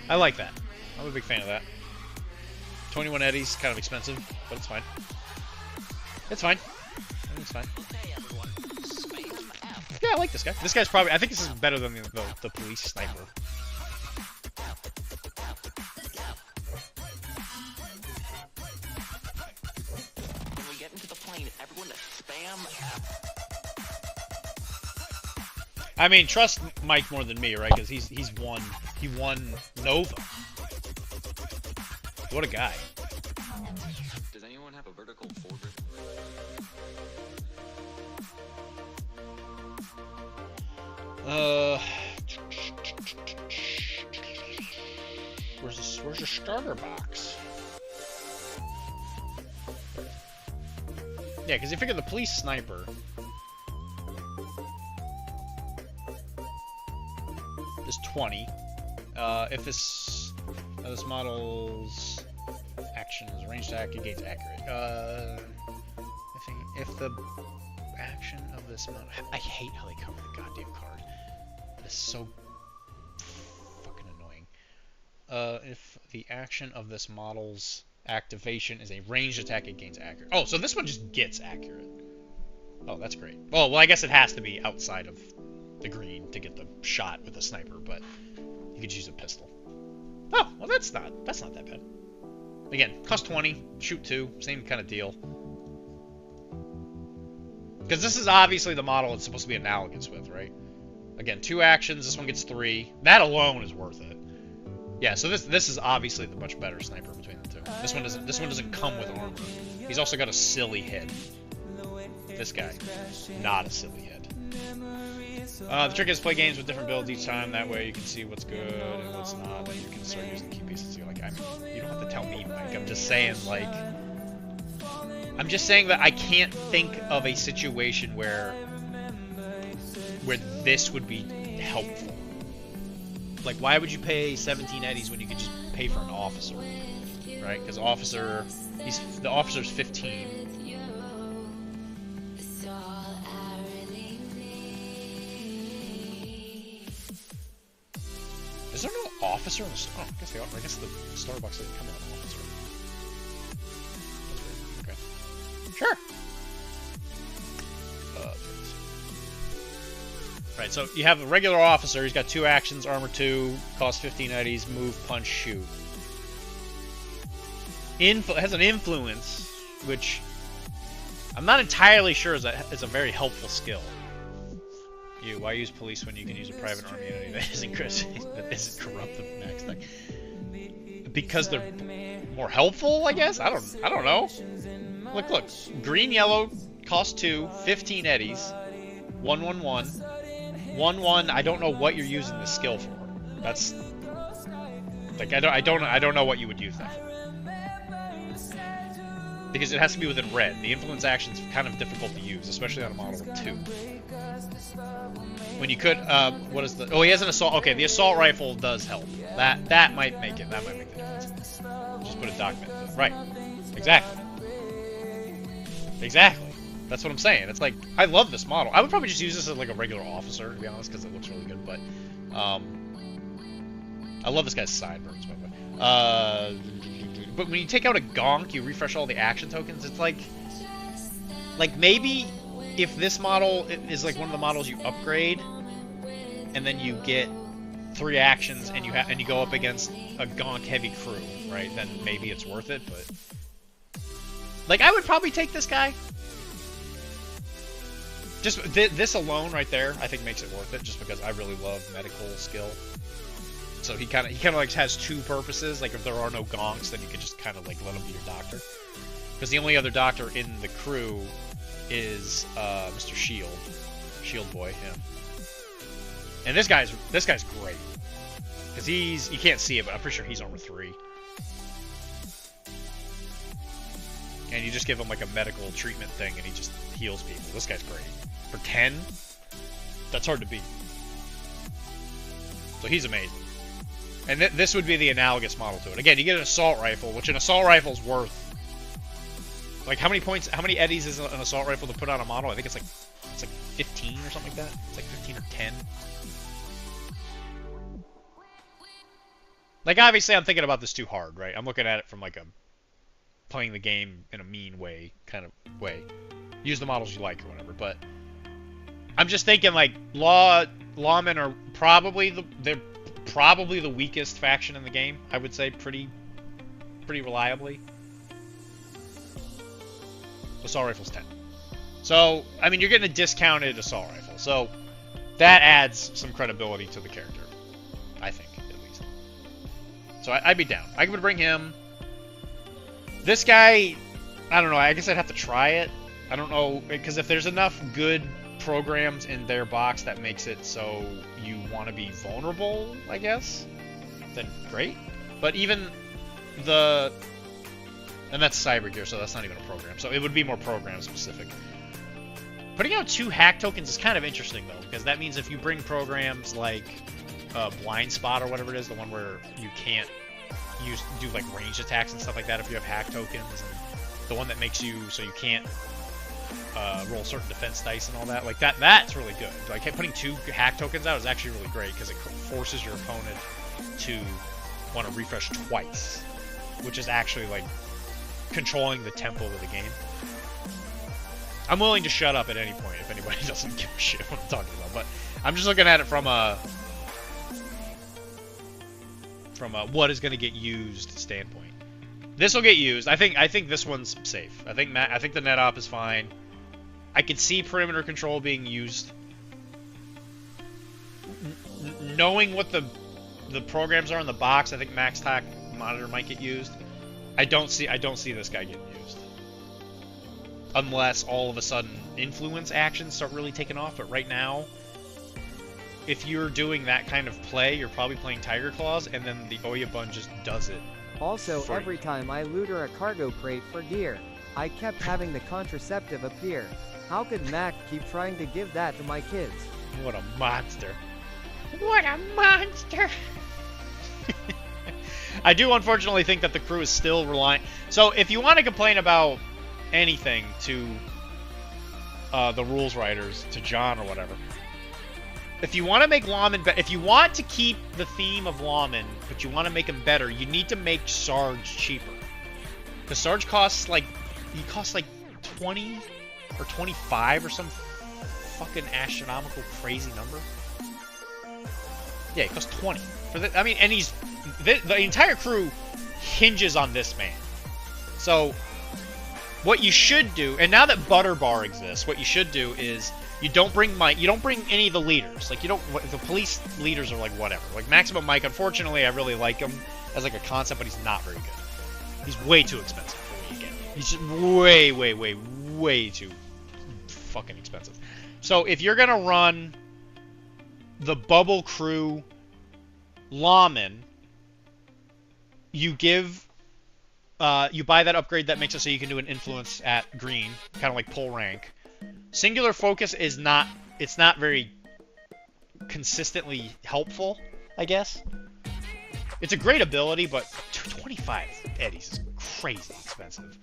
I like that. I'm a big fan of that. 21 eddies, kind of expensive, but it's fine. It's fine. It's fine. Yeah, I like this guy. This guy's probably... I think this is better than the police sniper. When we get into the plane, everyone spam I mean, trust Mike more than me, right? Because he won Nova. What a guy. Does anyone have a vertical forward? Where's the starter box. Yeah, because you figure the police sniper is 20. If this model's action is ranged attack, it gains accurate. If the action of this model, I hate how they cover the goddamn card. It's so fucking annoying. If the action of this model's activation is a ranged attack, it gains accurate. Oh, so this one just gets accurate. Oh, that's great. Well, I guess it has to be outside of the green to get the shot with a sniper, but you could use a pistol. Oh, well that's not that bad. Again, cost 20, shoot 2, same kind of deal. Because this is obviously the model it's supposed to be analogous with, right? Again, 2 actions, this one gets 3. That alone is worth it. Yeah, so this is obviously the much better sniper between the two. This one doesn't come with armor. He's also got a silly head. This guy, not a silly head. The trick is play games with different builds each time. That way you can see what's good and what's not, and you can start using key pieces. You're like, you don't have to tell me, Mike. I'm just saying, like, that I can't think of a situation where this would be helpful. Like, why would you pay 17 eddies when you could just pay for an officer, right? Because the officer's 15. Is there no officer in the store? Oh, I guess the Starbucks doesn't come with an officer. That's weird. Okay. Sure. Right, so you have a regular officer. He's got 2 actions, armor 2, costs 15 eddies, move, punch, shoot. Has an influence, which I'm not entirely sure is a very helpful skill. Why use police when you can use a private army unit that isn't corrupt the next thing? Because they're more helpful, I guess? I don't know. Look. Green, yellow, cost 2, 15 eddies, 1/1/1. 1/1, I don't know what you're using this skill for. That's like I don't know what you would use that for. Because it has to be within red. The influence action's kind of difficult to use, especially on a model with 2. When you could, what is the? Oh, he has an assault. Okay, the assault rifle does help. That might make it. That might make the difference. Just put a document. Right. Exactly. That's what I'm saying. It's like, I love this model. I would probably just use this as like a regular officer, to be honest, because it looks really good. But I love this guy's sideburns, by the way. But when you take out a gonk, you refresh all the action tokens. It's like maybe if this model is like one of the models you upgrade, and then you get 3 actions, and you go up against a gonk heavy crew, right? Then maybe it's worth it. But like, I would probably take this guy. Just this alone right there, I think makes it worth it. Just because I really love medical skill. So he kind of like has 2 purposes. Like, if there are no gonks, then you can just kind of like let him be your doctor. Because the only other doctor in the crew is Mr. Shield Boy, him. And this guy's great. Because you can't see it, but I'm pretty sure he's armor 3. And you just give him like a medical treatment thing, and he just heals people. This guy's great. For 10, that's hard to beat. So he's amazing. And this would be the analogous model to it. Again, you get an assault rifle, which an assault rifle's worth. Like, how many eddies is an assault rifle to put on a model? I think it's like 15 or something like that. It's like 15 or 10. Like, obviously, I'm thinking about this too hard, right? I'm looking at it from like a playing the game in a mean way kind of way. Use the models you like or whatever, but I'm just thinking like lawmen are probably the weakest faction in the game. I would say pretty reliably. Assault rifle's 10. So I mean, you're getting a discounted assault rifle, so that adds some credibility to the character, I think, at least. So I'd be down. I could bring him. This guy, I don't know. I guess I'd have to try it. I don't know, because if there's enough good programs in their box that makes it so you want to be vulnerable, I guess, then great. But even and that's Cyber Gear, so that's not even a program. So it would be more program specific. Putting out 2 hack tokens is kind of interesting though, because that means if you bring programs like Blind Spot or whatever it is, the one where you can't do like ranged attacks and stuff like that if you have hack tokens, and the one that makes you so you can't roll certain defense dice and all that, like that's really good. Like putting 2 hack tokens out is actually really great because it forces your opponent to want to refresh twice, which is actually like controlling the tempo of the game. I'm willing to shut up at any point if anybody doesn't give a shit what I'm talking about, but I'm just looking at it from a what is going to get used standpoint. This will get used. I think this one's safe. I think the net op is fine. I can see perimeter control being used. Knowing what the programs are in the box, I think Max Tac Monitor might get used. I don't see this guy getting used. Unless all of a sudden influence actions start really taking off, but right now, if you're doing that kind of play, you're probably playing Tiger Claws, and then the Oyabun just does it. Also, every time I looter a cargo crate for gear, I kept having the contraceptive appear. How could Mac keep trying to give that to my kids? What a monster. What a monster! I do unfortunately think that the crew is still relying... So, if you want to complain about anything to the rules writers, to John or whatever, if you want to make Lawman better, if you want to keep the theme of Lawman, but you want to make him better, you need to make Sarge cheaper. Because Sarge costs like 20 or 25 or some fucking astronomical crazy number. Yeah, it costs 20. I mean, and the entire crew hinges on this man. So what you should do, and now that Butterbar exists, what you should do is you don't bring any of the leaders. Like the police leaders are like whatever. Like Maximum Mike, unfortunately, I really like him as like a concept, but he's not very good. He's way too expensive for what you get. He's just way too fucking expensive. So if you're gonna run the Bubble Crew Lawman, you buy that upgrade that makes it so you can do an influence at green, kind of like pull rank. Singular focus is not very consistently helpful, I guess. It's a great ability, but 25 eddies is crazy expensive.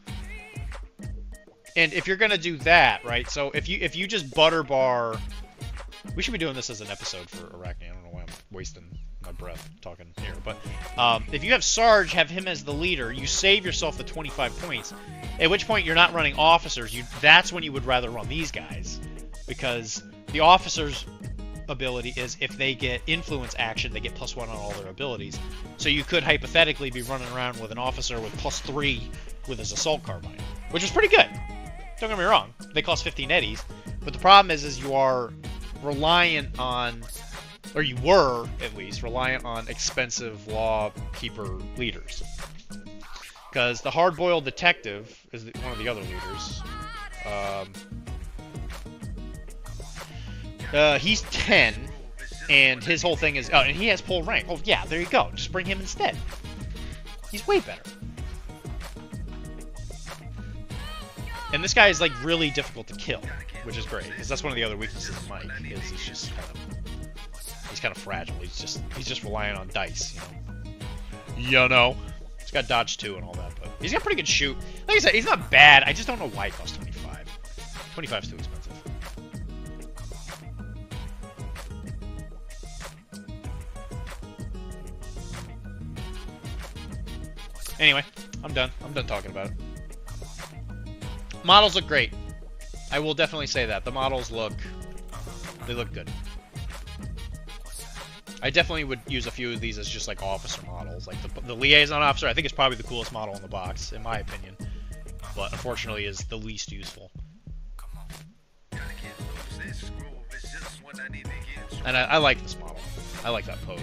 And if you're gonna do that, right? So if you just Butterbar, we should be doing this as an episode for Arachne. I don't know why I'm wasting my breath talking here, but if you have Sarge, have him as the leader, you save yourself the 25 points, at which point you're not running officers. That's when you would rather run these guys, because the officers' ability is if they get influence action, they get +1 on all their abilities. So you could hypothetically be running around with an officer with +3 with his assault carbine, which is pretty good. Don't get me wrong, they cost 15 eddies, but the problem is you are reliant on, or you were at least reliant on expensive law keeper leaders, because the hard-boiled detective is one of the other leaders. He's 10, and his whole thing is, oh, and he has pull rank. Oh yeah, there you go. Just bring him instead. He's way better. And this guy is like really difficult to kill, which is great, because that's one of the other weaknesses of Mike. Is he's just kind of fragile. He's just relying on dice, you know. He's got dodge 2 and all that, but he's got pretty good shoot. Like I said, he's not bad. I just don't know why he costs 25. 25 is too expensive. Anyway, I'm done. I'm done talking about it. Models look great. I will definitely say that. The models look good. I definitely would use a few of these as just like officer models. Like the liaison officer, I think is probably the coolest model in the box, in my opinion. But unfortunately is the least useful. And I like this model. I like that pose.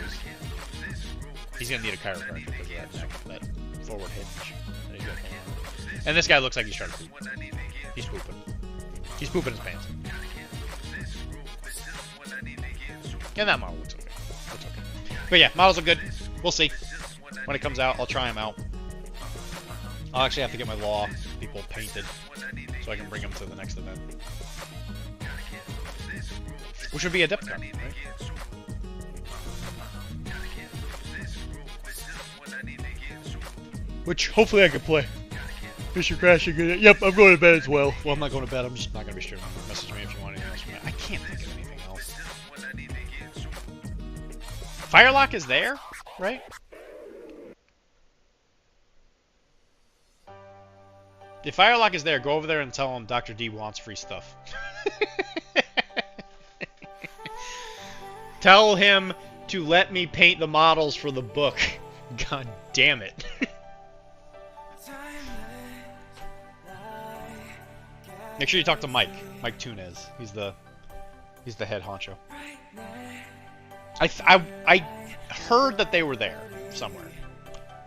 He's gonna need a chiropractor because of that forward hinge. And this guy looks like he's trying to poop. He's pooping. He's pooping his pants. And that model looks okay. Looks okay. But yeah, models are good. We'll see. When it comes out, I'll try them out. I'll actually have to get my law people painted so I can bring them to the next event. Which would be a depth card, right? Which hopefully I can play. Mr. Crashing. Yep, I'm going to bed as well. Well, I'm not going to bed. I'm just not going to be streaming. Message me if you want anything else from me. I can't think of anything else. Firelock is there, right? If Firelock is there, go over there and tell him Dr. D wants free stuff. Tell him to let me paint the models for the book. God damn it. Make sure you talk to Mike. Mike Tunez. He's the head honcho. I heard that they were there somewhere,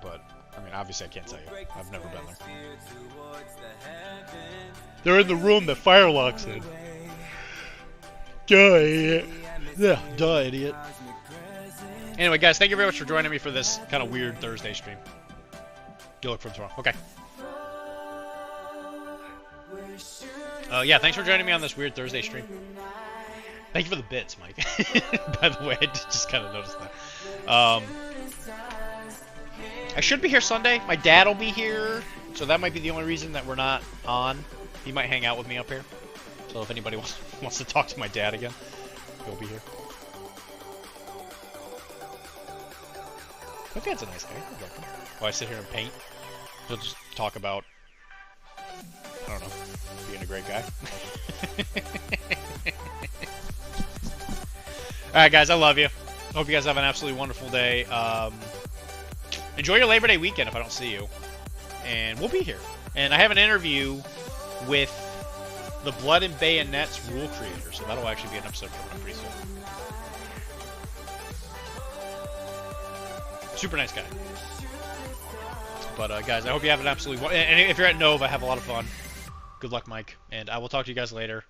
but I mean, obviously I can't tell you. I've never been there. They're in the room that Firelock's in. Duh, idiot. Yeah, duh, idiot. Anyway, guys, thank you very much for joining me for this kind of weird Thursday stream. You'll look for tomorrow. Okay. Yeah, thanks for joining me on this weird Thursday stream. Thank you for the bits, Mike. By the way, I just kind of noticed that. I should be here Sunday. My dad will be here, so that might be the only reason that we're not on. He might hang out with me up here. So if anybody wants to talk to my dad again, he'll be here. My dad's a nice guy. While I sit here and paint, he'll just talk about, I don't know, being a great guy. Alright guys, I love you. Hope you guys have an absolutely wonderful day. Enjoy your Labor Day weekend if I don't see you. And we'll be here. And I have an interview with the Blood and Bayonets rule creator, so that'll actually be an episode coming up pretty soon. Super nice guy. But guys, I hope you have an absolutely... And if you're at Nova, have a lot of fun. Good luck, Mike. And I will talk to you guys later.